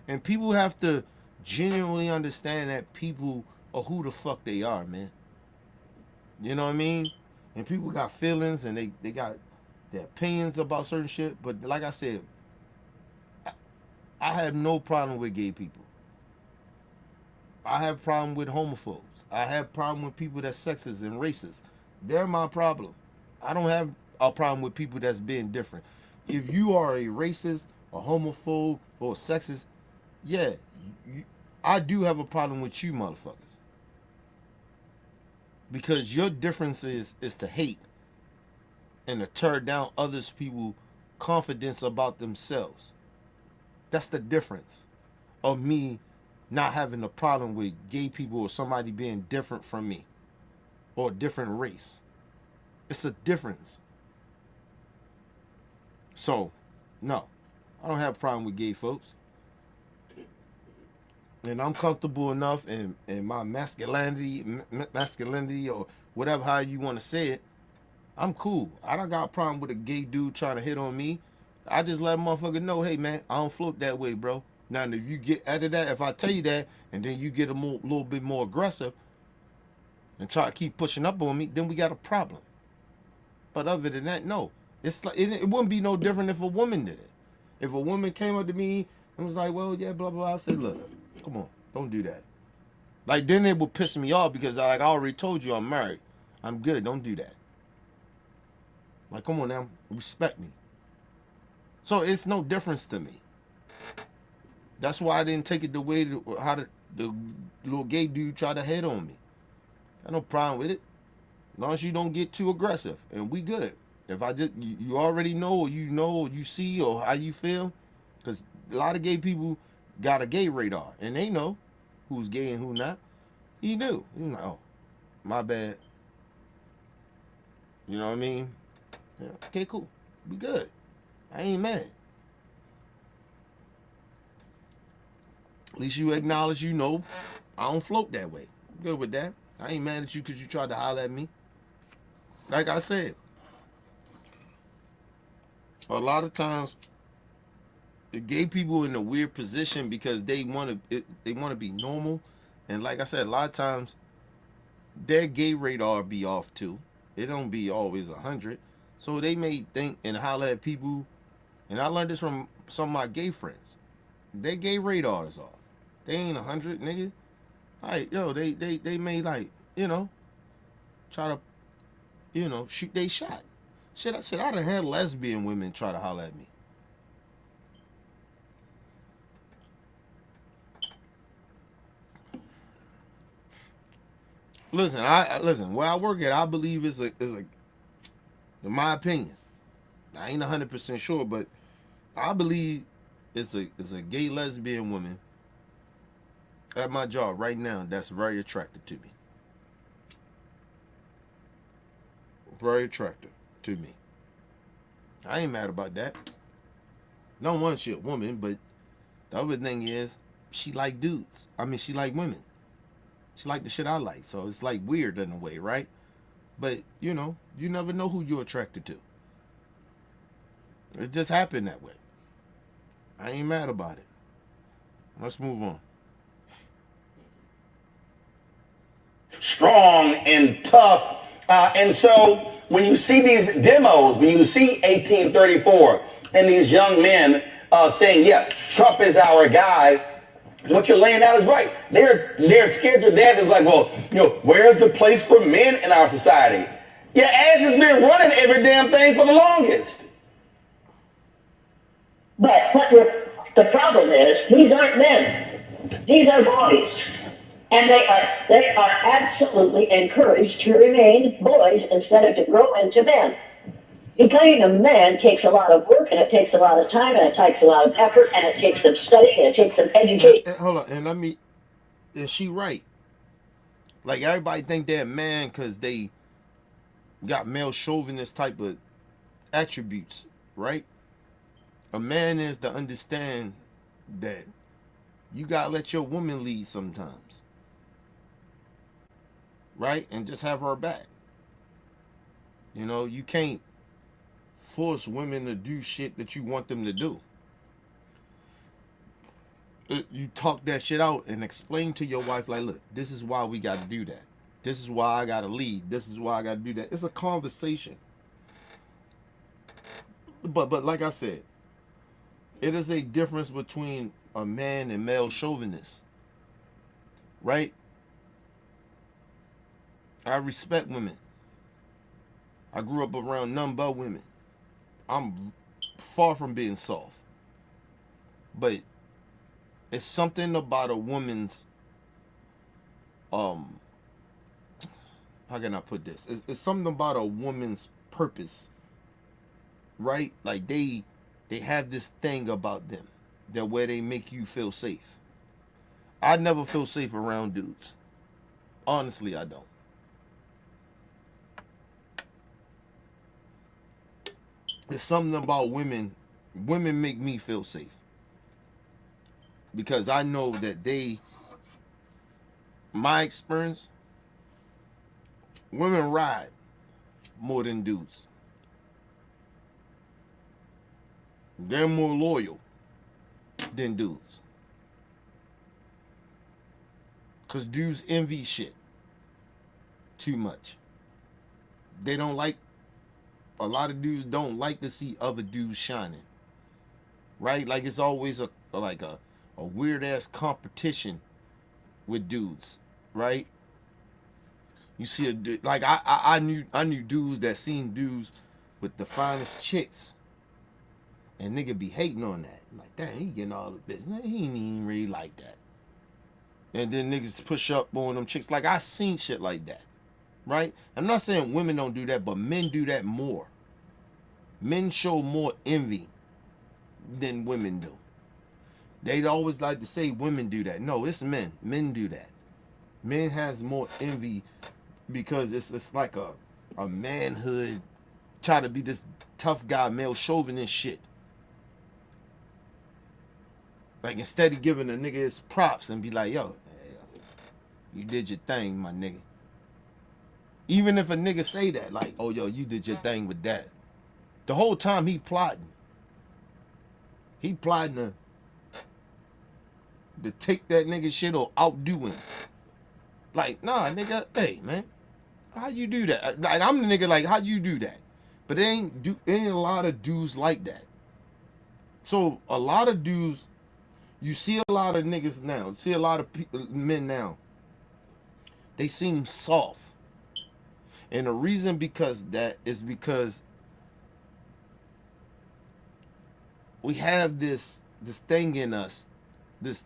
And people have to genuinely understand that people are who the fuck they are, man. You know what I mean? And people got feelings and they got their opinions about certain shit. But like I said, I have no problem with gay people. I have a problem with homophobes. I have a problem with people that's sexist and racist. They're my problem. I don't have a problem with people that's being different. If you are a racist, a homophobe, or a sexist, yeah, I do have a problem with you motherfuckers. Because your difference is to hate and to tear down others people's confidence about themselves. That's the difference of me not having a problem with gay people or somebody being different from me or a different race. It's a difference. So, no, I don't have a problem with gay folks. And I'm comfortable enough in my masculinity or whatever, how you want to say it. I'm cool. I don't got a problem with a gay dude trying to hit on me. I just let a motherfucker know, hey, man, I don't float that way, bro. Now, if you get out of that, if I tell you that, and then you get a little bit more aggressive and try to keep pushing up on me, then we got a problem. But other than that, no. It's like it wouldn't be no different if a woman did it. If a woman came up to me and was like, well, yeah, blah, blah, I said, look, come on, don't do that. Like, then it would piss me off because I already told you I'm married. I'm good, don't do that. Like, come on now, respect me. So it's no difference to me. That's why I didn't take it the way how the little gay dude tried to head on me. Got no problem with it. As long as you don't get too aggressive, and we good. If I just, you already know, or you see, or how you feel, because a lot of gay people got a gay radar, and they know who's gay and who not. He knew. He was like, oh, my bad. You know what I mean? Yeah, okay, cool. We good. I ain't mad. At least you acknowledge, you know, I don't float that way. I'm good with that. I ain't mad at you because you tried to holler at me. Like I said, a lot of times the gay people in a weird position because they want to be normal, and like I said, a lot of times their gay radar be off too. It don't be always 100, so they may think and holler at people. And I learned this from some of my gay friends. Their gay radar is off. They ain't 100, nigga. Like, yo, they may, like, you know, try to, you know, shoot they shot. Shit, I done had lesbian women try to holler at me. Listen, where I work at, I believe is a in my opinion, I ain't 100% sure, but I believe it's a gay lesbian woman at my job right now that's very attractive to me. Very attractive to me. I ain't mad about that. No one she a woman, but the other thing is she like dudes. I mean, she like women. She like the shit I like. So it's like weird in a way, right? But, you know, you never know who you're attracted to. It just happened that way. I ain't mad about it. Let's move on. Strong and tough. And so when you see these demos, when you see 1834 and these young men saying, yeah, Trump is our guy, what you're laying out is right. They're scared to death. It's like, well, you know, where's the place for men in our society? Yeah, ass has been running every damn thing for the longest. But the problem is, these aren't men. These are boys. And they are absolutely encouraged to remain boys instead of to grow into men. Becoming a man takes a lot of work, and it takes a lot of time, and it takes a lot of effort, and it takes some study, and it takes some education. Hold on, and and she right. Like, everybody think they're a man because they got male chauvinist type of attributes, right? A man is to understand that you gotta let your woman lead sometimes, right? And just have her back. You know, you can't force women to do shit that you want them to do. You talk that shit out and explain to your wife, like, look, this is why we got to do that. This is why I got to lead. This is why I got to do that. It's a conversation. But like I said, it is a difference between a man and male chauvinist, right? I respect women. I grew up around none but women. I'm far from being soft. But it's something about a woman's, how can I put this? It's something about a woman's purpose, right? Like they have this thing about them that where they make you feel safe. I never feel safe around dudes. Honestly, I don't. There's something about women. Women make me feel safe. Because I know that my experience, women ride more than dudes. They're more loyal than dudes. Because dudes envy shit too much. They don't like, a lot of dudes don't like to see other dudes shining. Right? Like it's always a weird ass competition with dudes, right? You see like I knew dudes that seen dudes with the finest chicks, and nigga be hating on that. Like, damn, he getting all the business. He ain't even really like that. And then niggas push up on them chicks. Like, I seen shit like that, right? I'm not saying women don't do that, but men do that more. Men show more envy than women do. They'd always like to say women do that. No, it's men. Men do that. Men has more envy because it's like a manhood, try to be this tough guy, male chauvinist shit. Like, instead of giving a nigga his props and be like, yo, you did your thing, my nigga. Even if a nigga say that, like, oh, yo, you did your thing with that. The whole time he plotting. He plotting to take that nigga shit or outdo him. Like, nah, nigga, hey, man, how you do that? Like, I'm the nigga, like, how you do that? But it ain't a lot of dudes like that. So a lot of dudes, you see a lot of niggas now, see a lot of men now, they seem soft. And the reason because that is because we have this thing in us, this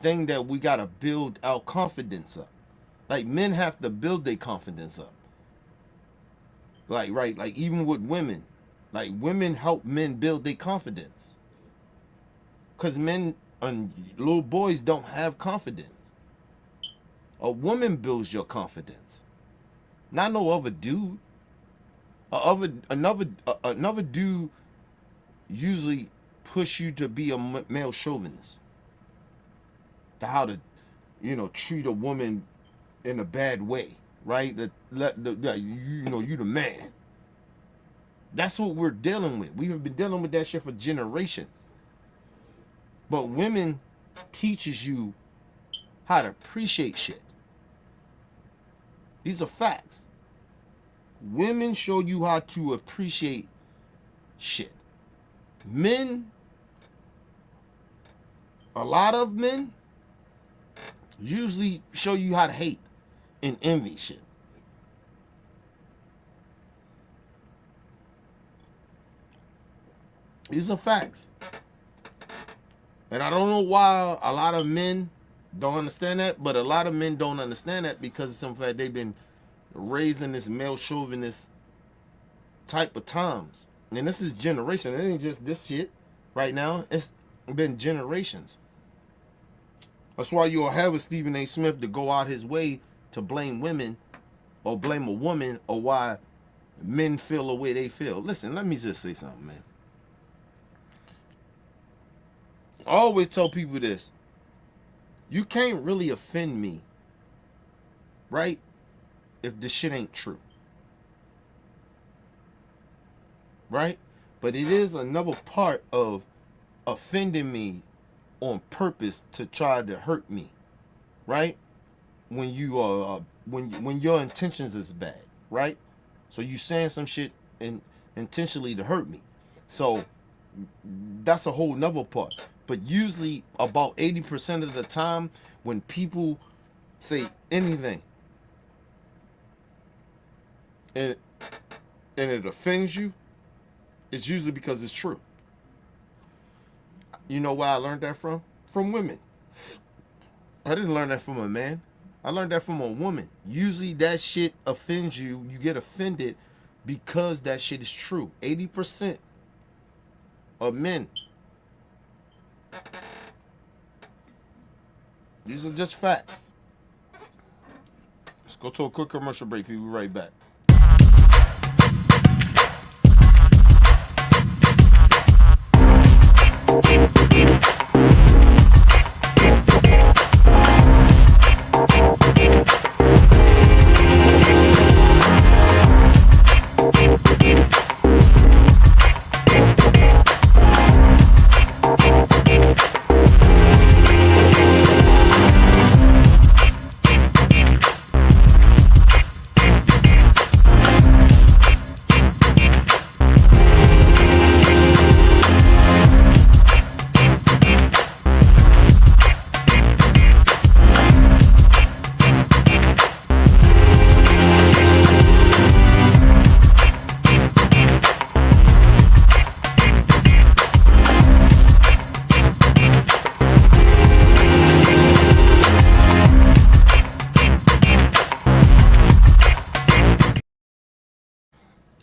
thing that we gotta build our confidence up. Like, men have to build their confidence up. Like, right, like even with women, like women help men build their confidence. Cause men and little boys don't have confidence. A woman builds your confidence, not no other dude. Another dude usually push you to be a male chauvinist, to how to, treat a woman in a bad way, right? You the man. That's what we're dealing with. We have been dealing with that shit for generations. But women teaches you how to appreciate shit. These are facts. Women show you how to appreciate shit. Men, a lot of men, usually show you how to hate and envy shit. These are facts. And I don't know why a lot of men don't understand that, but a lot of men don't understand that because of some fact they've been raised in this male chauvinist type of times. And this is generation. It ain't just this shit right now. It's been generations. That's why you'll have a Stephen A. Smith to go out his way to blame women or blame a woman or why men feel the way they feel. Listen, let me just say something, man. I always tell people this. You can't really offend me, right, if this shit ain't true. Right? But it is another part of offending me on purpose to try to hurt me. Right? When you are when your intentions is bad, right? So you saying some shit intentionally to hurt me. So that's a whole nother part. But usually about 80% of the time when people say anything and it offends you, it's usually because it's true. You know where I learned that from? From women. I didn't learn that from a man. I learned that from a woman. Usually that shit offends you. You get offended because that shit is true. 80% of men. These are just facts. Let's go to a quick commercial break. We'll be right back.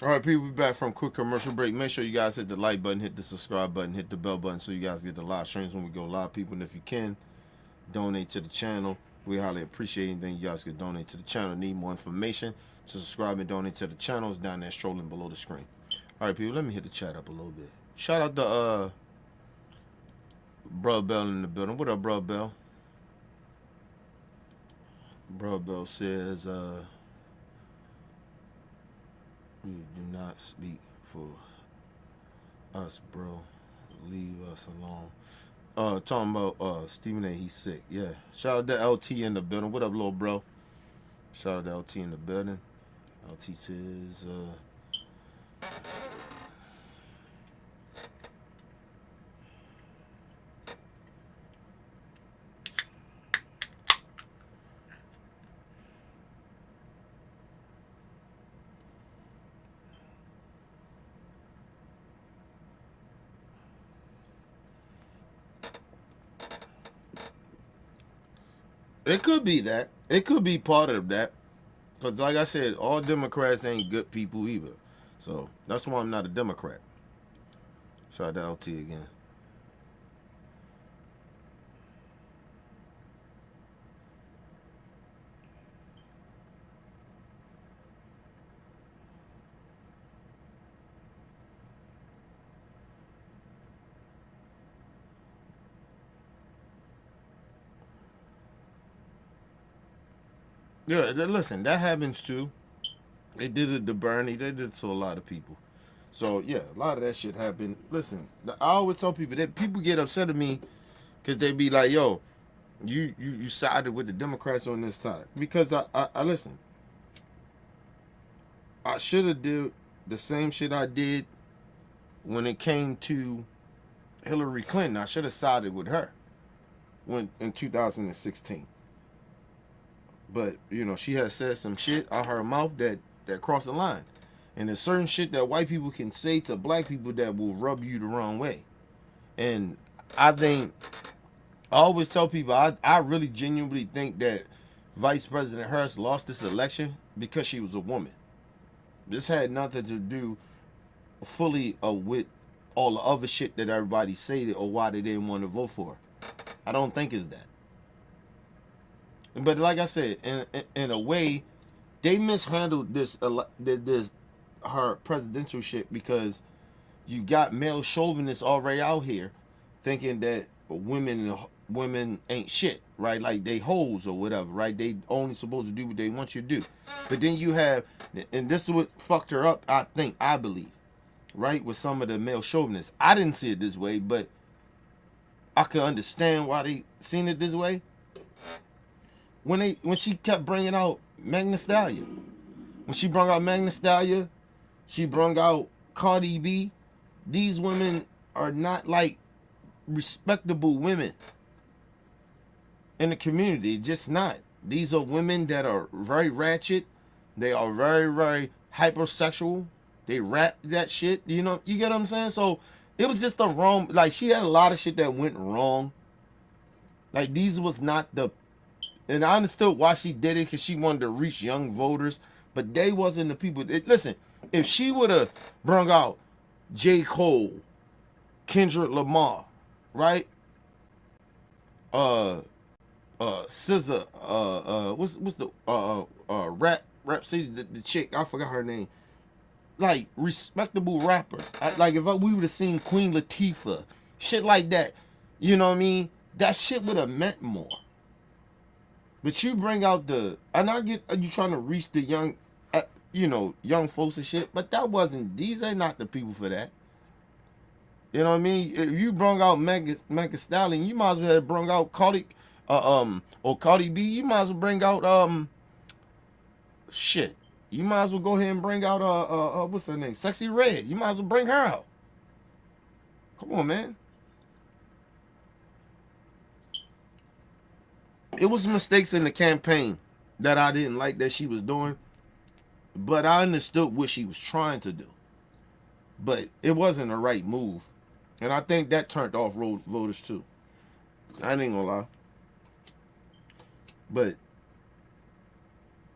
All right, people, we're back from quick commercial break. Make sure you guys hit the like button, hit the subscribe button, hit the bell button so you guys get the live streams when we go live, people. And if you can, donate to the channel. We highly appreciate anything you guys can donate to the channel. Need more information to subscribe and donate to the channel. It's down there strolling below the screen. All right, people, let me hit the chat up a little bit. Shout out to Brother Bell in the building. What up, Brother Bell? Brother Bell says, you do not speak for us, bro. Leave us alone. Talking about Stephen A. He's sick. Yeah. Shout out to LT in the building. What up, little bro? Shout out to LT in the building. LT says, it could be that. It could be part of that. Because like I said, all Democrats ain't good people either. So that's why I'm not a Democrat. Shout out to LT again. Yeah, listen, that happens too. They did it to Bernie. They did it to a lot of people. So, yeah, a lot of that shit happened. Listen, I always tell people that people get upset at me because they be like, yo, you sided with the Democrats on this time. Because I listen, I should have did the same shit I did when it came to Hillary Clinton. I should have sided with her in 2016. But, you know, she had said some shit out her mouth that crossed the line. And there's certain shit that white people can say to black people that will rub you the wrong way. And I think, I always tell people, I really genuinely think that Vice President Harris lost this election because she was a woman. This had nothing to do fully with all the other shit that everybody said or why they didn't want to vote for her. I don't think it's that. But like I said, in a way, they mishandled this her presidential shit because you got male chauvinists already out here thinking that women ain't shit, right? Like they hoes or whatever, right? They only supposed to do what they want you to do. But then you have, and this is what fucked her up, I believe, right? With some of the male chauvinists. I didn't see it this way, but I could understand why they seen it this way. When she kept bringing out Magna Stallion. When she brought out Magna Stallion, she brought out Cardi B. These women are not like respectable women in the community. Just not. These are women that are very ratchet. They are very, very hypersexual. They rap that shit. You know, you get what I'm saying? So it was just the wrong, like she had a lot of shit that went wrong. Like these was not the, and I understood why she did it because she wanted to reach young voters, but they wasn't the people. Listen, if she would have brung out J. Cole, Kendrick Lamar, right? SZA, what's the rap city, the chick, I forgot her name. Like respectable rappers. Like if we would have seen Queen Latifah, shit like that, you know what I mean? That shit would have meant more. But you bring out and I get you trying to reach the young, young folks and shit, but these ain't not the people for that. You know what I mean? If you brung out Megan Stallion, you might as well have brung out Cardi B. You might as well bring out shit. You might as well go ahead and bring out what's her name? Sexy Red. You might as well bring her out. Come on, man. It was mistakes in the campaign that I didn't like that she was doing, but I understood what she was trying to do. But it wasn't the right move. And I think that turned off voters too. I ain't gonna lie. But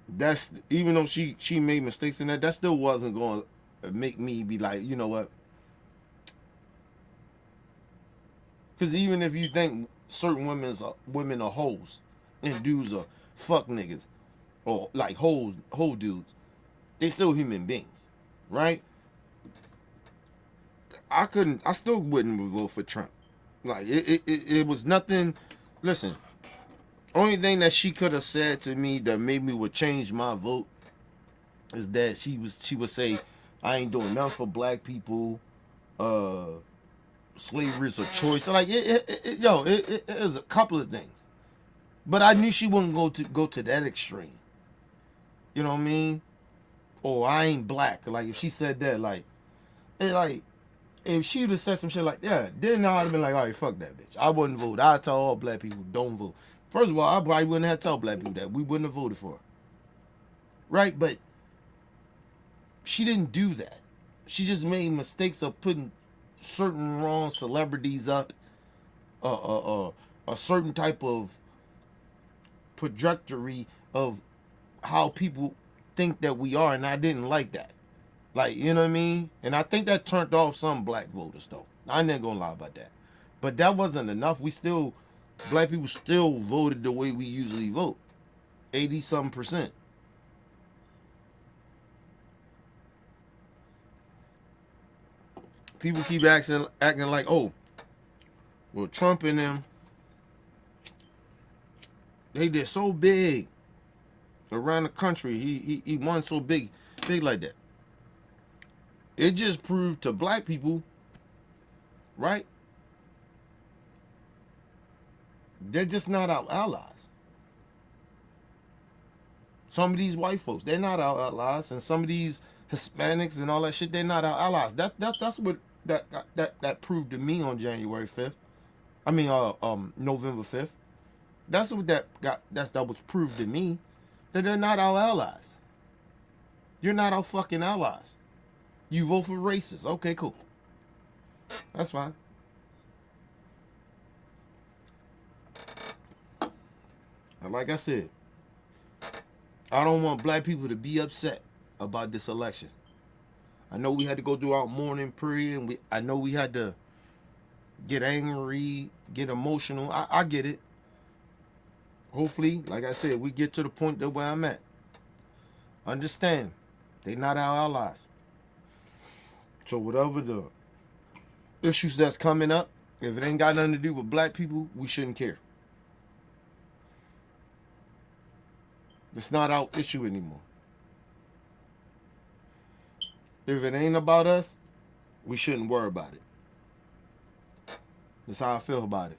that's, even though she made mistakes in that still wasn't going to make me be like, you know what? Because even if you think certain women are hoes and dudes are fuck niggas or like whole dudes, they still human beings, right? I still wouldn't vote for Trump. Like it was nothing. Listen, only thing that she could have said to me that made me would change my vote is that she would say, I ain't doing nothing for black people. Slavery is a choice. Like it was a couple of things, but I knew she wouldn't go to that extreme. You know what I mean? Or I ain't black. Like if she said that, like if she would have said some shit like that, then I'd have been like, all right, fuck that bitch. I wouldn't vote. I'd tell all black people don't vote. First of all, I probably wouldn't have to tell black people that. We wouldn't have voted for her. Right? But she didn't do that. She just made mistakes of putting certain wrong celebrities up, a certain type of trajectory of how people think that we are, and I didn't like that. Like, you know what I mean? And I think that turned off some black voters, though. I ain't gonna lie about that. But that wasn't enough. Black people still voted the way we usually vote. 80-something%. People keep acting like, oh, well, Trump and them, they did so big around the country. He won so big like that. It just proved to black people, right? They're just not our allies. Some of these white folks, they're not our allies, and some of these Hispanics and all that shit, they're not our allies. That's what that proved to me on January 5th. I mean, November 5th. That's what that was proved to me, that they're not our allies. You're not our fucking allies. You vote for racist. Okay, cool. That's fine. And like I said, I don't want black people to be upset about this election. I know we had to go through our mourning period, and I know we had to get angry, get emotional. I get it. Hopefully, like I said, we get to the point that where I'm at. Understand, they not our allies. So whatever the issues that's coming up, if it ain't got nothing to do with black people, we shouldn't care. It's not our issue anymore. If it ain't about us, we shouldn't worry about it. That's how I feel about it.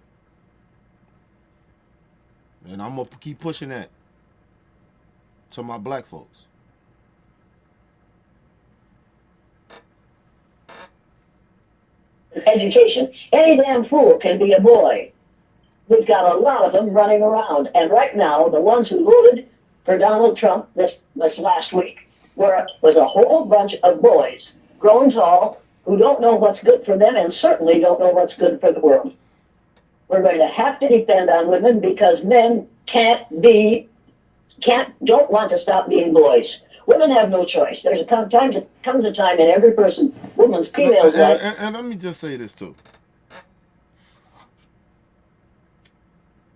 And I'm going to keep pushing that to my black folks. Education. Any damn fool can be a boy. We've got a lot of them running around. And right now, the ones who voted for Donald Trump this last week was a whole bunch of boys, grown tall, who don't know what's good for them and certainly don't know what's good for the world. We're going to have to depend on women because men don't want to stop being boys. Women have no choice. Comes a time in every woman's, female's life. And let me just say this too.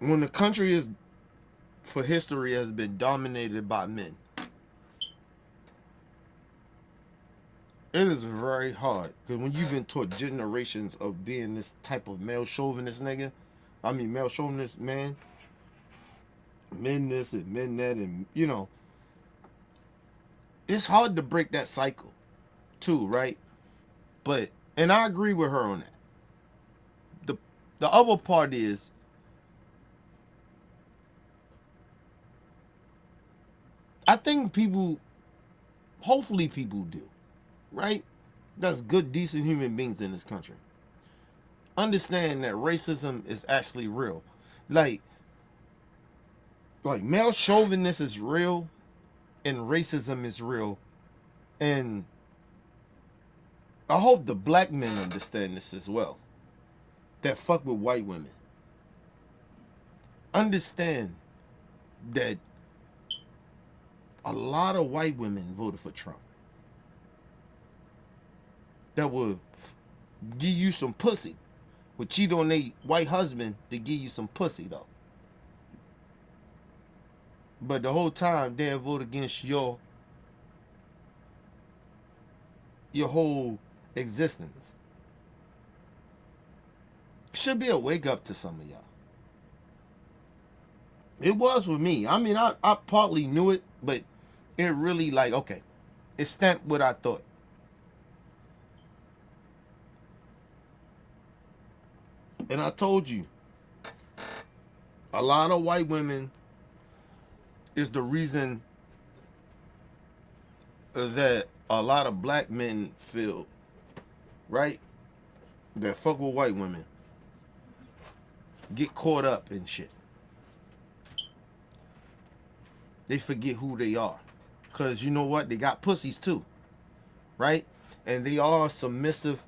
When the country for history has been dominated by men, it is very hard. Because when you've been taught generations of being this type of male chauvinist male chauvinist man, men this and men that, and it's hard to break that cycle too, right? And I agree with her on that. The other part is, I think hopefully people do, right? That's good, decent human beings in this country. Understand that racism is actually real. Like male chauvinism is real and racism is real. And I hope the black men understand this as well. That fuck with white women. Understand that a lot of white women voted for Trump. That will give you some pussy. Would cheat on their white husband to give you some pussy though. But the whole time they'll vote against your whole existence. Should be a wake up to some of y'all. It was with me. I mean, I partly knew it, but it really okay, it stamped what I thought. And I told you, a lot of white women is the reason that a lot of black men feel, right, that fuck with white women, get caught up in shit. They forget who they are. Because you know what? They got pussies too. Right? And they are submissive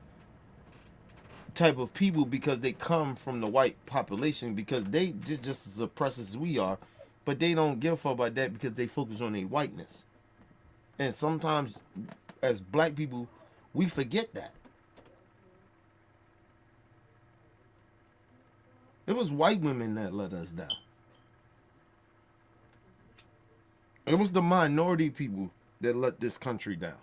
type of people because they come from the white population, because they just as oppressed as we are, but they don't give a fuck about that because they focus on their whiteness. And sometimes as black people, we forget that. It was white women that let us down. It was the minority people that let this country down.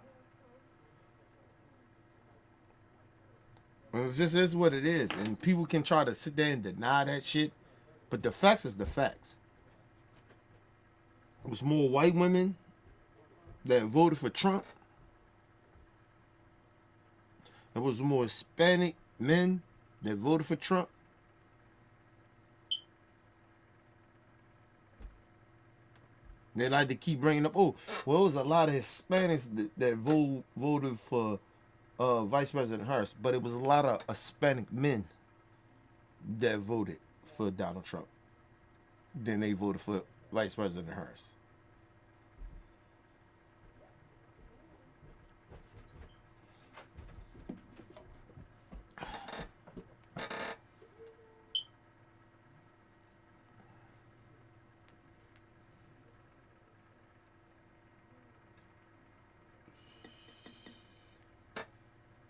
And it just is what it is. And people can try to sit there and deny that shit, but the facts is the facts. It was more white women that voted for Trump. It was more Hispanic men that voted for Trump. They like to keep bringing up, it was a lot of Hispanics that voted for Vice President Harris, but it was a lot of Hispanic men that voted for Donald Trump. Then they voted for Vice President Harris.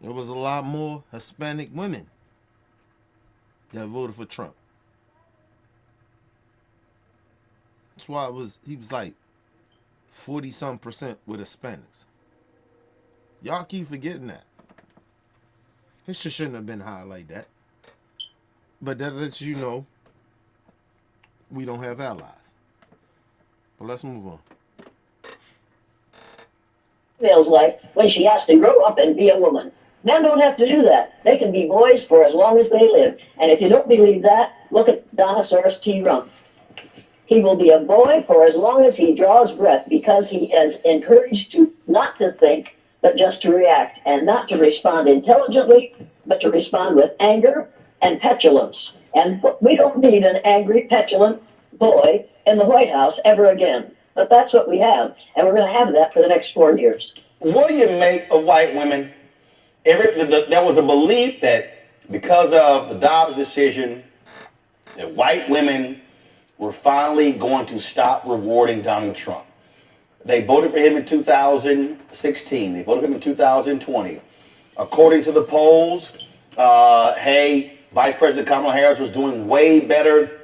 there was a lot more Hispanic women that voted for Trump. That's why he was like 40-some% with Hispanics. Y'all keep forgetting that. It shouldn't have been high like that. But that lets you know we don't have allies. But let's move on. Feels like when she has to grow up and be a woman. Men don't have to do that. They can be boys for as long as they live. And if you don't believe that, look at Donosaurus T. Rump. He will be a boy for as long as he draws breath because he is encouraged to not to think, but just to react, and not to respond intelligently, but to respond with anger and petulance. And we don't need an angry, petulant boy in the White House ever again. But that's what we have, and we're going to have that for the next 4 years. What do you make of white women? There was a belief that because of the Dobbs decision, that white women were finally going to stop rewarding Donald Trump. They voted for him in 2016. They voted for him in 2020. According to the polls, Vice President Kamala Harris was doing way better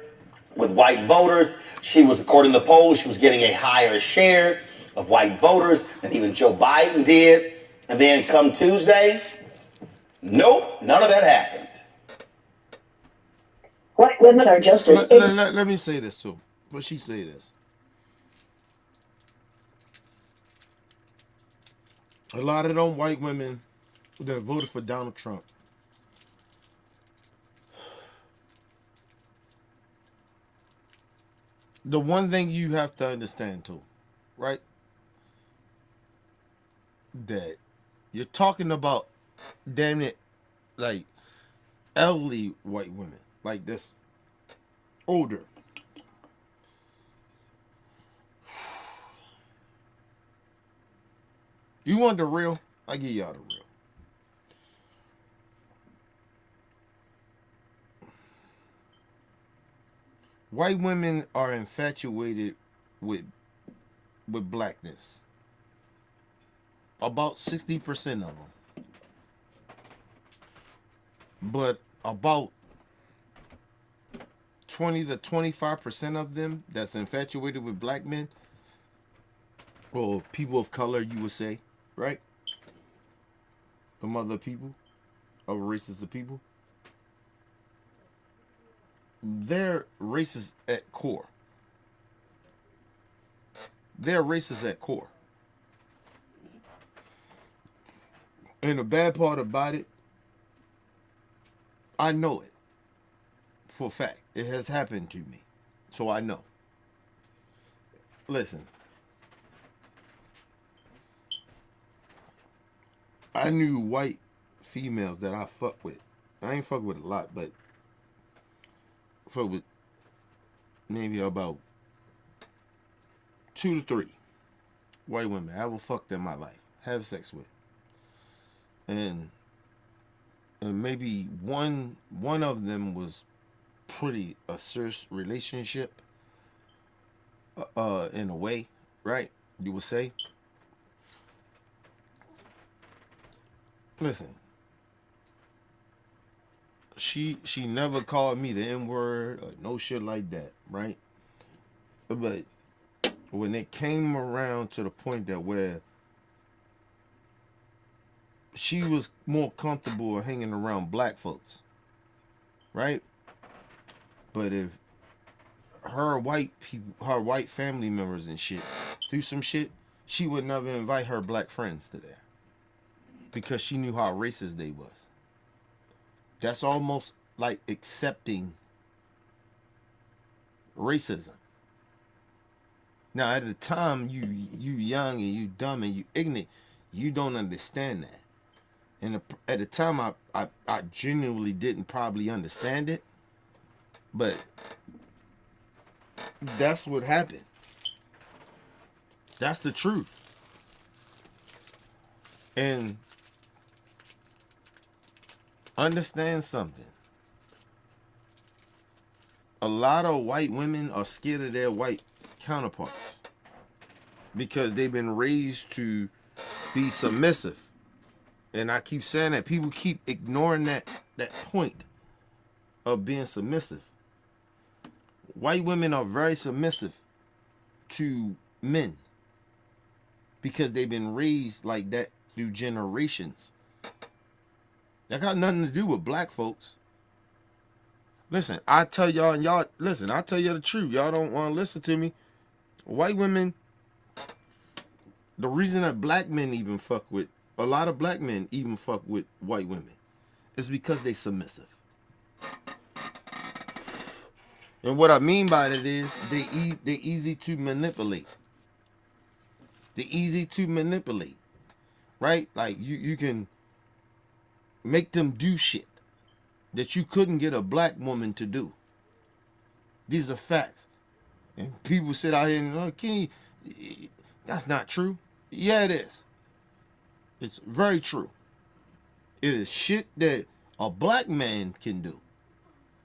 with white voters. She was, according to the polls, she was getting a higher share of white voters than even Joe Biden did. And then come Tuesday, nope, none of that happened. White women are just as... Let me say this too. But she say this. A lot of them white women that voted for Donald Trump, the one thing you have to understand too, right? That you're talking about damn it, like elderly white women, like this older. You want the real? I give y'all the real. White women are infatuated with blackness. About 60% of them. But about 20 to 25% of them that's infatuated with black men, or people of color, you would say, right? Some other people, other races of people. They're racist at core. They're racist at core. And the bad part about it, I know it for a fact. It has happened to me. So I know. Listen. I knew white females that I fuck with. I ain't fuck with a lot, but fuck with maybe about 2 to 3 white women I ever fucked in my life, have sex with, and maybe one of them was pretty a serious relationship, in a way, right? You would say. Listen. She never called me the N-word or no shit like that, right? But when it came around to the point that where she was more comfortable hanging around black folks, right? But if her white people, her white family members and shit do some shit, she would never invite her black friends to there because she knew how racist they was. That's almost like accepting racism. Now, at the time, you young and you dumb and you ignorant, you don't understand that. And at the time, I genuinely didn't probably understand it, but that's what happened. That's the truth. And understand something. A lot of white women are scared of their white counterparts because they've been raised to be submissive And I keep saying that people keep ignoring that point of being submissive. White women are very submissive to men because they've been raised like that through generations. That got nothing to do with black folks. Listen, I tell y'all, and y'all listen, I tell you the truth. Y'all don't want to listen to me. White women, the reason that black men even fuck with, a lot of black men even fuck with white women is because they submissive. And what I mean by that is they easy to manipulate. They're easy to manipulate, right? Like you can make them do shit that you couldn't get a black woman to do. These are facts. And people sit out here and, oh, Kenny, that's not true. Yeah, it is. It's very true. It is shit that a black man can do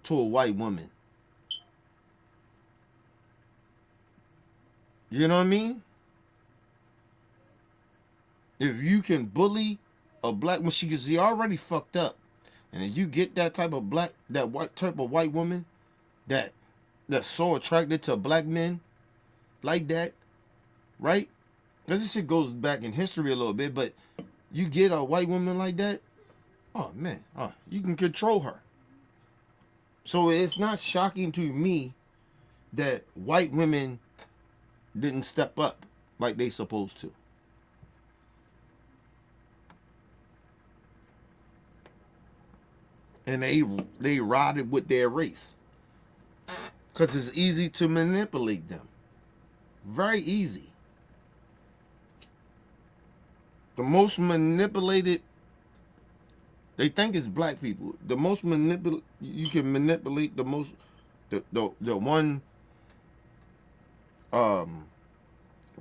to a white woman. You know what I mean? If you can bully a black woman, she already fucked up. And if you get that type of white woman that's so attracted to black men like that, right? Because this shit goes back in history a little bit, but you get a white woman like that, oh man, you can control her. So it's not shocking to me that white women didn't step up like they supposed to. And they rotted with their race. Because it's easy to manipulate them. Very easy. The most manipulated, they think it's black people. The most you can manipulate the most, the one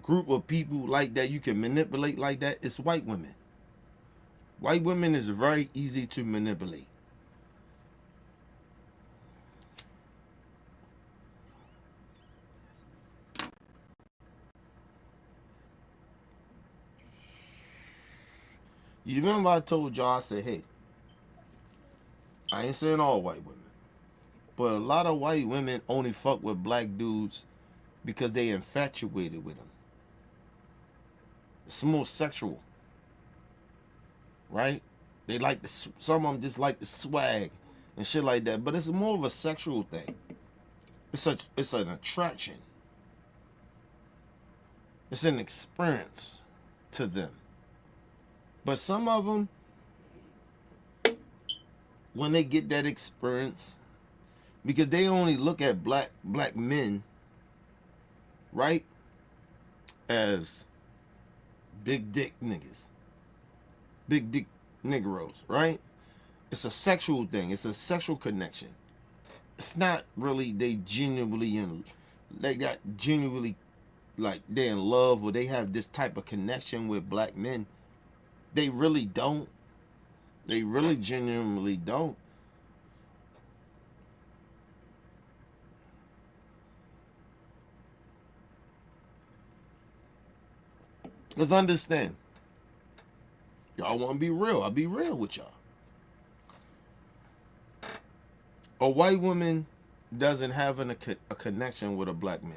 group of people like that you can manipulate like that is white women. White women is very easy to manipulate. You remember I told y'all, I said, hey, I ain't saying all white women, but a lot of white women only fuck with black dudes because they infatuated with them. It's more sexual, right? They like some of them just like the swag and shit like that, but it's more of a sexual thing. It's an attraction. It's an experience to them. But some of them, when they get that experience, because they only look at black men, right, as big dick niggas, big dick niggeros, right? It's a sexual thing. It's a sexual connection. It's not really they got genuinely like they're in love or they have this type of connection with black men. They really don't. They really genuinely don't. Let's understand. Y'all want to be real. I'll be real with y'all. A white woman doesn't have a connection with a black man.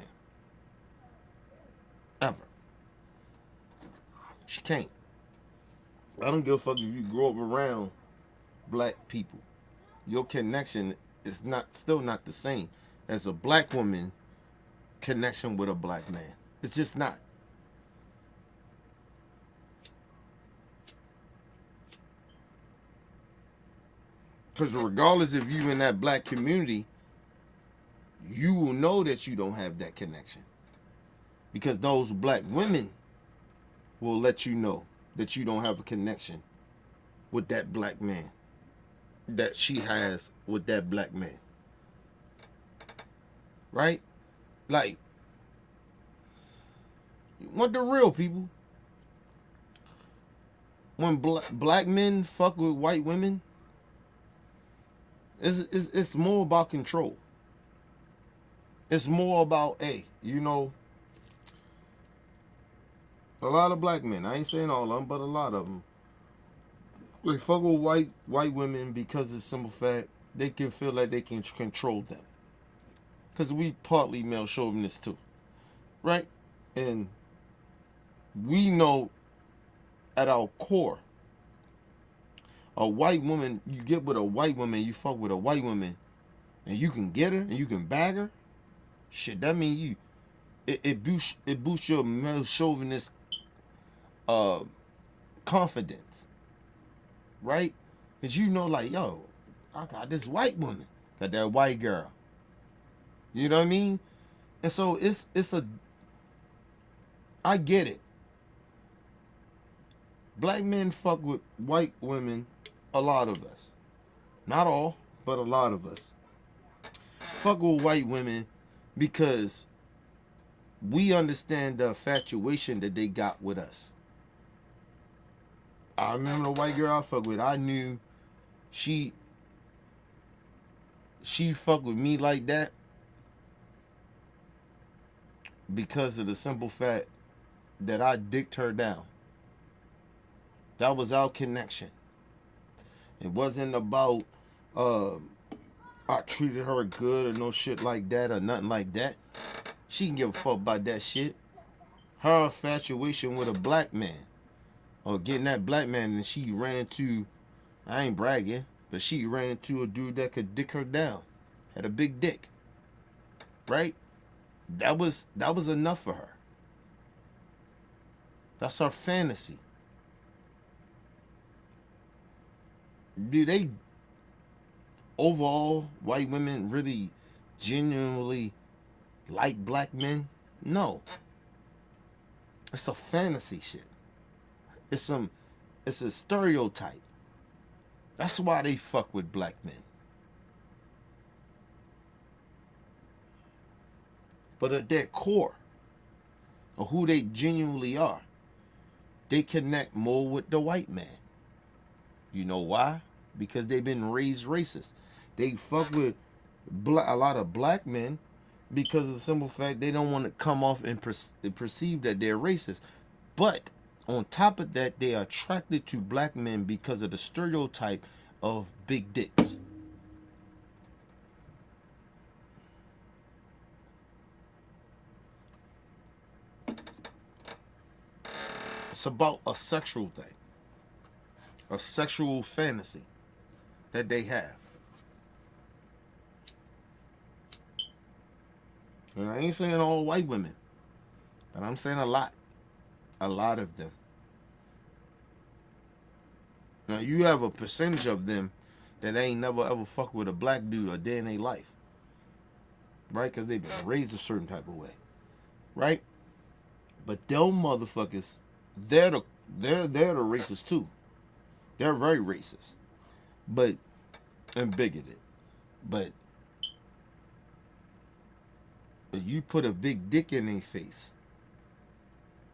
Ever. She can't. I don't give a fuck if you grow up around black people. Your connection is still not the same as a black woman connection with a black man. It's just not. Because regardless if you in that black community, you will know that you don't have that connection. Because those black women will let you know that you don't have a connection with that black man that she has with that black man. Right? Like, you want the real people. When black men fuck with white women, it's more about control. It's more about, hey, you know, a lot of black men, I ain't saying all of them, but a lot of them, They fuck with white women because of the simple fact they can feel like they can control them. Because we partly male chauvinists too, right? And we know at our core, a white woman, you get with a white woman, you fuck with a white woman, and you can get her and you can bag her. Shit, that mean it boosts your male chauvinist confidence, right? Because you know, like, yo, I got this white woman, got that white girl. You know what I mean? And so I get it. Black men fuck with white women, a lot of us. Not all, but a lot of us. Fuck with white women because we understand the infatuation that they got with us. I remember the white girl I fuck with, I knew she fucked with me like that because of the simple fact that I dicked her down. That was our connection. It wasn't about I treated her good or no shit like that or nothing like that. She can give a fuck about that shit. Her infatuation with a black man or getting that black man, and she ran into, I ain't bragging, but she ran into a dude that could dick her down. Had a big dick. Right? That was enough for her. That's her fantasy. Do they overall white women really genuinely like black men? No. It's a fantasy shit. It's a stereotype. That's why they fuck with black men. But at their core of who they genuinely are, they connect more with the white man. You know why? Because they've been raised racist. They fuck with a lot of black men because of the simple fact they don't want to come off and perceive that they're racist. But on top of that, they are attracted to black men because of the stereotype of big dicks. It's about a sexual thing. A sexual fantasy that they have. And I ain't saying all white women, but I'm saying a lot of them. Now you have a percentage of them that ain't never ever fuck with a black dude a day in their life, right? Because they've been raised a certain type of way, right? But them motherfuckers, they're the racists too. They're very racist, and bigoted. But you put a big dick in their face,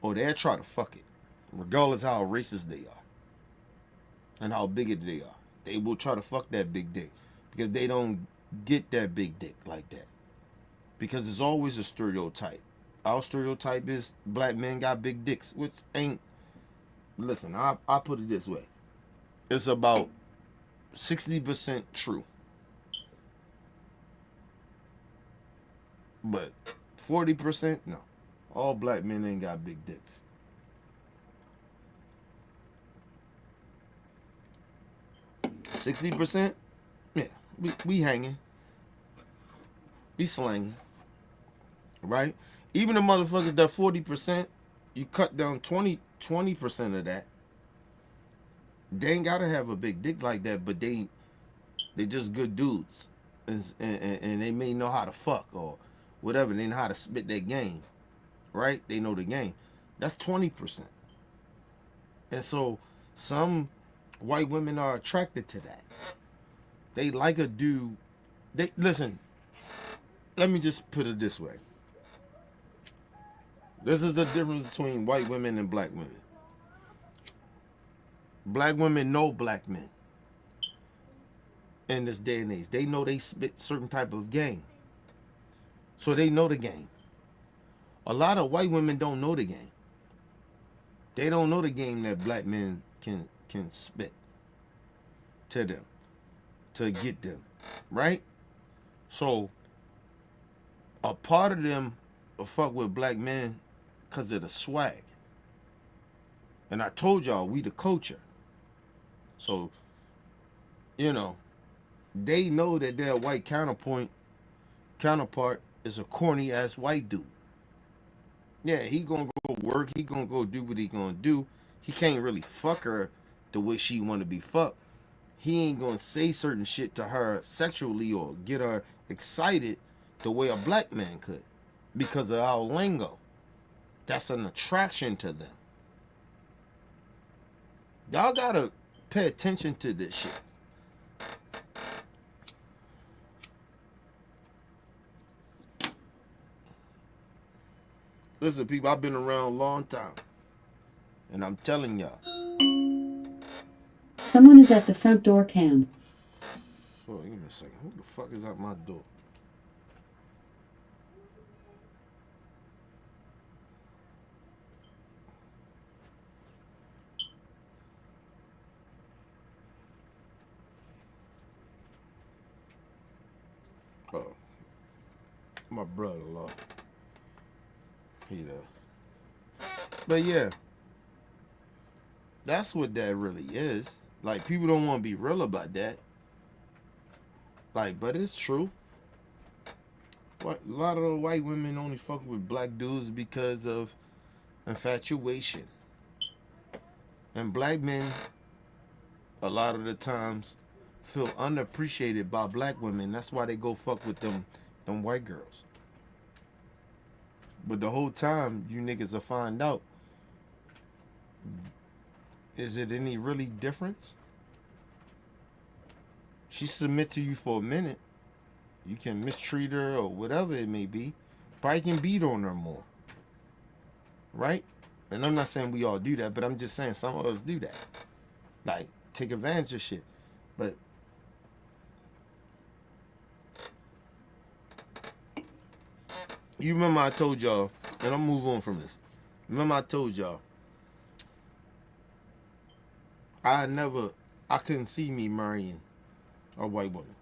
or they'll try to fuck it, regardless how racist they are and how bigoted they are. They will try to fuck that big dick because they don't get that big dick like that. Because it's always a stereotype. Our stereotype is black men got big dicks, which ain't. Listen, I put it this way. It's about 60% true. But 40%, no. All black men ain't got big dicks. %, yeah, we hanging. We slanging. Right? Even the motherfuckers that 40%, you cut down 20% of that. They ain't gotta have a big dick like that, but they just good dudes, and they may know how to fuck or whatever. They know how to spit their game, right? They know the game. That's 20%, and so some white women are attracted to that. They like a dude. They listen. Let me just put it this way. This is the difference between white women and black women. Black women know black men in this day and age. They know they spit certain type of game. So they know the game. A lot of white women don't know the game. They don't know the game that black men can spit. to them to get them, right? So a part of them will fuck with black men because of the swag. And I told y'all, we the culture. So, you know, they know that their white counterpart is a corny ass white dude. Yeah, he gonna go work, he gonna go do what he gonna do. He can't really fuck her the way she wanna be fucked. He ain't gonna say certain shit to her sexually or get her excited the way a black man could because of our lingo. That's an attraction to them. Y'all gotta pay attention to this shit. Listen, people, I've been around a long time. And I'm telling y'all. Someone is at the front door, Cam. Hold on, give me a second. Who the fuck is at my door? Oh, my brother-in-law. He there. But yeah, that's what that really is. Like, people don't want to be real about that. Like, but it's true. What, a lot of the white women only fuck with black dudes because of infatuation. And black men, a lot of the times, feel unappreciated by black women. That's why they go fuck with them white girls. But the whole time, you niggas will find out, is it any really difference? She submit to you for a minute. You can mistreat her or whatever it may be. Probably can beat on her more. Right? And I'm not saying we all do that, but I'm just saying some of us do that. Like, take advantage of shit. But you remember I told y'all, and I'll move on from this. Remember I told y'all, I couldn't see me marrying a white woman.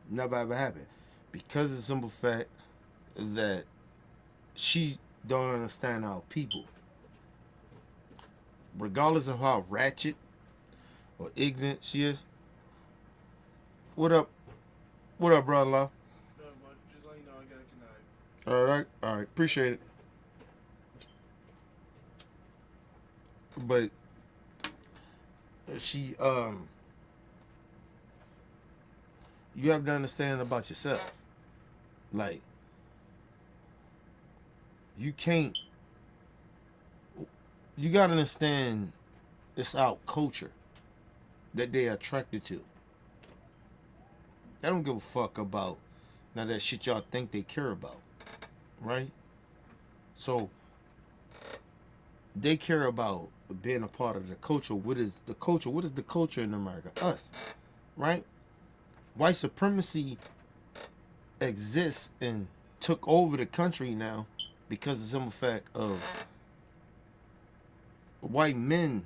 Never ever happened. Because of the simple fact that she don't understand our people. Regardless of how ratchet or ignorant she is. What up, brother-in-law? Just let you know I got a good night. All right, appreciate it. But she, you have to understand about yourself. Like, you gotta understand it's our culture that they are attracted to. They don't give a fuck about none of that shit y'all think they care about. Right? So, they care about being a part of the culture. What is the culture? What is the culture in America? Us. Right? White supremacy exists and took over the country now because of the simple fact of white men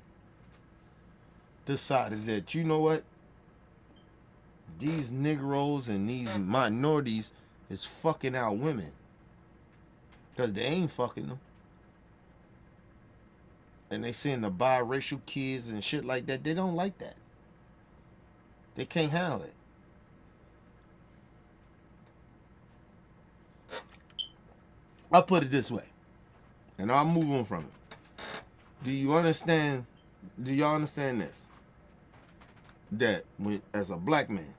decided that, you know what? These Negroes and these minorities is fucking out women. Because they ain't fucking them. And they seeing the biracial kids and shit like that. They don't like that. They can't handle it. I'll put it this way. And I'll move on from it. Do y'all understand this? That when, as a black man,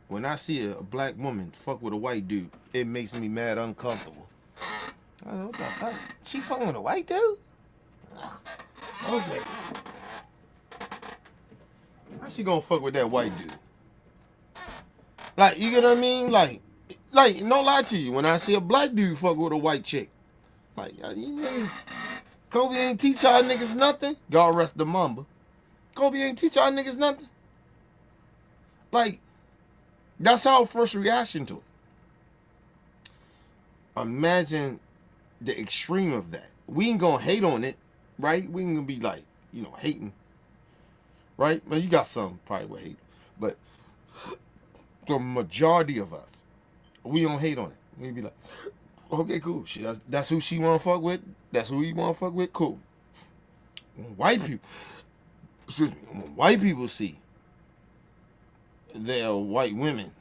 when I see a black woman fuck with a white dude, it makes me mad uncomfortable. What the fuck? She fucking with a white dude? Okay. How she gonna fuck with that white dude? Like, you get what I mean? Like, no lie to you. When I see a black dude fuck with a white chick, like, you niggas, Kobe ain't teach y'all niggas nothing. God rest the mamba. Kobe ain't teach y'all niggas nothing. Like, that's our first reaction to it. Imagine the extreme of that. We ain't gonna hate on it, right? We ain't gonna be like, hating, right? Man, you got some probably with hate, but the majority of us, we don't hate on it. We be like, okay, cool. That's who she want to fuck with. That's who he want to fuck with. Cool. When white people, when white people see their white women,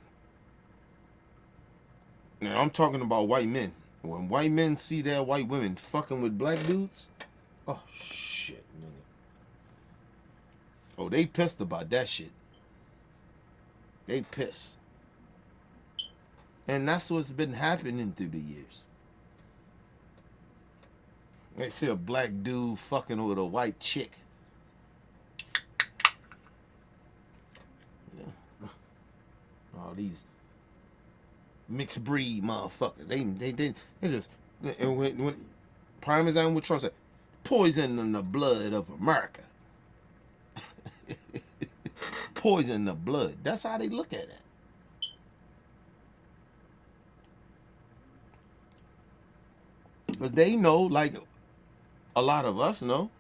now I'm talking about white men. When white men see their white women fucking with black dudes, oh shit, nigga. Oh, they pissed about that shit. They pissed. And that's what's been happening through the years. They see a black dude fucking with a white chick. Yeah. All these mixed breed motherfuckers. They just, and when prime example what Trump said, poison in the blood of America. Poison in the blood. That's how they look at it. Because they know, like a lot of us know,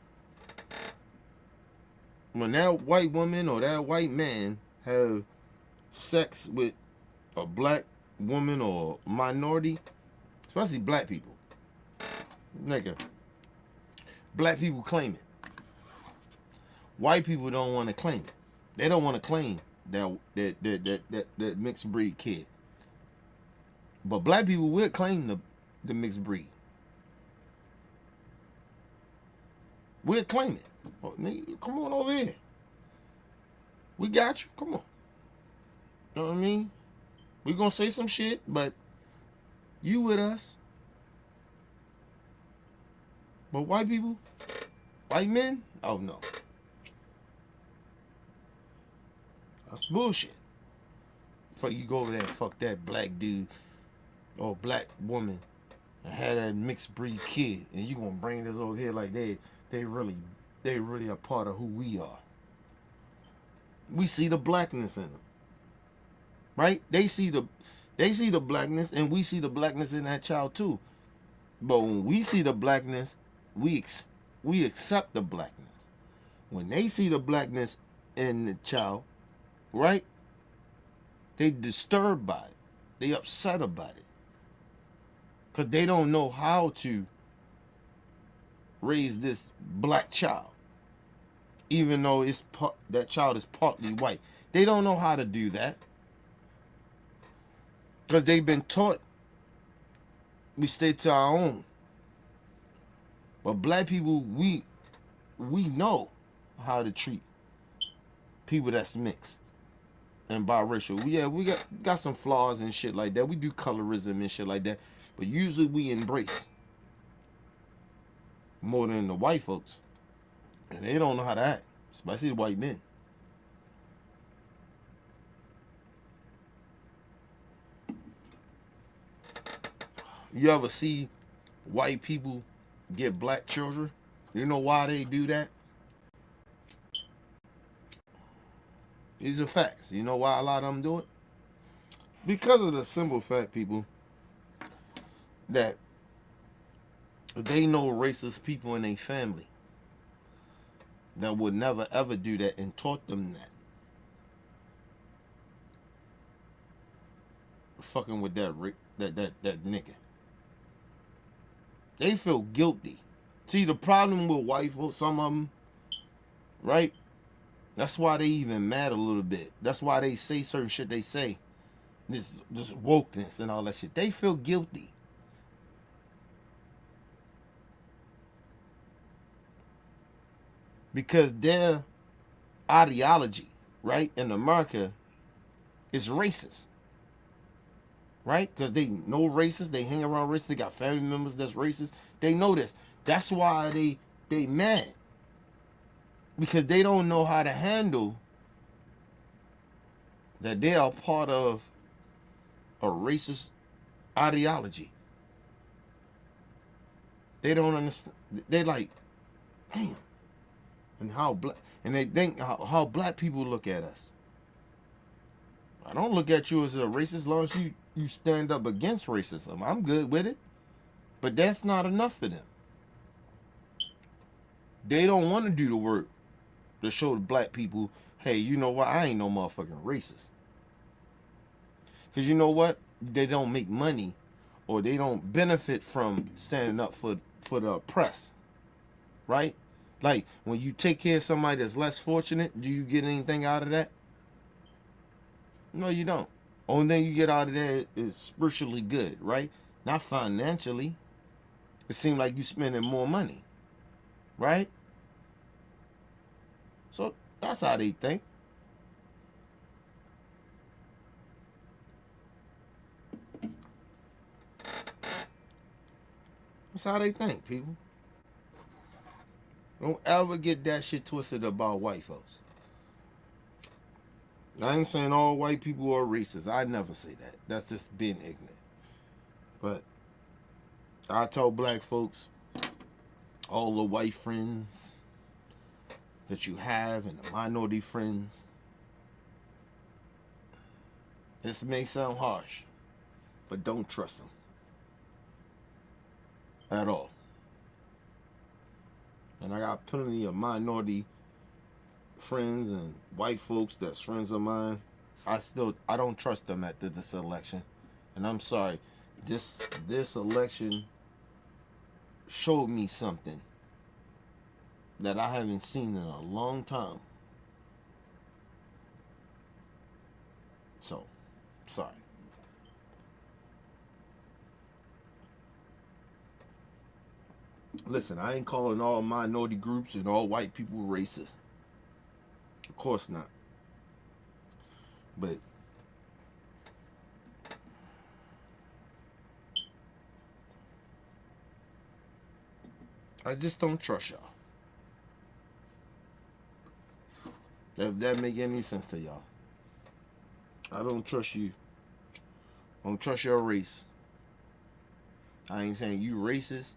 when that white woman or that white man have sex with a black woman or minority, especially black people, nigga, black people claim it. White people don't want to claim it. They don't want to claim that mixed breed kid. But black people will claim the mixed breed. We'll claim it. Oh, nigga, come on over here. We got you. Come on. You know what I mean? We gonna say some shit, but you with us. But white people, white men, oh no. That's bullshit. Fuck, you go over there and fuck that black dude or black woman and have that mixed breed kid, and you gonna bring this over here like they really a part of who we are. We see the blackness in them, right? They see the blackness, and we see the blackness in that child too. But when we see the blackness, we accept the blackness. When they see the blackness in the child, right? They disturbed by it. They upset about it. Because they don't know how to raise this black child. Even though that child is partly white. They don't know how to do that. Because they've been taught we stay to our own. But black people, we know how to treat people that's mixed and biracial. Yeah, we got some flaws and shit like that. We do colorism and shit like that. But usually we embrace more than the white folks. And they don't know how to act, especially the white men. You ever see white people get black children? You know why they do that? These are facts. You know why a lot of them do it? Because of the simple fact, people, that they know racist people in their family that would never ever do that and taught them that. Fucking with that nigga. They feel guilty. See, the problem with white folks, some of them, right? That's why they even mad a little bit. That's why they say certain shit they say. This wokeness and all that shit. They feel guilty. Because their ideology, right, in America is racist. Right? Because they know racist. They hang around racist. They got family members that's racist. They know this. That's why they mad. Because they don't know how to handle that they are part of a racist ideology. They don't understand. They like, damn. And they think how black people look at us. I don't look at you as a racist as long as you stand up against racism. I'm good with it. But that's not enough for them. They don't want to do the work to show the black people, hey, you know what? I ain't no motherfucking racist. Because you know what? They don't make money or they don't benefit from standing up for the oppressed, right? Like, when you take care of somebody that's less fortunate, do you get anything out of that? No, you don't. Only thing you get out of that is spiritually good, right? Not financially. It seems like you spending more money, right? So that's how they think. That's how they think, people. Don't ever get that shit twisted about white folks. I ain't saying all white people are racist. I never say that. That's just being ignorant. But I tell black folks, all the white friends that you have and the minority friends, this may sound harsh, but don't trust them at all. And I got plenty of minority friends and white folks that's friends of mine. I don't trust them after this election. And I'm sorry, this election showed me something that I haven't seen in a long time. So, sorry. Listen, I ain't calling all minority groups and all white people racist. Of course not. But I just don't trust y'all. If that make any sense to y'all. I don't trust you. I don't trust your race. I ain't saying you racist.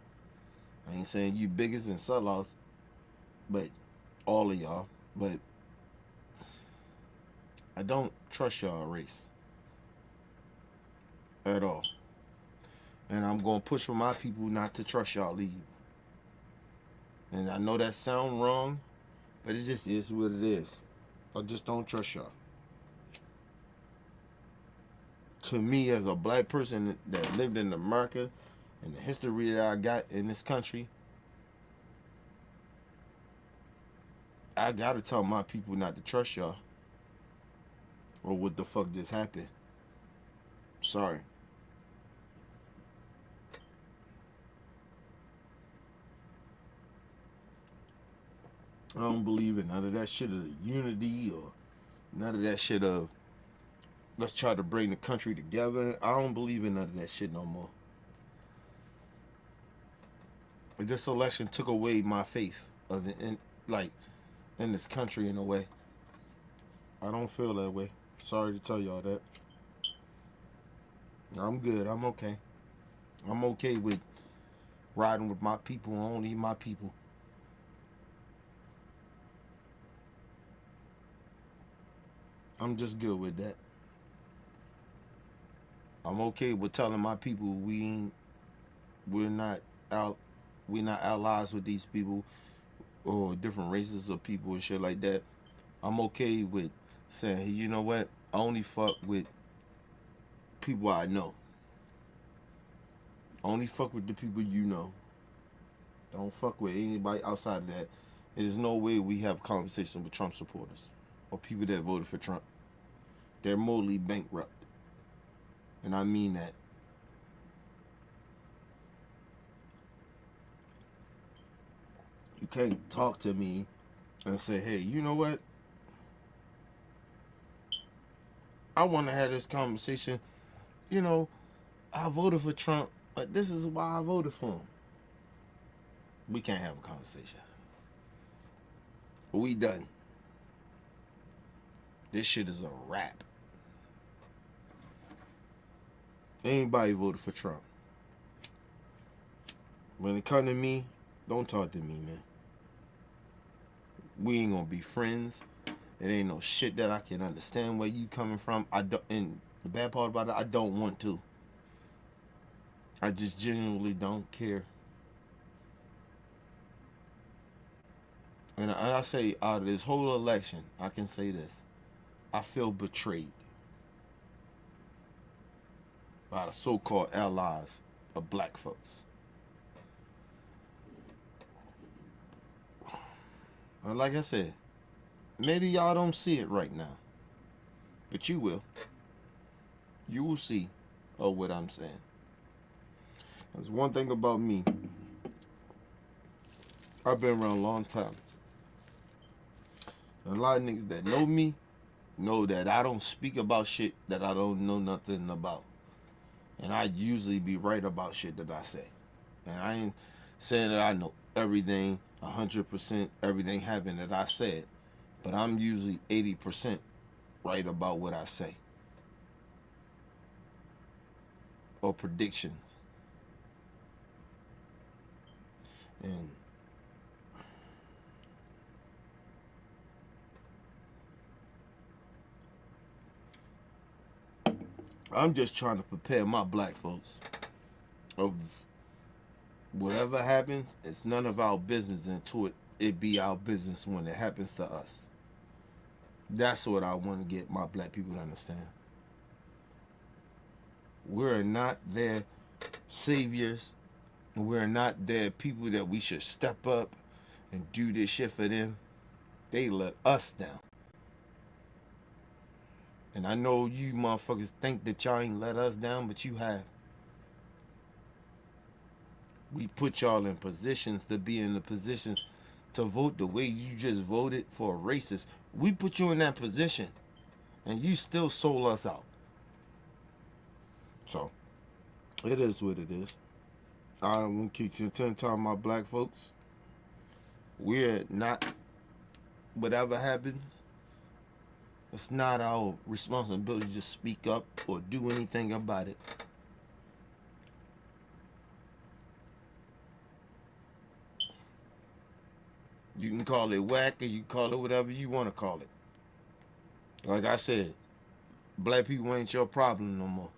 I ain't saying you bigots and sellouts. But all of y'all. But I don't trust y'all race. At all. And I'm going to push for my people not to trust y'all either. And I know that sound wrong, but it just is what it is. I just don't trust y'all. To me, as a black person that lived in America and the history that I got in this country, I gotta tell my people not to trust y'all. Or what the fuck just happened. Sorry. I don't believe in none of that shit of unity or none of that shit of let's try to bring the country together. I don't believe in none of that shit no more. This election took away my faith of in this country in a way. I don't feel that way. Sorry to tell y'all that. I'm good. I'm okay. I'm okay with riding with my people, only my people. I'm just good with that. I'm okay with telling my people we're not allies with these people or different races of people and shit like that. I'm okay with saying, hey, you know what? I only fuck with people I know. Only fuck with the people you know. Don't fuck with anybody outside of that. There's no way we have a conversation with Trump supporters or people that voted for Trump. They're morally bankrupt. And I mean that. You can't talk to me and say, hey, you know what? I want to have this conversation. You know, I voted for Trump, but this is why I voted for him. We can't have a conversation. We done. This shit is a wrap. Anybody voted for Trump. When it comes to me, don't talk to me, man. We ain't gonna be friends. It ain't no shit that I can understand where you coming from. I don't, and the bad part about it, I don't want to. I just genuinely don't care. And I say, out of this whole election, I can say this. I feel betrayed. by the so-called allies of black folks. And like I said, maybe y'all don't see it right now, but you will. You will see what I'm saying. There's one thing about me. I've been around a long time. And a lot of niggas that know me know that I don't speak about shit that I don't know nothing about. And I usually be right about shit that I say. And I ain't saying that I know everything, 100%, everything happened that I said. But I'm usually 80% right about what I say. Or predictions. And I'm just trying to prepare my black folks of whatever happens, it's none of our business until it be our business when it happens to us. That's what I want to get my black people to understand. We're not their saviors. We're not their people that we should step up and do this shit for them. They let us down. And I know you motherfuckers think that y'all ain't let us down, but you have. We put y'all in positions to be in the positions to vote the way you just voted for a racist. We put you in that position, and you still sold us out. So, it is what it is. I want to keep telling my black folks, we're not, whatever happens, it's not our responsibility to speak up or do anything about it. You can call it whack or you can call it whatever you want to call it. Like I said, black people ain't your problem no more.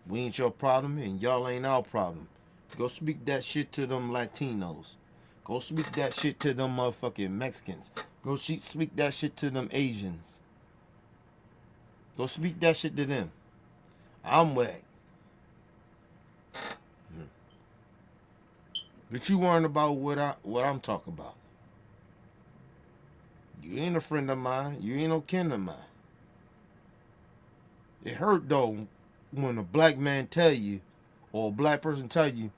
We ain't your problem and y'all ain't our problem. Go speak that shit to them Latinos. Go speak that shit to them motherfucking Mexicans. Go speak that shit to them Asians. Go speak that shit to them. I'm whack. But you worrying about what I'm talking about. You ain't a friend of mine. You ain't no kin of mine. It hurt though when a black man tell you, or a black person tell you,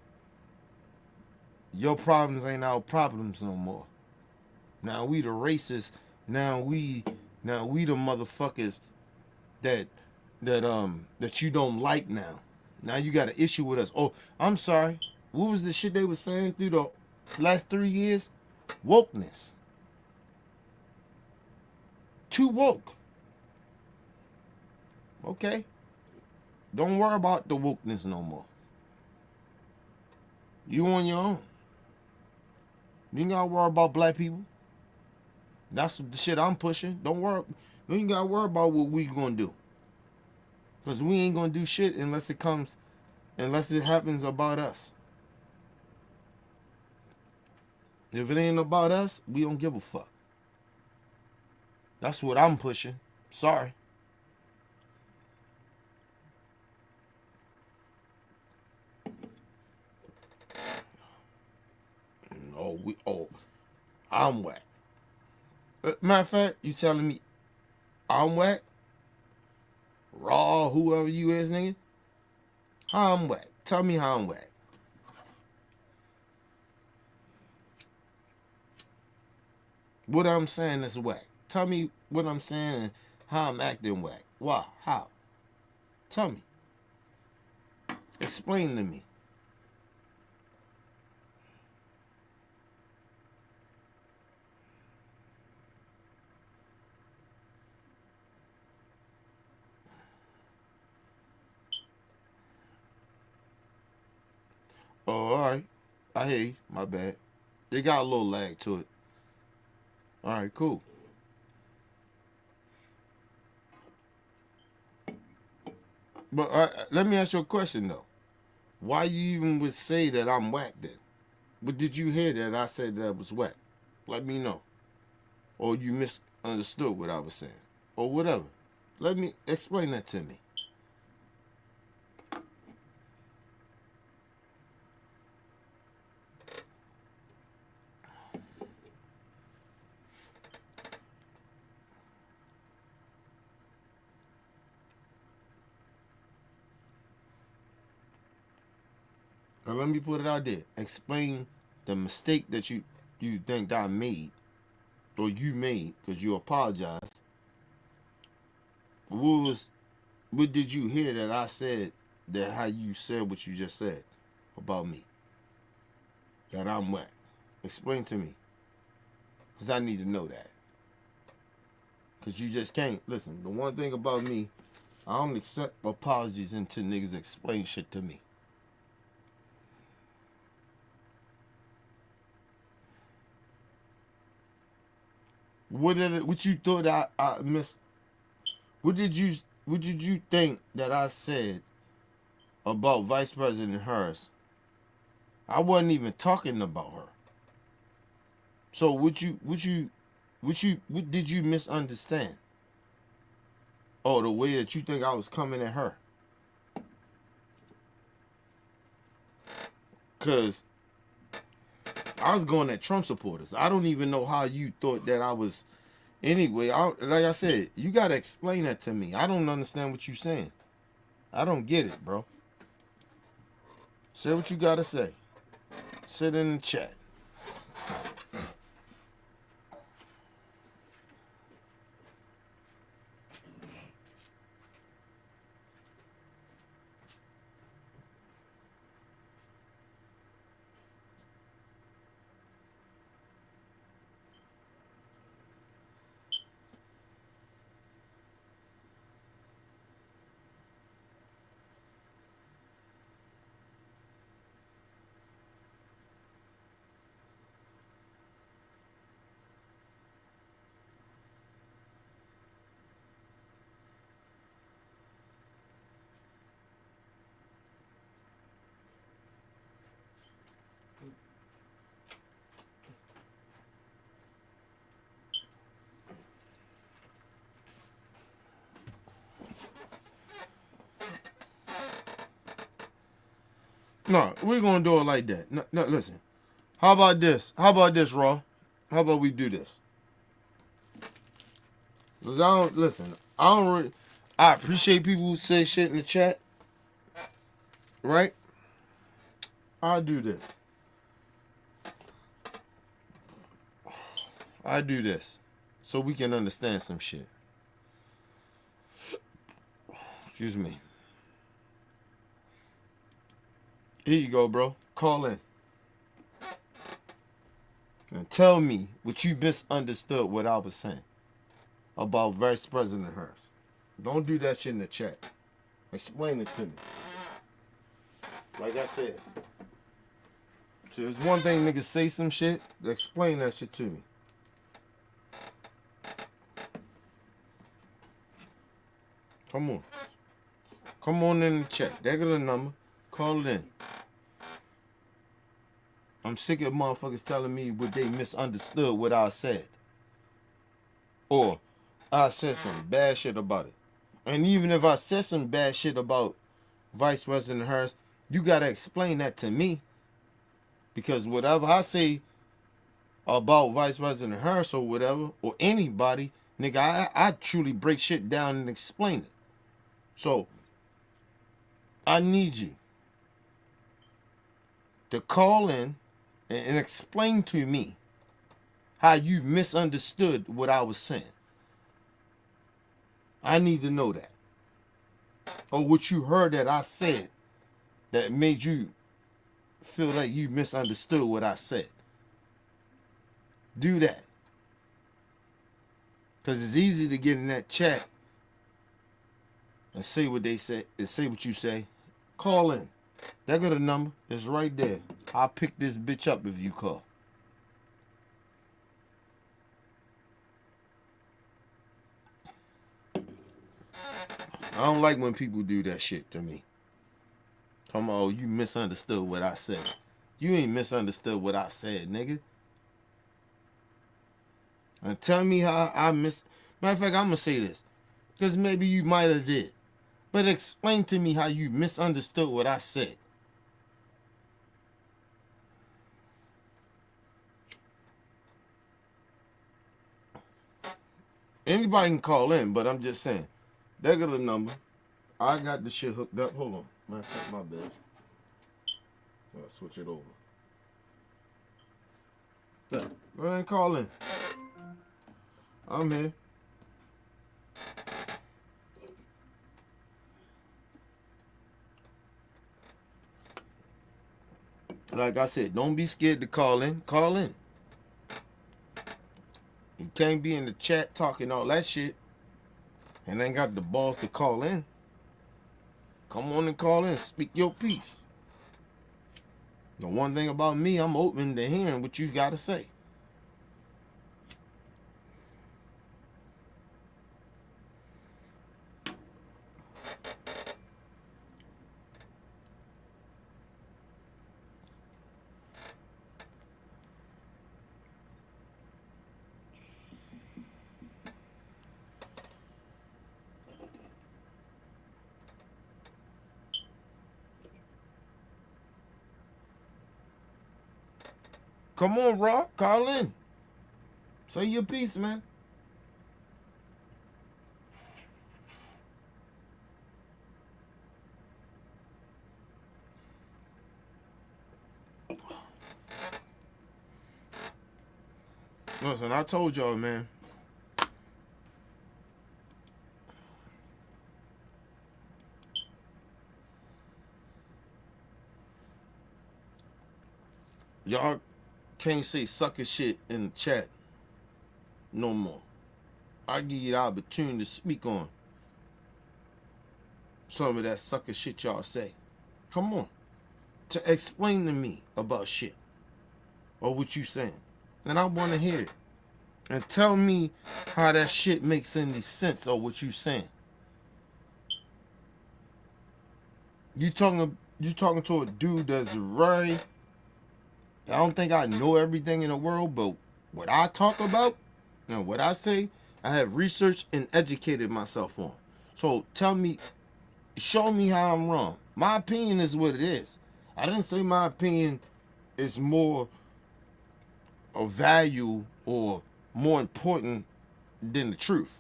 your problems ain't our problems no more. Now we the racists. Now we the motherfuckers that you don't like now. Now you got an issue with us. Oh, I'm sorry. What was the shit they was saying through the last 3 years? Wokeness. Too woke. Okay. Don't worry about the wokeness no more. You on your own. You ain't gotta worry about black people. That's the shit I'm pushing. Don't worry. You ain't gotta worry about what we gonna do. Because we ain't gonna do shit unless it happens about us. If it ain't about us, we don't give a fuck. That's what I'm pushing. Sorry. I'm whack. Matter of fact, you telling me I'm whack? Raw, whoever you is, nigga. How I'm whack? Tell me how I'm whack. What I'm saying is whack. Tell me what I'm saying and how I'm acting whack. Why? How? Tell me. Explain to me. Oh, all right. I hear you. My bad. They got a little lag to it. All right, cool. But let me ask you a question, though. Why you even would say that I'm whack then? But did you hear that I said that was whack? Let me know. Or you misunderstood what I was saying. Or whatever. Let me explain that to me. Now let me put it out there. Explain the mistake that you think that I made, or you made, because you apologized. What did you hear that I said, that how you said what you just said about me? That I'm whack. Explain to me. Because I need to know that. Because you just can't. Listen, the one thing about me, I don't accept apologies until niggas explain shit to me. What you thought I missed? What did you think that I said about Vice President Harris? I wasn't even talking about her. So what did you misunderstand? Oh, the way that you think I was coming at her. Cause I was going at Trump supporters. I don't even know how you thought that I was. Anyway, like I said, you gotta explain that to me. I don't understand what you're saying. I don't get it, bro. Say what you gotta say. Sit in the chat. No, we're gonna do it like that. No, listen. How about this? Raw? How about we do this? Cause I appreciate people who say shit in the chat. Right? I'll do this. So we can understand some shit. Excuse me. Here you go, bro. Call in. And tell me what you misunderstood what I was saying about Vice President Harris. Don't do that shit in the chat. Explain it to me. Like I said. So it's one thing niggas say some shit, explain that shit to me. Come on. Come on in the chat. There go the number. Call it in. I'm sick of motherfuckers telling me what they misunderstood what I said. Or I said some bad shit about it. And even if I said some bad shit about Vice President Harris, you gotta explain that to me. Because whatever I say about Vice President Harris or whatever, or anybody, nigga, I truly break shit down and explain it. So, I need you to call in and explain to me how you misunderstood what I was saying. I need to know that. Or what you heard that I said that made you feel like you misunderstood what I said. Do that. Because it's easy to get in that chat and say what they say and say what you say. Call in. That got a number. It's right there. I'll pick this bitch up if you call. I don't like when people do that shit to me. Talking about, oh, you misunderstood what I said. You ain't misunderstood what I said, nigga. And tell me how I Matter of fact, I'm gonna say this. Because maybe you might have did. But explain to me how you misunderstood what I said. Anybody can call in, but I'm just saying. They got a number. I got the shit hooked up. Hold on. My bad. I'll switch it over. Yeah, go ahead and call in. I'm here. Like I said, don't be scared to call in. Call in. You can't be in the chat talking all that shit and ain't got the balls to call in. Come on and call in. Speak your piece. The one thing about me, I'm open to hearing what you got to say. Come on, Rock. Call in. Say your piece, man. Listen, I told y'all, man. Y'all can't say sucker shit in the chat no more. I give you the opportunity to speak on some of that sucker shit y'all say. Come on. To explain to me about shit or what you saying. And I want to hear it. And tell me how that shit makes any sense or what you saying. You talking to a dude that's right. I don't think I know everything in the world, but what I talk about and what I say, I have researched and educated myself on. So tell me, show me how I'm wrong. My opinion is what it is. I didn't say my opinion is more of value or more important than the truth.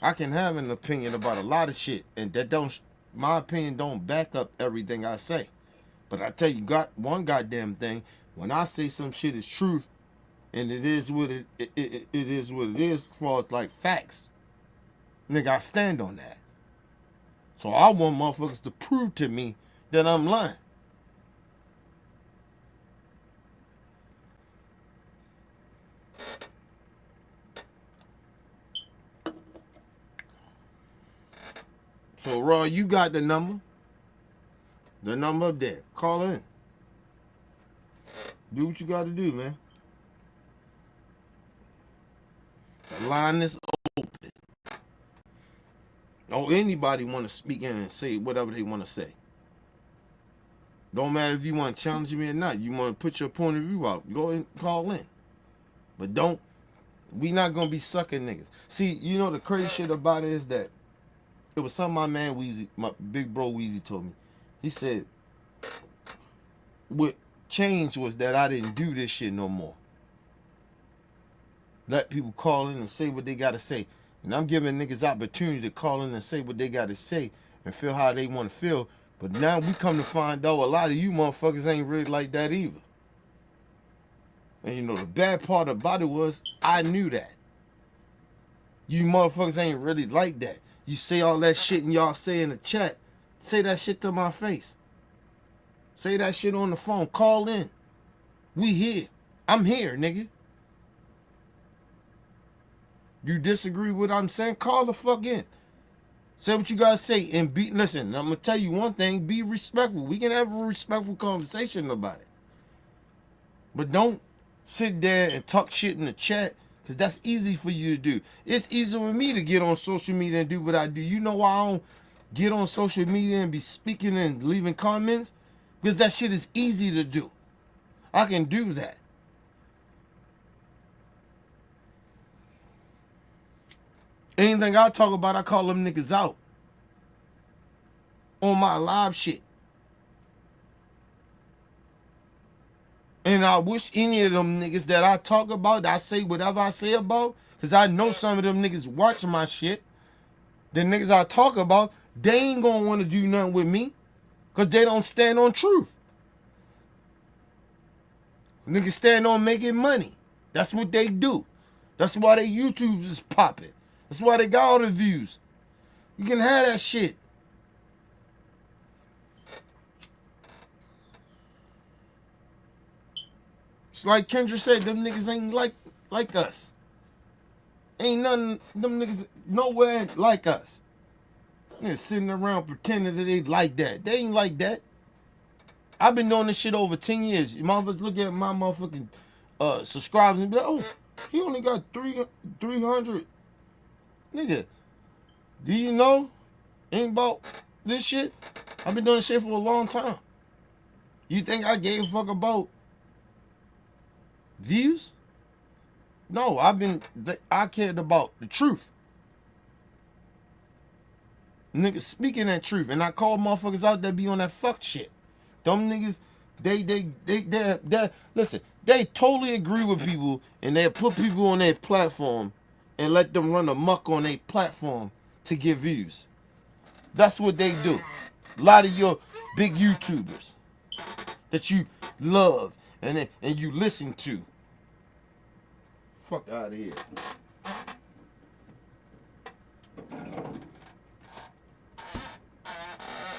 I can have an opinion about a lot of shit, and my opinion don't back up everything I say. But I tell you, got one goddamn thing. When I say some shit is truth, and it is what it is what it is, as far as like facts, nigga, I stand on that. So I want motherfuckers to prove to me that I'm lying. So Raw, you got the number. The number up there. Call in. Do what you got to do, man. The line is open. Oh, anybody want to speak in and say whatever they want to say. Don't matter if you want to challenge me or not. You want to put your point of view out. Go and call in. But we not going to be sucking niggas. See, you know the crazy shit about it is that it was something my man Weezy, my big bro Weezy told me. He said, what changed was that I didn't do this shit no more. Let people call in and say what they got to say. And I'm giving niggas opportunity to call in and say what they got to say and feel how they want to feel. But now we come to find out a lot of you motherfuckers ain't really like that either. And you know, the bad part about it was I knew that. You motherfuckers ain't really like that. You say all that shit and y'all say in the chat. Say that shit to my face. Say that shit on the phone. Call in. We here. I'm here, nigga. You disagree with what I'm saying? Call the fuck in. Say what you gotta say and listen, I'm gonna tell you one thing, be respectful. We can have a respectful conversation about it. But don't sit there and talk shit in the chat, because that's easy for you to do. It's easy for me to get on social media and do what I do. You know why I don't get on social media and be speaking and leaving comments? Because that shit is easy to do. I can do that. Anything I talk about, I call them niggas out. On my live shit. And I wish any of them niggas that I talk about, I say whatever I say about, because I know some of them niggas watch my shit. The niggas I talk about, they ain't gonna want to do nothing with me. Because they don't stand on truth. Niggas stand on making money. That's what they do. That's why they YouTube is popping. That's why they got all the views. You can have that shit. It's like Kendra said, them niggas ain't like us. Ain't nothing, them niggas nowhere like us. They're sitting around pretending that they like that. They ain't like that. I've been doing this shit over 10 years. You motherfuckers look at my motherfucking subscribers and be like, oh, he only got 300. Nigga, do you know ain't about this shit? I've been doing this shit for a long time. You think I gave a fuck about views? No, I cared about the truth. Niggas speaking that truth. And I call motherfuckers out that be on that fuck shit. Them niggas, they listen, they totally agree with people and they put people on their platform and let them run amok on their platform to get views. That's what they do. A lot of your big YouTubers that you love and you listen to. Fuck out of here.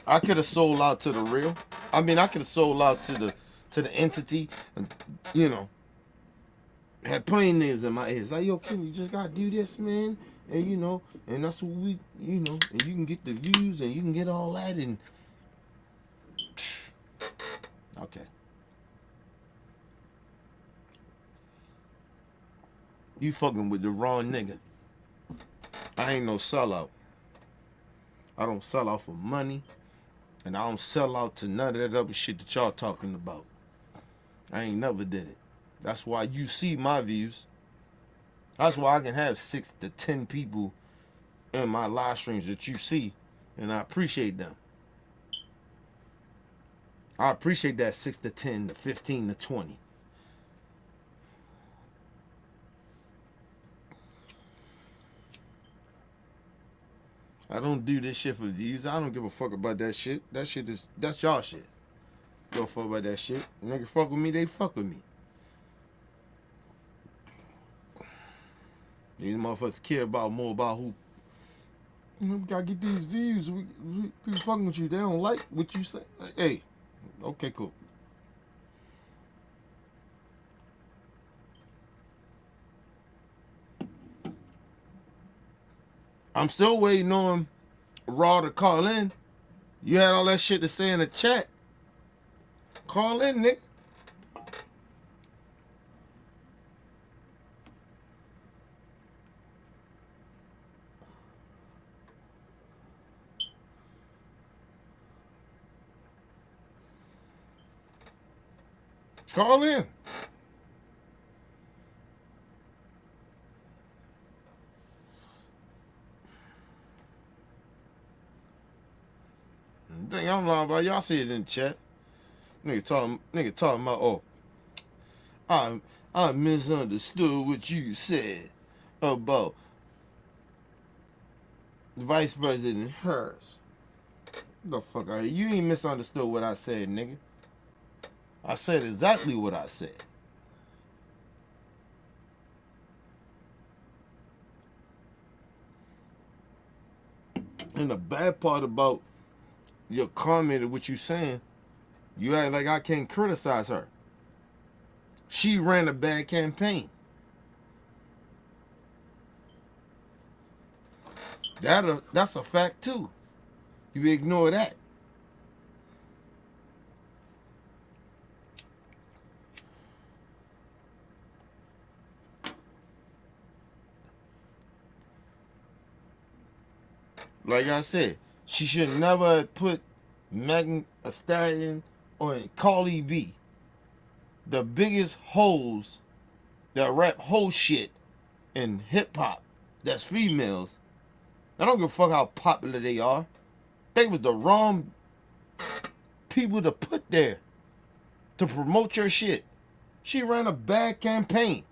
I could have sold out to the real. I mean, I could have sold out to the entity, and you know, had plenty of niggas in my ears. Like, yo, Ken, you just gotta do this, man, and you know, and that's what we, you know, and you can get the views and you can get all that, and okay. You fucking with the wrong nigga. I ain't no sellout. I don't sell out for money. And I don't sell out to none of that other shit that y'all talking about. I ain't never did it. That's why you see my views. That's why I can have 6 to 10 people in my live streams that you see. And I appreciate them. I appreciate that 6 to 10 to 15 to 20. I don't do this shit for views. I don't give a fuck about that shit. That's y'all shit. Don't fuck about that shit. Nigga fuck with me, they fuck with me. These motherfuckers care more about who. You know, we gotta get these views. We fucking with you. They don't like what you say. Hey, okay, cool. I'm still waiting on Raw to call in. You had all that shit to say in the chat. Call in, Nick. Call in. Dang, I'm lying about y'all see it in the chat. Nigga talking about, oh, I misunderstood what you said about Vice President Harris. The fuck out of here. You ain't misunderstood what I said, nigga. I said exactly what I said. And the bad part about your comment of what you saying, you act like I can't criticize her. She ran a bad campaign. That's a fact too. You ignore that. Like I said, she should never have put Megan Thee Stallion or Carly B, the biggest hoes that rap whole shit in hip hop that's females. I don't give a fuck how popular they are. They was the wrong people to put there to promote your shit. She ran a bad campaign.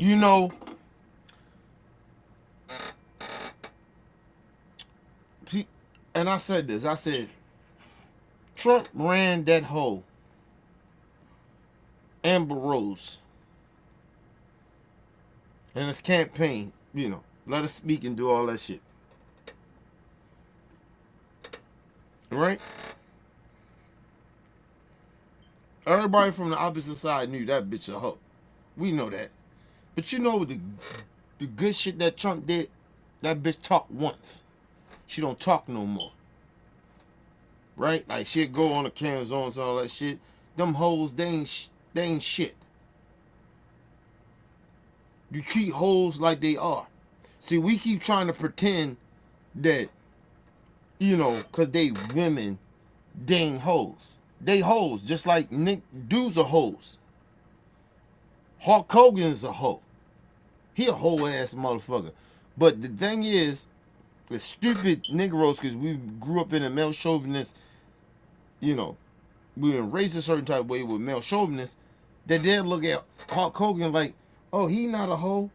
You know, and I said this. I said Trump ran that whole Amber Rose and his campaign. You know, let us speak and do all that shit. Right? Everybody from the opposite side knew that bitch a hoe. We know that. But you know the good shit that Trump did? That bitch talked once. She don't talk no more. Right? Like she'd go on the camera zones and all that shit. Them hoes, they ain't shit. You treat hoes like they are. See, we keep trying to pretend that, you know, cause they women, they ain't hoes. They hoes, just like dudes are hoes. Hulk Hogan is a hoe. He a whole ass motherfucker. But the thing is, the stupid Negroes, because we grew up in a male chauvinist, you know, we were raised a certain type of way with male chauvinists, that they'll look at Hulk Hogan like, oh, he not a hoe.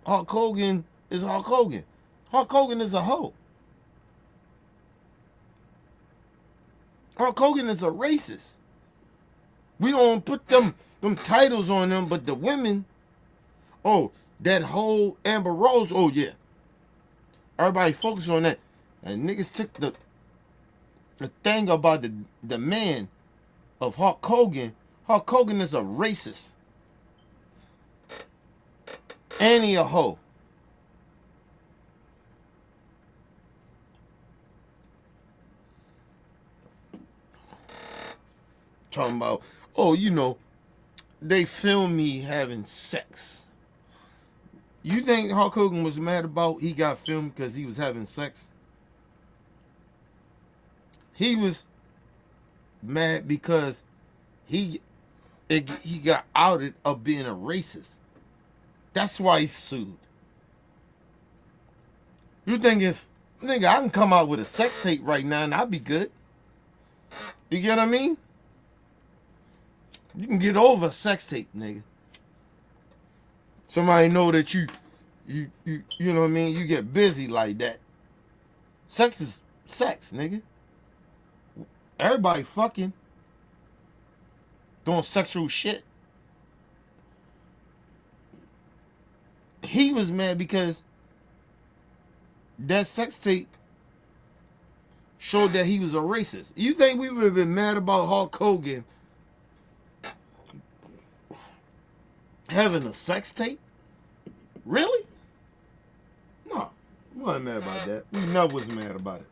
Hulk Hogan is Hulk Hogan. Hulk Hogan is a hoe. Hulk Hogan is a racist. We don't put them titles on them, but the women, oh, that whole Amber Rose, oh yeah. Everybody focus on that. And niggas took the thing about the man of Hulk Hogan. Hulk Hogan is a racist. And he a hoe. Talking about, oh, you know, they filmed me having sex. You think Hulk Hogan was mad about he got filmed because he was having sex? He was mad because he got outed of being a racist. That's why he sued. You think I can come out with a sex tape right now and I'll be good? You get what I mean? You can get over a sex tape, nigga. Somebody know that you know what I mean? You get busy like that. Sex is sex, nigga. Everybody fucking doing sexual shit. He was mad because that sex tape showed that he was a racist. You think we would have been mad about Hulk Hogan having a sex tape? Really? No, we wasn't mad about that. We never was mad about it.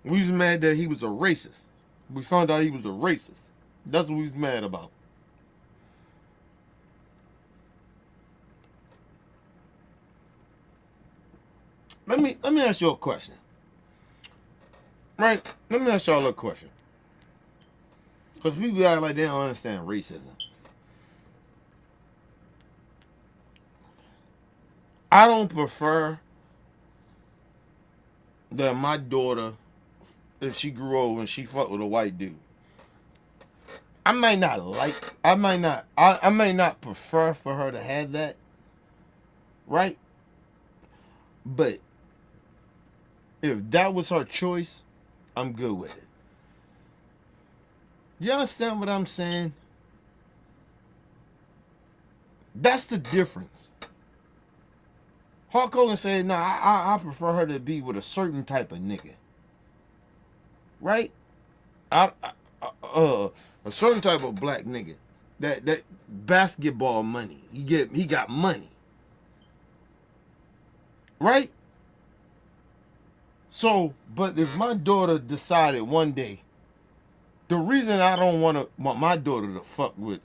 We was mad that he was a racist. We found out he was a racist. That's what we was mad about. Let me ask you a question. Right? Let me ask y'all a question. Because people act like they don't understand racism. I don't prefer that my daughter, if she grew old and she fucked with a white dude, I may not prefer for her to have that, right? But if that was her choice, I'm good with it. You understand what I'm saying? That's the difference. Hulk Hogan said, "No, I prefer her to be with a certain type of nigga, right? A certain type of black nigga that basketball money. He got money, right? So, but if my daughter decided one day, the reason I don't want my daughter to fuck with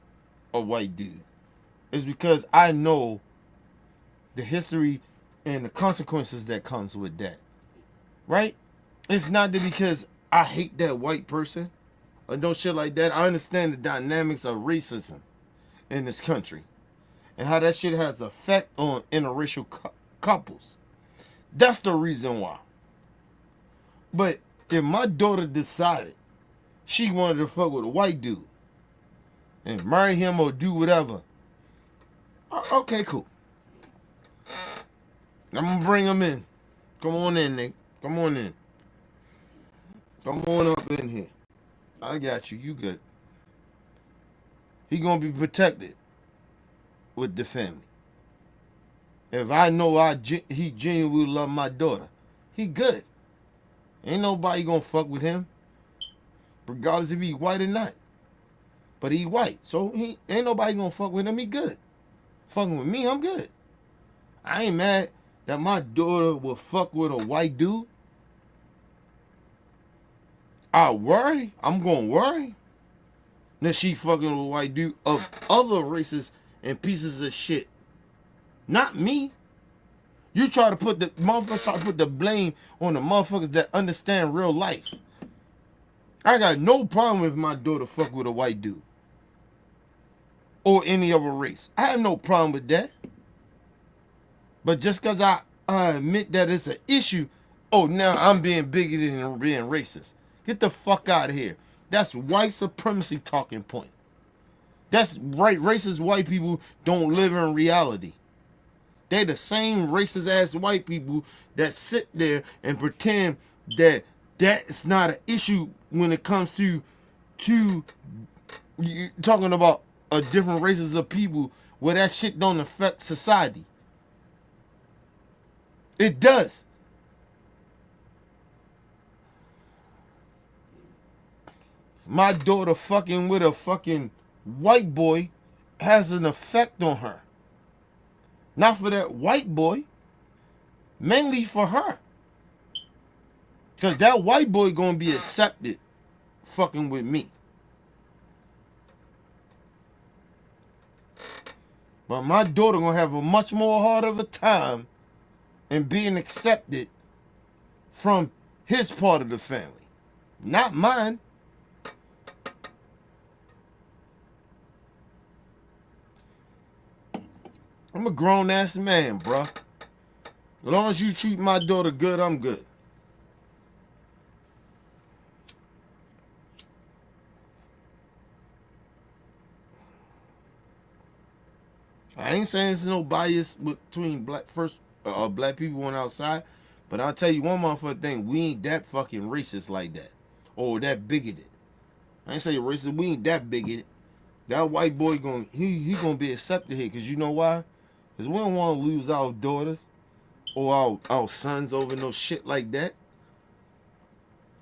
a white dude is because I know the history and the consequences that comes with that, right? It's not that because I hate that white person or no shit like that. I understand the dynamics of racism in this country and how that shit has effect on interracial couples. That's the reason why. But if my daughter decided she wanted to fuck with a white dude, and marry him or do whatever. Okay, cool. I'm gonna bring him in. Come on in, Nick. Come on in. Come on up in here. I got you. You good. He gonna be protected with the family. If I know he genuinely love my daughter, he good. Ain't nobody gonna fuck with him, regardless if he white or not. But he white, so he ain't nobody gonna fuck with him. He good. Fucking with me, I'm good. I ain't mad that my daughter will fuck with a white dude. I worry. I'm gonna worry that she fucking with a white dude of other races and pieces of shit. Not me. You try to put the blame on the motherfuckers that understand real life. I got no problem if my daughter fuck with a white dude or any other race. I have no problem with that. But just because I admit that it's an issue, oh, now I'm being bigoted and being racist. Get the fuck out of here. That's white supremacy talking point. That's right. Racist white people don't live in reality. They're the same racist ass white people that sit there and pretend that that's not an issue when it comes to you talking about a different races of people where that shit don't affect society. It does. My daughter fucking with a fucking white boy has an effect on her. Not for that white boy, mainly for her. Because that white boy gonna be accepted fucking with me. But my daughter gonna have a much more hard of a time in being accepted from his part of the family. Not mine. I'm a grown ass man, bruh. As long as you treat my daughter good, I'm good. I ain't saying there's no bias between black people on outside, but I'll tell you one motherfucking thing: we ain't that fucking racist like that, or that bigoted. I ain't saying racist. We ain't that bigoted. That white boy he gonna be accepted here, cause you know why? Cause we don't want to lose our daughters or our sons over no shit like that.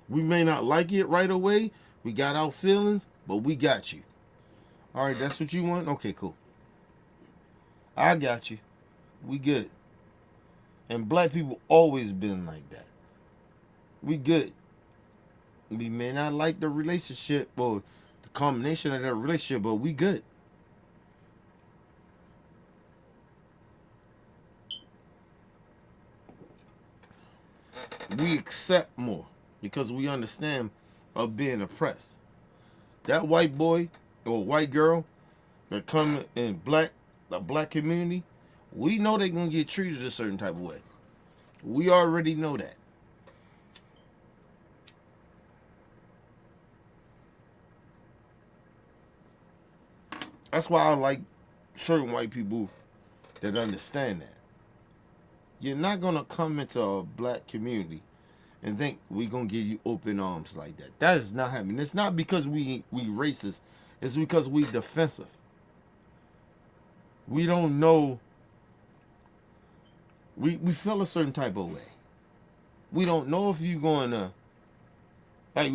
We may not like it right away. We got our feelings, but we got you. All right, that's what you want? Okay, cool. I got you. We good. And black people always been like that. We good. We may not like the relationship or the combination of that relationship, but we good. We accept more because we understand of being oppressed. That white boy or white girl that come in the black community, we know they're gonna get treated a certain type of way. We already know that. That's why I like certain white people that understand that. You're not gonna come into a black community and think we're gonna give you open arms like that. That is not happening. It's not because we racist. It's because we defensive. We don't know. We feel a certain type of way. We don't know if you're going to, like,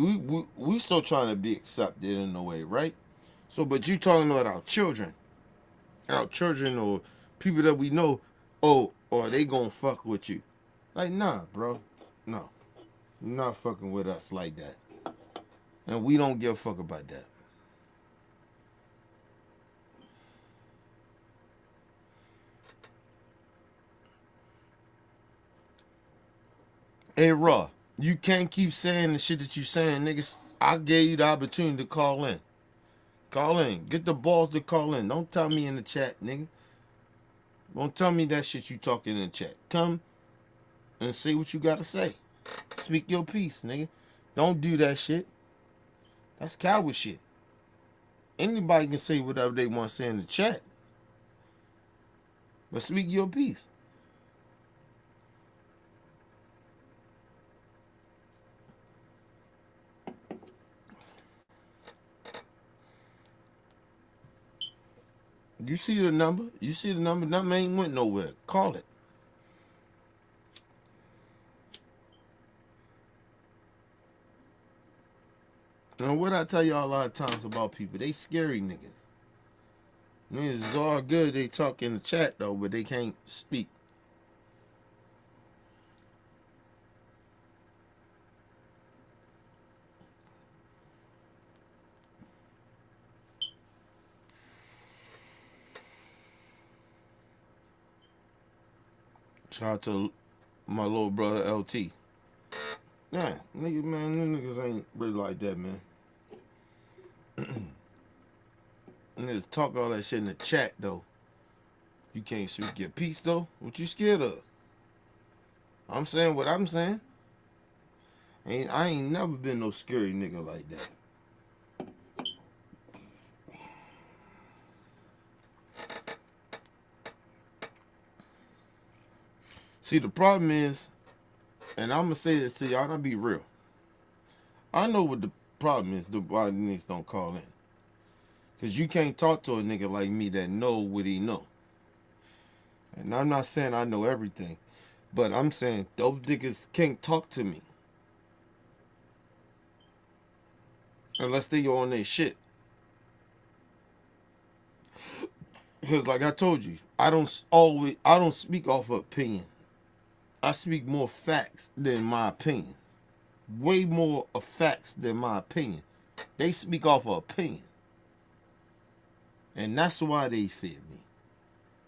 we still trying to be accepted in a way, right? So, but you talking about our children or people that we know, or they gonna fuck with you. Like, nah, bro. No. You're not fucking with us like that. And we don't give a fuck about that. Hey, Raw, you can't keep saying the shit that you saying, niggas. I gave you the opportunity to call in. Call in. Get the balls to call in. Don't tell me in the chat, nigga. Don't tell me that shit you talking in the chat. Come and say what you gotta say. Speak your piece, nigga. Don't do that shit. That's coward shit. Anybody can say whatever they want to say in the chat. But speak your piece. You see the number? You see the number? That man ain't went nowhere. Call it. And what I tell y'all a lot of times about people, they scary niggas. Niggas is all good, they talk in the chat though, but they can't speak. Shout out to my little brother LT. Yeah, niggas, man, them niggas ain't really like that, man. Niggas talk all that shit in the chat though. You can't speak your piece though. What you scared of? I'm saying what I'm saying. I ain't never been no scary nigga like that. See, the problem is, and I'm gonna say this to y'all, and I'll be real. I know what the problem is, why niggas don't call in. Cause you can't talk to a nigga like me that know what he know. And I'm not saying I know everything, but I'm saying those niggas can't talk to me unless they on their shit. Because like I told you, I don't speak off of opinion. I speak more facts than my opinion. Way more of facts than my opinion. They speak off of opinion. And that's why they fear me.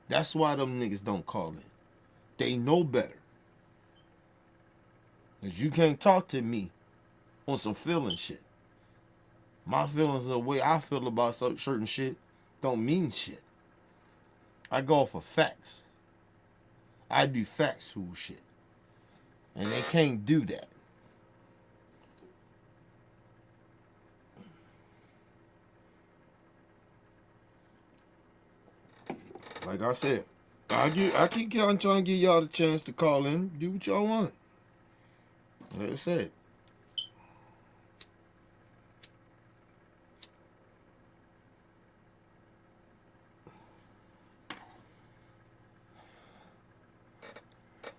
That's why them niggas don't call in. They know better. Because you can't talk to me on some feeling shit. My feelings, the way I feel about certain shit, don't mean shit. I go off of facts. I do factual shit. And they can't do that. Like I said, I keep trying to give y'all the chance to call in, do what y'all want. Like I said.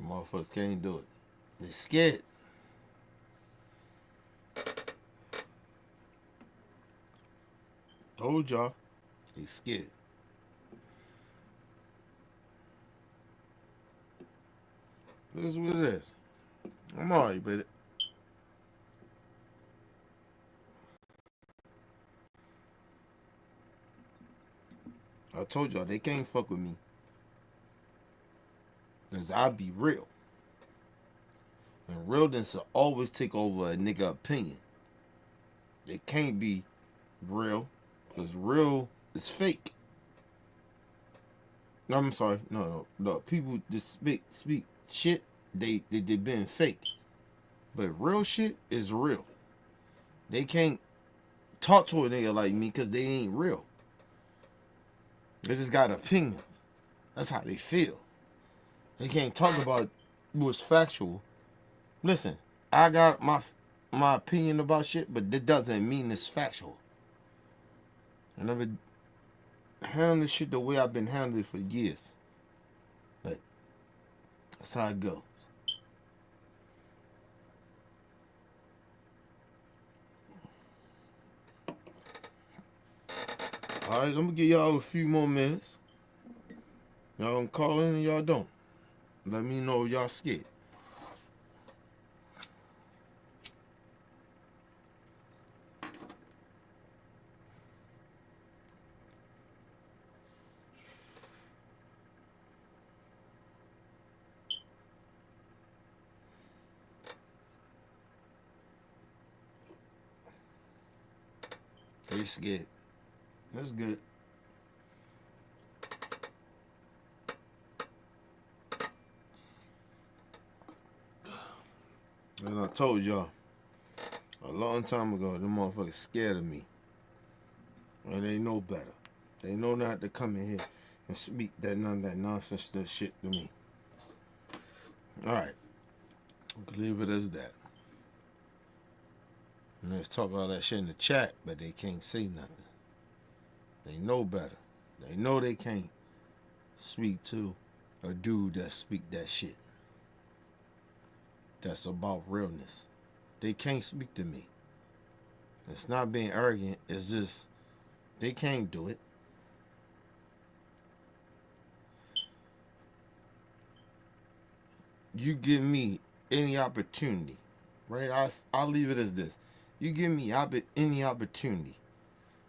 Motherfuckers can't do it. They're scared. Told y'all, they scared. This is what it is. I'm alright with it. I told y'all, they can't fuck with me. Because I be real. And realness will always take over a nigga opinion. It can't be real. Because real is fake. No, I'm sorry. No. People just speak shit. They been fake. But real shit is real. They can't talk to a nigga like me because they ain't real. They just got opinions. That's how they feel. They can't talk about what's factual. Listen, I got my opinion about shit, but that doesn't mean it's factual. I never handle this shit the way I've been handling it for years. But that's how it goes. Alright, I'm gonna give y'all a few more minutes. Y'all gonna call in and y'all don't. Let me know if y'all scared. They scared. That's good. And I told y'all a long time ago, them motherfuckers scared of me. And they know better. They know not to come in here and speak none of that nonsense shit to me. Alright. Leave it as that. And let's talk all that shit in the chat, but they can't say nothing. They know better. They know they can't speak to a dude that speak that shit. That's about realness. They can't speak to me. It's not being arrogant. It's just they can't do it. You give me any opportunity, right? I'll leave it as this. You give me any opportunity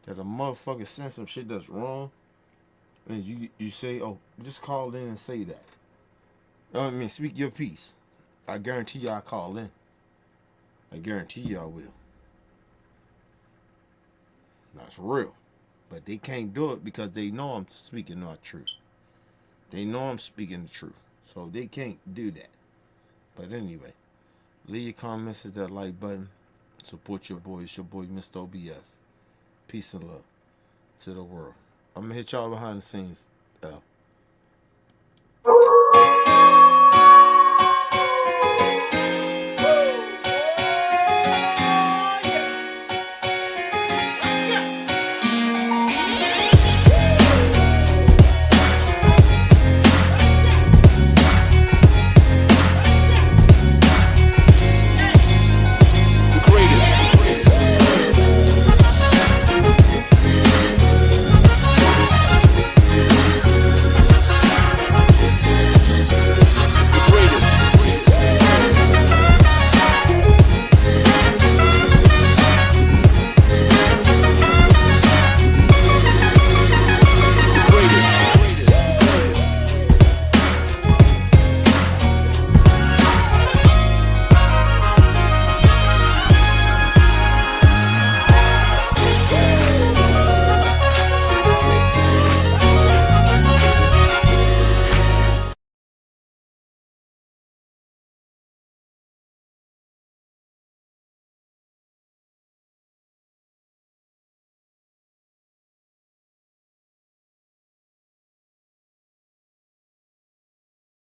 that a motherfucker sends some shit that's wrong, and you say, oh, just call in and say that. I mean, speak your piece. I guarantee y'all call in. I guarantee y'all will. That's real. But they can't do it because they know I'm speaking the truth. They know I'm speaking the truth. So they can't do that. But anyway, leave your comments, hit that like button. Support your boy. It's your boy, Mr. OBF. Peace and love to the world. I'm going to hit y'all behind the scenes.